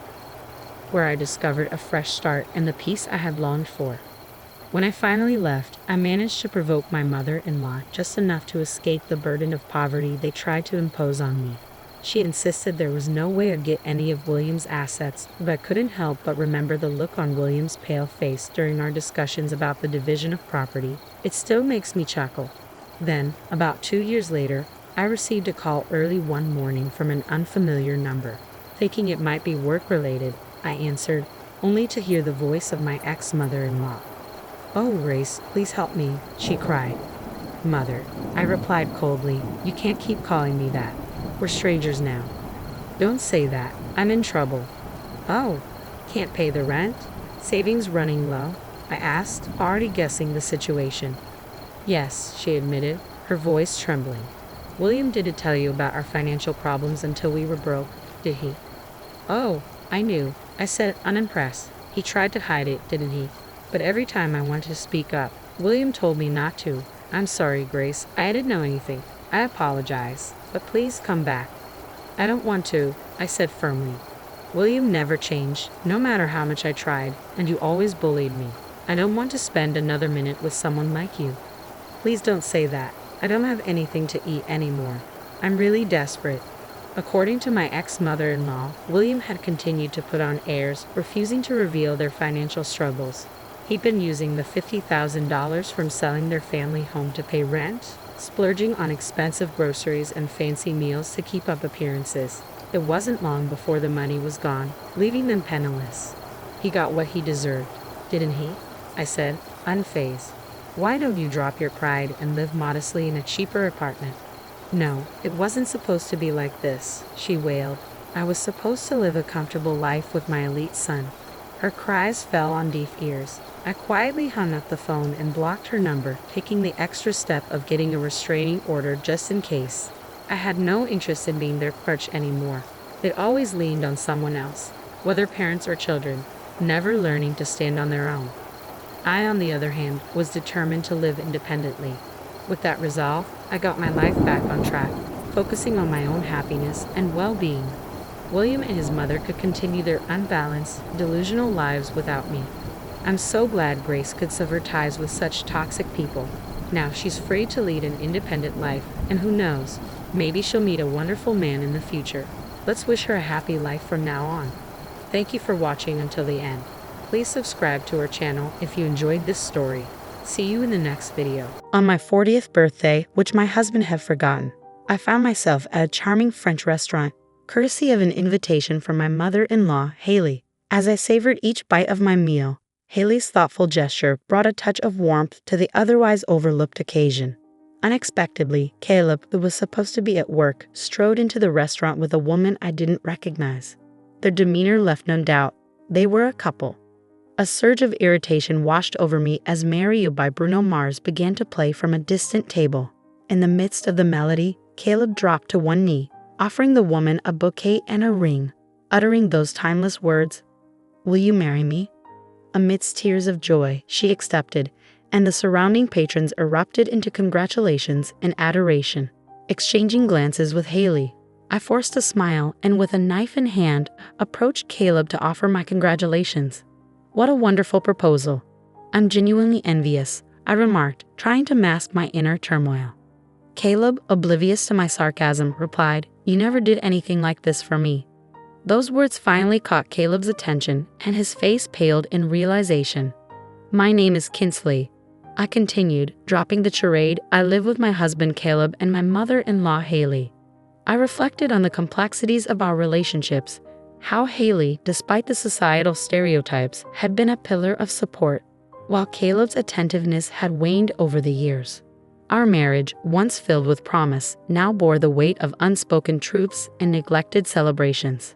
where I discovered a fresh start and the peace I had longed for. When I finally left, I managed to provoke my mother-in-law just enough to escape the burden of poverty they tried to impose on me. She insisted there was no way I'd get any of William's assets, but I couldn't help but remember the look on William's pale face during our discussions about the division of property. It still makes me chuckle. Then, about 2 years later, I received a call early one morning from an unfamiliar number. Thinking it might be work-related, I answered, only to hear the voice of my ex-mother-in-law. "Oh, Grace, please help me," she cried. "Mother," I replied coldly, "you can't keep calling me that. We're strangers now." "Don't say that. I'm in trouble." "Oh, can't pay the rent? Savings running low?" I asked, already guessing the situation. "Yes," she admitted, her voice trembling. "William didn't tell you about our financial problems until we were broke, did he?" "Oh, I knew," I said, unimpressed. "He tried to hide it, didn't he? But every time I wanted to speak up, William told me not to. I'm sorry, Grace. I didn't know anything. I apologize. But please come back." "I don't want to," I said firmly. "William never changed, no matter how much I tried, and you always bullied me. I don't want to spend another minute with someone like you." "Please don't say that. I don't have anything to eat anymore. I'm really desperate." According to my ex-mother-in-law, William had continued to put on airs, refusing to reveal their financial struggles. He'd been using the $50,000 from selling their family home to pay rent, splurging on expensive groceries and fancy meals to keep up appearances. It wasn't long before the money was gone, leaving them penniless. "He got what he deserved, didn't he?" I said, unfazed. "Why don't you drop your pride and live modestly in a cheaper apartment?" "No, it wasn't supposed to be like this," she wailed. "I was supposed to live a comfortable life with my elite son." Her cries fell on deaf ears. I quietly hung up the phone and blocked her number, taking the extra step of getting a restraining order just in case. I had no interest in being their crutch anymore. They'd always leaned on someone else, whether parents or children, never learning to stand on their own. I, on the other hand, was determined to live independently. With that resolve, I got my life back on track, focusing on my own happiness and well-being. William and his mother could continue their unbalanced, delusional lives without me. I'm so glad Grace could sever ties with such toxic people. Now she's free to lead an independent life, and who knows, maybe she'll meet a wonderful man in the future. Let's wish her a happy life from now on. Thank you for watching until the end. Please subscribe to our channel if you enjoyed this story. See you in the next video. On my 40th birthday, which my husband had forgotten, I found myself at a charming French restaurant, courtesy of an invitation from my mother-in-law, Haley. As I savored each bite of my meal, Haley's thoughtful gesture brought a touch of warmth to the otherwise overlooked occasion. Unexpectedly, Caleb, who was supposed to be at work, strode into the restaurant with a woman I didn't recognize. Their demeanor left no doubt. They were a couple. A surge of irritation washed over me as Mario by Bruno Mars began to play from a distant table. In the midst of the melody, Caleb dropped to one knee, offering the woman a bouquet and a ring, uttering those timeless words, "Will you marry me?" Amidst tears of joy, she accepted, and the surrounding patrons erupted into congratulations and adoration. Exchanging glances with Haley, I forced a smile and with a knife in hand, approached Caleb to offer my congratulations. "What a wonderful proposal. I'm genuinely envious," I remarked, trying to mask my inner turmoil. Caleb, oblivious to my sarcasm, replied, "You never did anything like this for me." Those words finally caught Caleb's attention, and his face paled in realization. "My name is Kinsley," I continued, dropping the charade. "I live with my husband Caleb and my mother-in-law Haley." I reflected on the complexities of our relationships, how Haley, despite the societal stereotypes, had been a pillar of support, while Caleb's attentiveness had waned over the years. Our marriage, once filled with promise, now bore the weight of unspoken truths and neglected celebrations.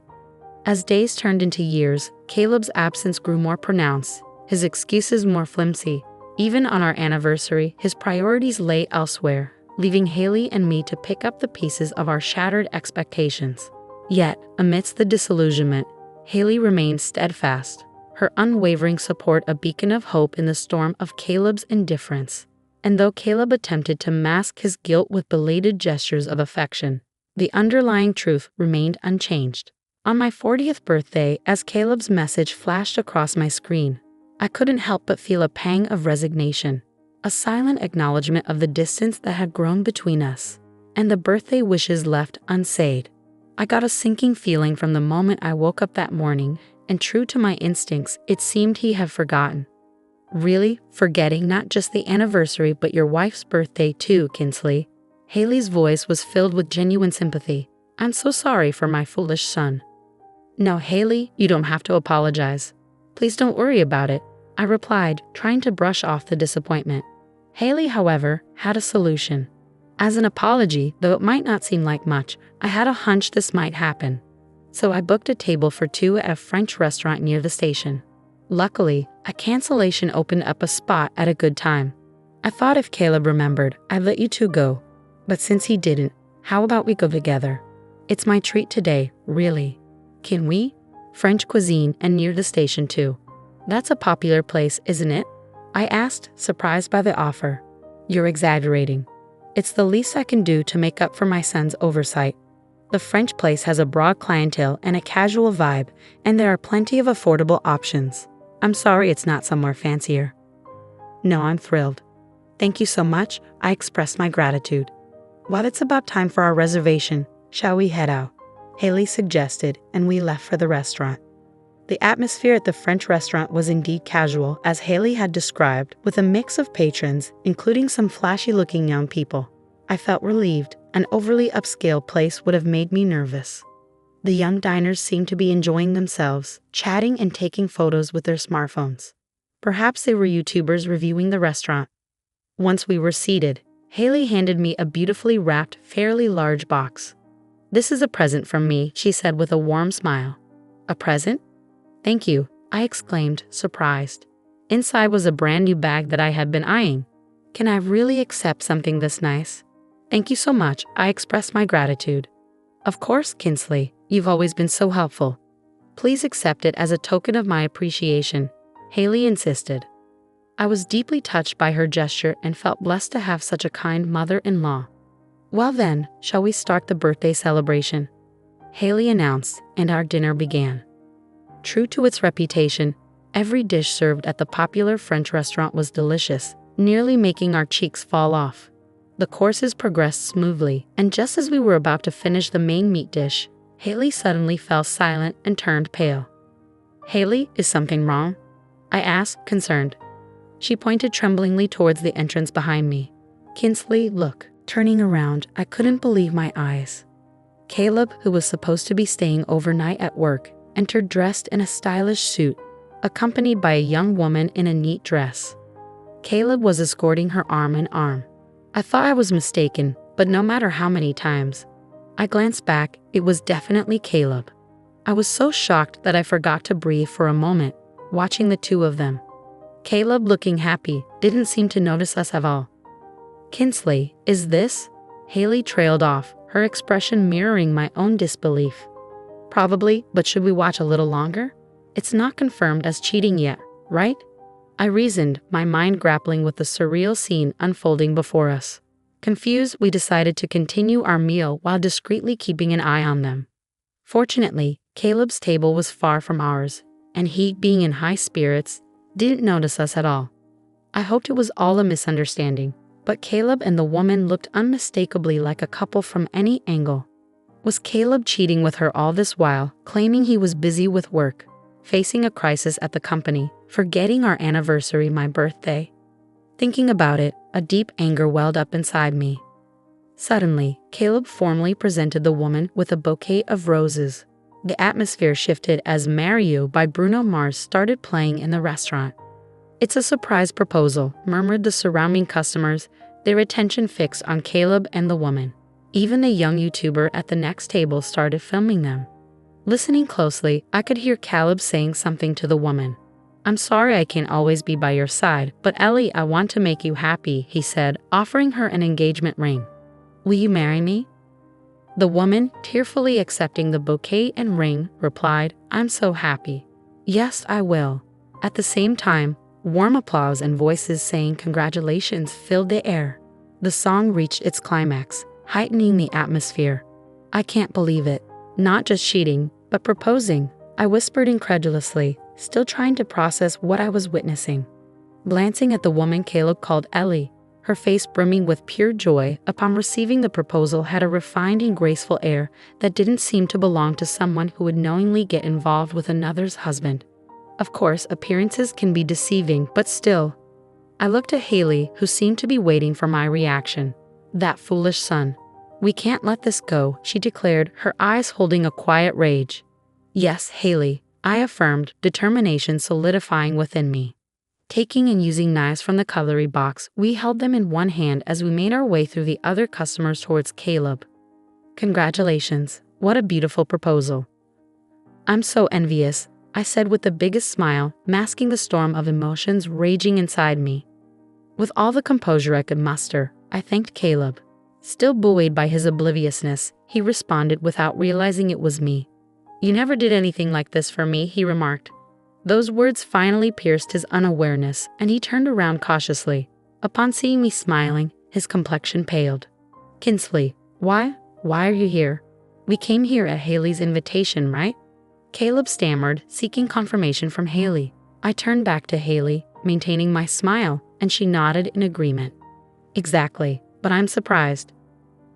As days turned into years, Caleb's absence grew more pronounced, his excuses more flimsy, Even on our anniversary, his priorities lay elsewhere, leaving Haley and me to pick up the pieces of our shattered expectations. Yet, amidst the disillusionment, Haley remained steadfast, her unwavering support a beacon of hope in the storm of Caleb's indifference. And though Caleb attempted to mask his guilt with belated gestures of affection, the underlying truth remained unchanged. On my 40th birthday, as Caleb's message flashed across my screen, I couldn't help but feel a pang of resignation, a silent acknowledgement of the distance that had grown between us, and the birthday wishes left unsaid. I got a sinking feeling from the moment I woke up that morning, and true to my instincts, it seemed he had forgotten. Really? Forgetting not just the anniversary but your wife's birthday too, Kinsley? Haley's voice was filled with genuine sympathy. I'm so sorry for my foolish son. No, Haley, you don't have to apologize. Please don't worry about it, I replied, trying to brush off the disappointment. Haley, however, had a solution. As an apology, though it might not seem like much, I had a hunch this might happen. So I booked a table for two at a French restaurant near the station. Luckily, a cancellation opened up a spot at a good time. I thought if Caleb remembered, I'd let you two go. But since he didn't, how about we go together? It's my treat today, really. Can we? French cuisine and near the station too. That's a popular place, isn't it? I asked, surprised by the offer. You're exaggerating. It's the least I can do to make up for my son's oversight. The French place has a broad clientele and a casual vibe, and there are plenty of affordable options. I'm sorry it's not somewhere fancier. No, I'm thrilled. Thank you so much, I expressed my gratitude. While it's about time for our reservation, shall we head out? Haley suggested, and we left for the restaurant. The atmosphere at the French restaurant was indeed casual, as Haley had described, with a mix of patrons, including some flashy-looking young people. I felt relieved. An overly upscale place would have made me nervous. The young diners seemed to be enjoying themselves, chatting and taking photos with their smartphones. Perhaps they were YouTubers reviewing the restaurant. Once we were seated, Haley handed me a beautifully wrapped, fairly large box. This is a present from me, she said with a warm smile. A present? Thank you, I exclaimed, surprised. Inside was a brand new bag that I had been eyeing. Can I really accept something this nice? Thank you so much, I expressed my gratitude. Of course, Kinsley, you've always been so helpful. Please accept it as a token of my appreciation, Haley insisted. I was deeply touched by her gesture and felt blessed to have such a kind mother-in-law. Well then, shall we start the birthday celebration? Haley announced, and our dinner began. True to its reputation, every dish served at the popular French restaurant was delicious, nearly making our cheeks fall off. The courses progressed smoothly, and just as we were about to finish the main meat dish, Haley suddenly fell silent and turned pale. Haley, is something wrong? I asked, concerned. She pointed tremblingly towards the entrance behind me. Kinsley, look. Turning around, I couldn't believe my eyes. Caleb, who was supposed to be staying overnight at work, entered dressed in a stylish suit, accompanied by a young woman in a neat dress. Caleb was escorting her arm in arm. I thought I was mistaken, but no matter how many times I glanced back, it was definitely Caleb. I was so shocked that I forgot to breathe for a moment, watching the two of them. Caleb, looking happy, didn't seem to notice us at all. Kinsley, is this? Haley trailed off, her expression mirroring my own disbelief. Probably, but should we watch a little longer? It's not confirmed as cheating yet, right? I reasoned, my mind grappling with the surreal scene unfolding before us. Confused, we decided to continue our meal while discreetly keeping an eye on them. Fortunately, Caleb's table was far from ours, and he, being in high spirits, didn't notice us at all. I hoped it was all a misunderstanding, but Caleb and the woman looked unmistakably like a couple from any angle. Was Caleb cheating with her all this while, claiming he was busy with work, facing a crisis at the company, forgetting our anniversary, my birthday? Thinking about it, a deep anger welled up inside me. Suddenly, Caleb formally presented the woman with a bouquet of roses. The atmosphere shifted as Marry You by Bruno Mars started playing in the restaurant. It's a surprise proposal, murmured the surrounding customers, their attention fixed on Caleb and the woman. Even the young YouTuber at the next table started filming them. Listening closely, I could hear Caleb saying something to the woman. I'm sorry I can't always be by your side, but Ellie, I want to make you happy, he said, offering her an engagement ring. Will you marry me? The woman, tearfully accepting the bouquet and ring, replied, I'm so happy. Yes, I will. At the same time, warm applause and voices saying congratulations filled the air. The song reached its climax, heightening the atmosphere. I can't believe it. Not just cheating, but proposing, I whispered incredulously, still trying to process what I was witnessing. Glancing at the woman Caleb called Ellie, her face brimming with pure joy upon receiving the proposal had a refined and graceful air that didn't seem to belong to someone who would knowingly get involved with another's husband. Of course, appearances can be deceiving, but still. I looked at Haley, who seemed to be waiting for my reaction. That foolish son. We can't let this go, she declared, her eyes holding a quiet rage. Yes, Haley, I affirmed, determination solidifying within me. Taking and using knives from the cutlery box, we held them in one hand as we made our way through the other customers towards Caleb. Congratulations, what a beautiful proposal. I'm so envious, I said with the biggest smile, masking the storm of emotions raging inside me. With all the composure I could muster, I thanked Caleb. Still buoyed by his obliviousness, he responded without realizing it was me. You never did anything like this for me, he remarked. Those words finally pierced his unawareness, and he turned around cautiously. Upon seeing me smiling, his complexion paled. Kinsley, why are you here? We came here at Haley's invitation, right? Caleb stammered, seeking confirmation from Haley. I turned back to Haley, maintaining my smile, and she nodded in agreement. Exactly, but I'm surprised.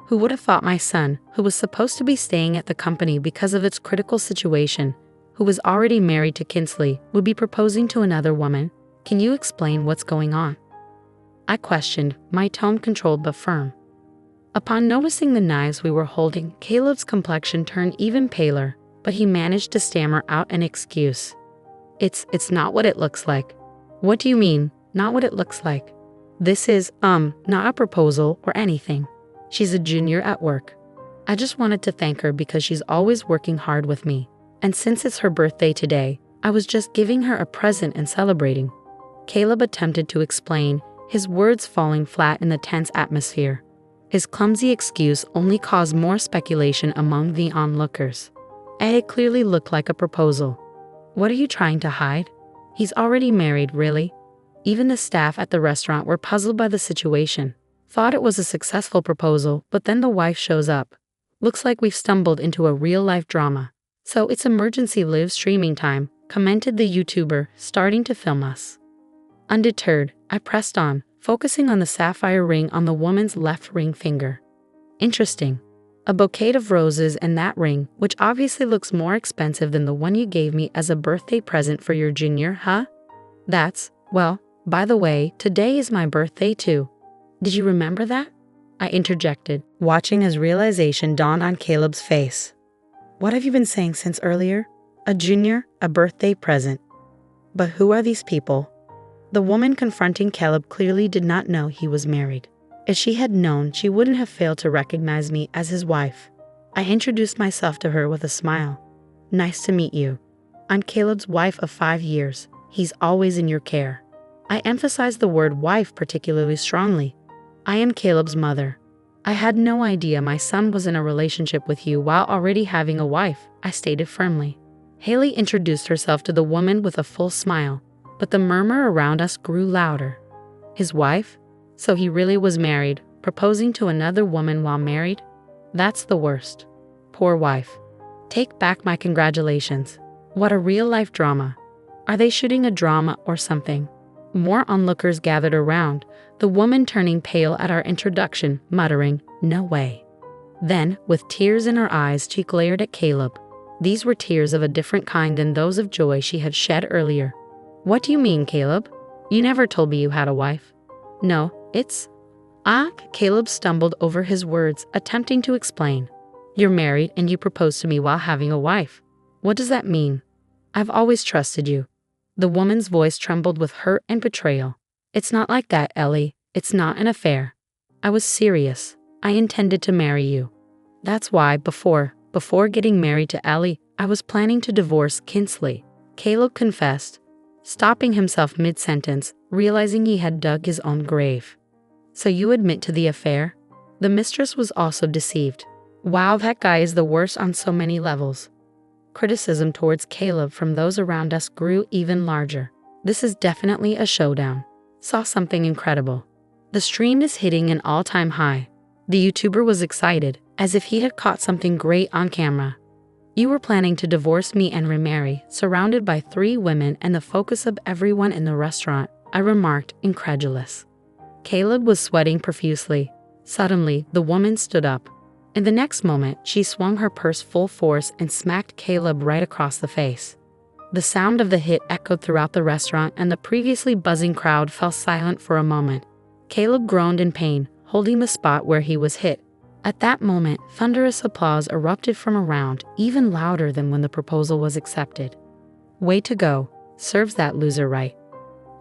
Who would have thought my son, who was supposed to be staying at the company because of its critical situation, who was already married to Kinsley, would be proposing to another woman? Can you explain what's going on? I questioned, my tone controlled but firm. Upon noticing the knives we were holding, Caleb's complexion turned even paler, but he managed to stammer out an excuse. It's not what it looks like. What do you mean, not what it looks like? This is, not a proposal or anything. She's a junior at work. I just wanted to thank her because she's always working hard with me. And since it's her birthday today, I was just giving her a present and celebrating. Caleb attempted to explain, his words falling flat in the tense atmosphere. His clumsy excuse only caused more speculation among the onlookers. It clearly looked like a proposal. What are you trying to hide? He's already married, really? Even the staff at the restaurant were puzzled by the situation. Thought it was a successful proposal, but then the wife shows up. Looks like we've stumbled into a real-life drama. So it's emergency live streaming time, commented the YouTuber, starting to film us. Undeterred, I pressed on, focusing on the sapphire ring on the woman's left ring finger. Interesting. A bouquet of roses and that ring, which obviously looks more expensive than the one you gave me as a birthday present for your junior, huh? Well, by the way, today is my birthday too. Did you remember that? I interjected, watching as realization dawned on Caleb's face. What have you been saying since earlier? A junior, a birthday present. But who are these people? The woman confronting Caleb clearly did not know he was married. If she had known, she wouldn't have failed to recognize me as his wife. I introduced myself to her with a smile. Nice to meet you. I'm Caleb's wife of 5 years. He's always in your care. I emphasized the word wife particularly strongly. I am Caleb's mother. I had no idea my son was in a relationship with you while already having a wife, I stated firmly. Haley introduced herself to the woman with a full smile, but the murmur around us grew louder. His wife? So he really was married, proposing to another woman while married? That's the worst. Poor wife. Take back my congratulations. What a real-life drama. Are they shooting a drama or something? More onlookers gathered around, the woman turning pale at our introduction, muttering, "No way." Then, with tears in her eyes, she glared at Caleb. These were tears of a different kind than those of joy she had shed earlier. What do you mean, Caleb? You never told me you had a wife. No, it's... Caleb stumbled over his words, attempting to explain. You're married and you proposed to me while having a wife. What does that mean? I've always trusted you. The woman's voice trembled with hurt and betrayal. It's not like that, Ellie. It's not an affair. I was serious. I intended to marry you. That's why, before getting married to Ellie, I was planning to divorce Kinsley. Caleb confessed. stopping himself mid-sentence, realizing he had dug his own grave. So you admit to the affair? The mistress was also deceived. Wow, that guy is the worst on so many levels. Criticism towards Caleb from those around us grew even larger. This is definitely a showdown. Saw something incredible. The stream is hitting an all-time high. The YouTuber was excited, as if he had caught something great on camera. You were planning to divorce me and remarry, surrounded by 3 women and the focus of everyone in the restaurant, I remarked, incredulous. Caleb was sweating profusely. Suddenly, the woman stood up. In the next moment, she swung her purse full force and smacked Caleb right across the face. The sound of the hit echoed throughout the restaurant and the previously buzzing crowd fell silent for a moment. Caleb groaned in pain, holding the spot where he was hit. At that moment, thunderous applause erupted from around, even louder than when the proposal was accepted. Way to go, serves that loser right.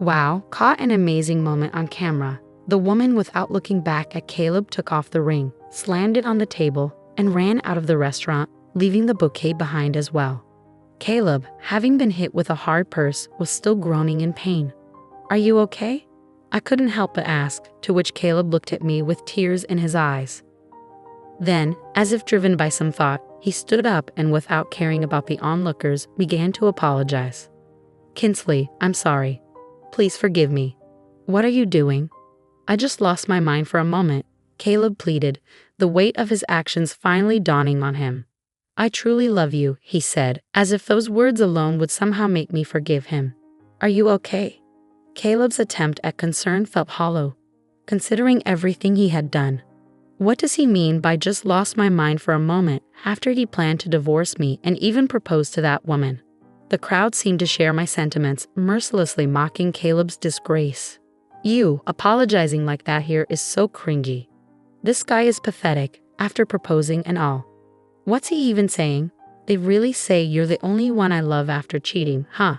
Wow, caught an amazing moment on camera. The woman, without looking back at Caleb, took off the ring, slammed it on the table, and ran out of the restaurant, leaving the bouquet behind as well. Caleb, having been hit with a hard purse, was still groaning in pain. Are you okay? I couldn't help but ask, to which Caleb looked at me with tears in his eyes. Then, as if driven by some thought, he stood up and without caring about the onlookers, began to apologize. Kinsley, I'm sorry. Please forgive me. What are you doing? I just lost my mind for a moment, Caleb pleaded, the weight of his actions finally dawning on him. I truly love you, he said, as if those words alone would somehow make me forgive him. Are you okay? Caleb's attempt at concern felt hollow, considering everything he had done. What does he mean by just lost my mind for a moment after he planned to divorce me and even propose to that woman? The crowd seemed to share my sentiments, mercilessly mocking Caleb's disgrace. You apologizing like that here is so cringy. This guy is pathetic, after proposing and all. What's he even saying? They really say you're the only one I love after cheating, huh?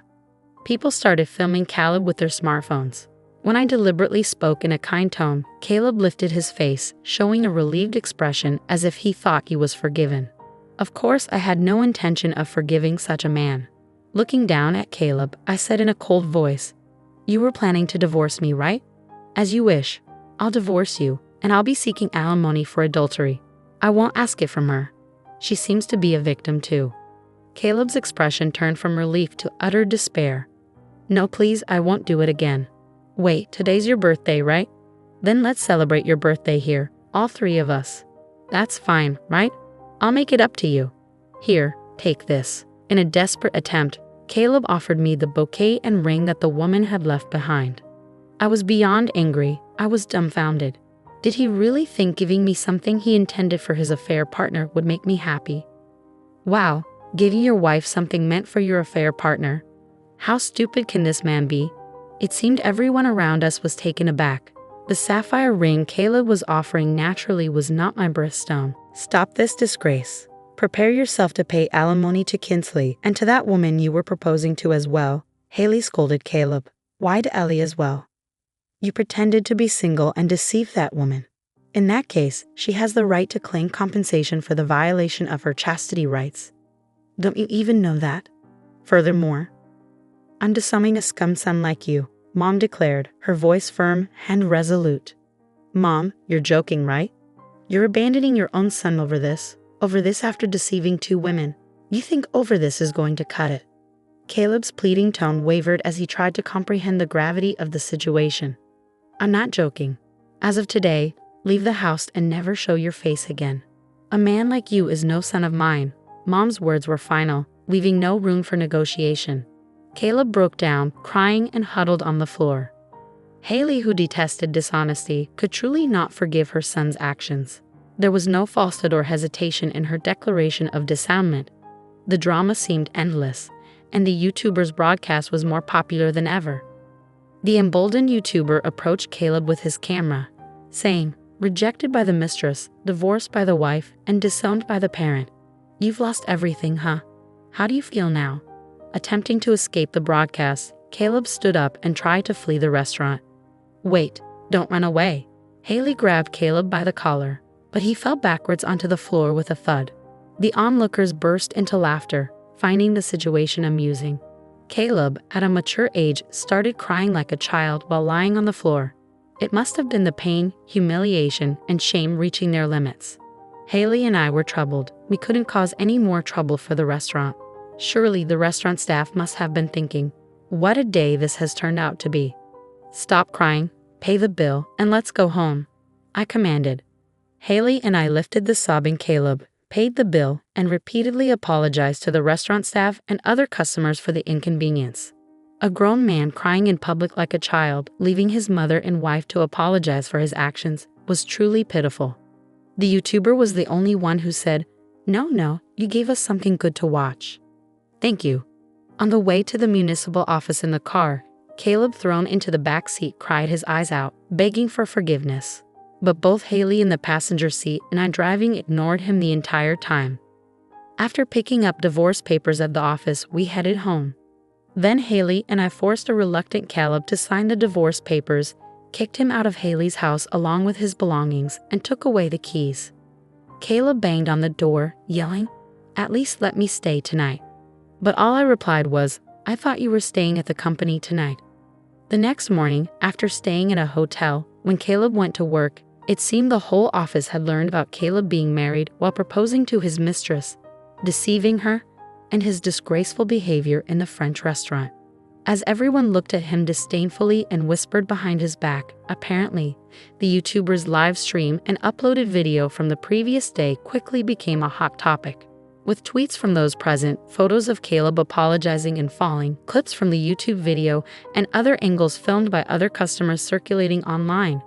People started filming Caleb with their smartphones. When I deliberately spoke in a kind tone, Caleb lifted his face, showing a relieved expression as if he thought he was forgiven. Of course, I had no intention of forgiving such a man. Looking down at Caleb, I said in a cold voice, You were planning to divorce me, right? As you wish. I'll divorce you, and I'll be seeking alimony for adultery. I won't ask it from her. She seems to be a victim too. Caleb's expression turned from relief to utter despair. No, please, I won't do it again. Wait, today's your birthday, right? Then let's celebrate your birthday here, all 3 of us. That's fine, right? I'll make it up to you. Here, take this. In a desperate attempt, Caleb offered me the bouquet and ring that the woman had left behind. I was beyond angry. I was dumbfounded. Did he really think giving me something he intended for his affair partner would make me happy? Wow, giving your wife something meant for your affair partner. How stupid can this man be? It seemed everyone around us was taken aback. The sapphire ring Caleb was offering naturally was not my birthstone. Stop this disgrace. Prepare yourself to pay alimony to Kinsley and to that woman you were proposing to as well, Haley scolded Caleb. Why to Ellie as well? You pretended to be single and deceived that woman. In that case, she has the right to claim compensation for the violation of her chastity rights. Don't you even know that? Furthermore, I'm disowning a scum son like you, Mom declared, her voice firm and resolute. Mom, you're joking, right? You're abandoning your own son over this after deceiving 2 women. You think over this is going to cut it? Caleb's pleading tone wavered as he tried to comprehend the gravity of the situation. I'm not joking. As of today, leave the house and never show your face again. A man like you is no son of mine. Mom's words were final, leaving no room for negotiation. Caleb broke down, crying and huddled on the floor. Haley, who detested dishonesty, could truly not forgive her son's actions. There was no falsehood or hesitation in her declaration of disavowment. The drama seemed endless, and the YouTuber's broadcast was more popular than ever. The emboldened YouTuber approached Caleb with his camera, saying, Rejected by the mistress, divorced by the wife, and disowned by the parent. You've lost everything, huh? How do you feel now? Attempting to escape the broadcast, Caleb stood up and tried to flee the restaurant. Wait, don't run away. Haley grabbed Caleb by the collar, but he fell backwards onto the floor with a thud. The onlookers burst into laughter, finding the situation amusing. Caleb, at a mature age, started crying like a child while lying on the floor. It must have been the pain, humiliation, and shame reaching their limits. Haley and I were troubled. We couldn't cause any more trouble for the restaurant. Surely the restaurant staff must have been thinking, what a day this has turned out to be. Stop crying, pay the bill, and let's go home, I commanded. Haley and I lifted the sobbing Caleb, paid the bill, and repeatedly apologized to the restaurant staff and other customers for the inconvenience. A grown man crying in public like a child, leaving his mother and wife to apologize for his actions, was truly pitiful. The YouTuber was the only one who said, No, you gave us something good to watch. Thank you. On the way to the municipal office in the car, Caleb, thrown into the back seat, cried his eyes out, begging for forgiveness. But both Haley in the passenger seat and I driving ignored him the entire time. After picking up divorce papers at the office, we headed home. Then Haley and I forced a reluctant Caleb to sign the divorce papers, kicked him out of Haley's house along with his belongings, and took away the keys. Caleb banged on the door, yelling, "At least let me stay tonight." But all I replied was, "I thought you were staying at the company tonight." The next morning, after staying at a hotel, when Caleb went to work, it seemed the whole office had learned about Caleb being married while proposing to his mistress, deceiving her, and his disgraceful behavior in the French restaurant. As everyone looked at him disdainfully and whispered behind his back, apparently, the YouTuber's live stream and uploaded video from the previous day quickly became a hot topic. With tweets from those present, photos of Caleb apologizing and falling, clips from the YouTube video, and other angles filmed by other customers circulating online,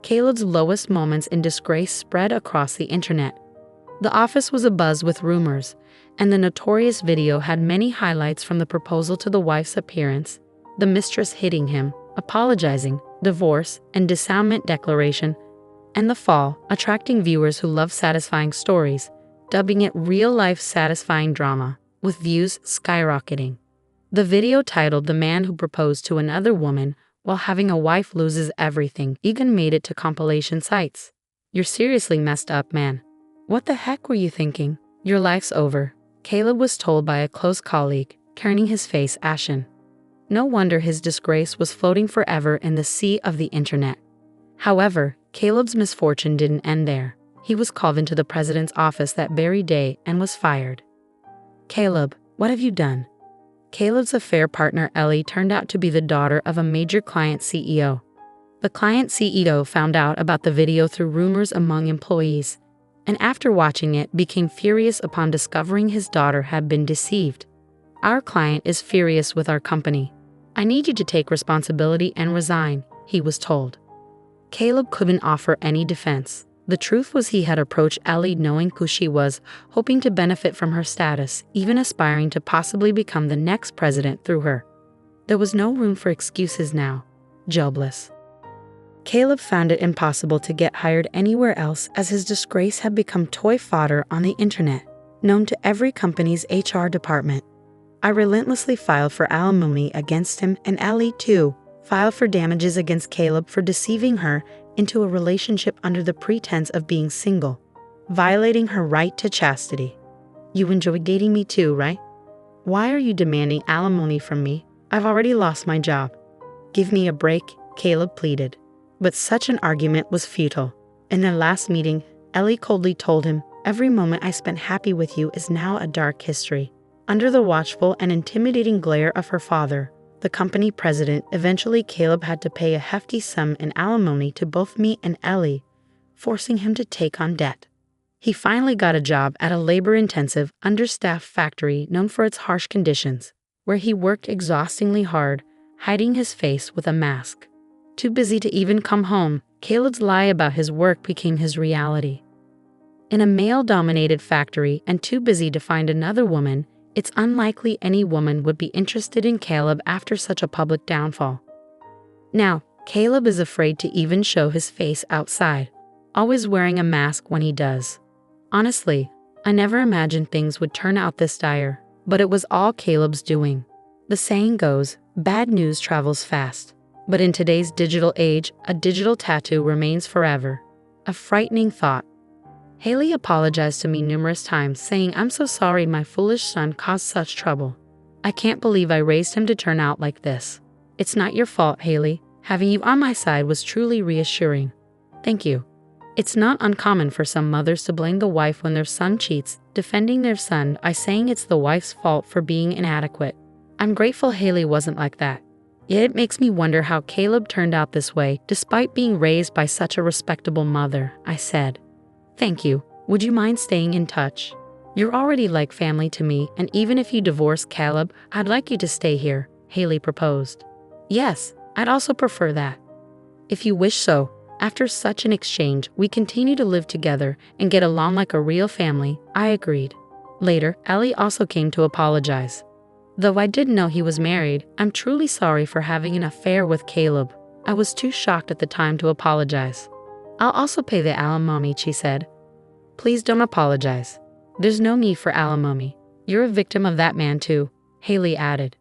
Caleb's lowest moments in disgrace spread across the internet. The office was abuzz with rumors, and the notorious video had many highlights, from the proposal to the wife's appearance, the mistress hitting him, apologizing, divorce and disavowment declaration, and the fall, attracting viewers who love satisfying stories, dubbing it real-life satisfying drama, with views skyrocketing. The video, titled "The Man Who Proposed to Another Woman While Having a Wife Loses Everything," even made it to compilation sites. "You're seriously messed up, man. What the heck were you thinking? Your life's over," Caleb was told by a close colleague, turning his face ashen. No wonder his disgrace was floating forever in the sea of the internet. However, Caleb's misfortune didn't end there. He was called into the president's office that very day and was fired. "Caleb, what have you done?" Caleb's affair partner Ellie turned out to be the daughter of a major client CEO. The client CEO found out about the video through rumors among employees, and after watching it, became furious upon discovering his daughter had been deceived. "Our client is furious with our company. I need you to take responsibility and resign," he was told. Caleb couldn't offer any defense. The truth was, he had approached Ellie knowing who she was, hoping to benefit from her status, even aspiring to possibly become the next president through her. There was no room for excuses now. Jobless. Caleb found it impossible to get hired anywhere else, as his disgrace had become toy fodder on the internet, known to every company's HR department. I relentlessly filed for alimony against him, and Ellie, too, filed for damages against Caleb for deceiving her into a relationship under the pretense of being single, violating her right to chastity. "You enjoy dating me too, right? Why are you demanding alimony from me? I've already lost my job. Give me a break," Caleb pleaded. But such an argument was futile. In their last meeting, Ellie coldly told him, "Every moment I spent happy with you is now a dark history." Under the watchful and intimidating glare of her father, the company president, eventually Caleb had to pay a hefty sum in alimony to both me and Ellie, forcing him to take on debt. He finally got a job at a labor-intensive, understaffed factory known for its harsh conditions, where he worked exhaustingly hard, hiding his face with a mask. Too busy to even come home, Caleb's lie about his work became his reality. In a male-dominated factory and too busy to find another woman, it's unlikely any woman would be interested in Caleb after such a public downfall. Now, Caleb is afraid to even show his face outside, always wearing a mask when he does. Honestly, I never imagined things would turn out this dire, but it was all Caleb's doing. The saying goes, bad news travels fast. But in today's digital age, a digital tattoo remains forever. A frightening thought. Haley apologized to me numerous times, saying, "I'm so sorry my foolish son caused such trouble. I can't believe I raised him to turn out like this. It's not your fault, Haley. Having you on my side was truly reassuring. Thank you. It's not uncommon for some mothers to blame the wife when their son cheats, defending their son by saying it's the wife's fault for being inadequate. I'm grateful Haley wasn't like that. Yet it makes me wonder how Caleb turned out this way despite being raised by such a respectable mother, I said. Thank you. Would you mind staying in touch? You're already like family to me, and even if you divorce Caleb, I'd like you to stay here, Haley proposed. Yes, I'd also prefer that. If you wish so. After such an exchange, we continue to live together and get along like a real family, I agreed. Later, Ellie also came to apologize. Though I didn't know he was married, I'm truly sorry for having an affair with Caleb. I was too shocked at the time to apologize. I'll also pay the alimony, she said. Please don't apologize. There's no need for alimony. You're a victim of that man too, Haley added.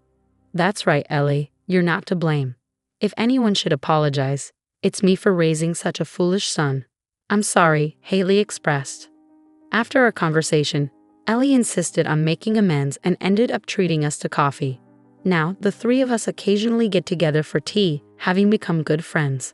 That's right, Ellie, you're not to blame. If anyone should apologize, it's me for raising such a foolish son. I'm sorry, Haley expressed. After our conversation, Ellie insisted on making amends and ended up treating us to coffee. Now, the three of us occasionally get together for tea, having become good friends.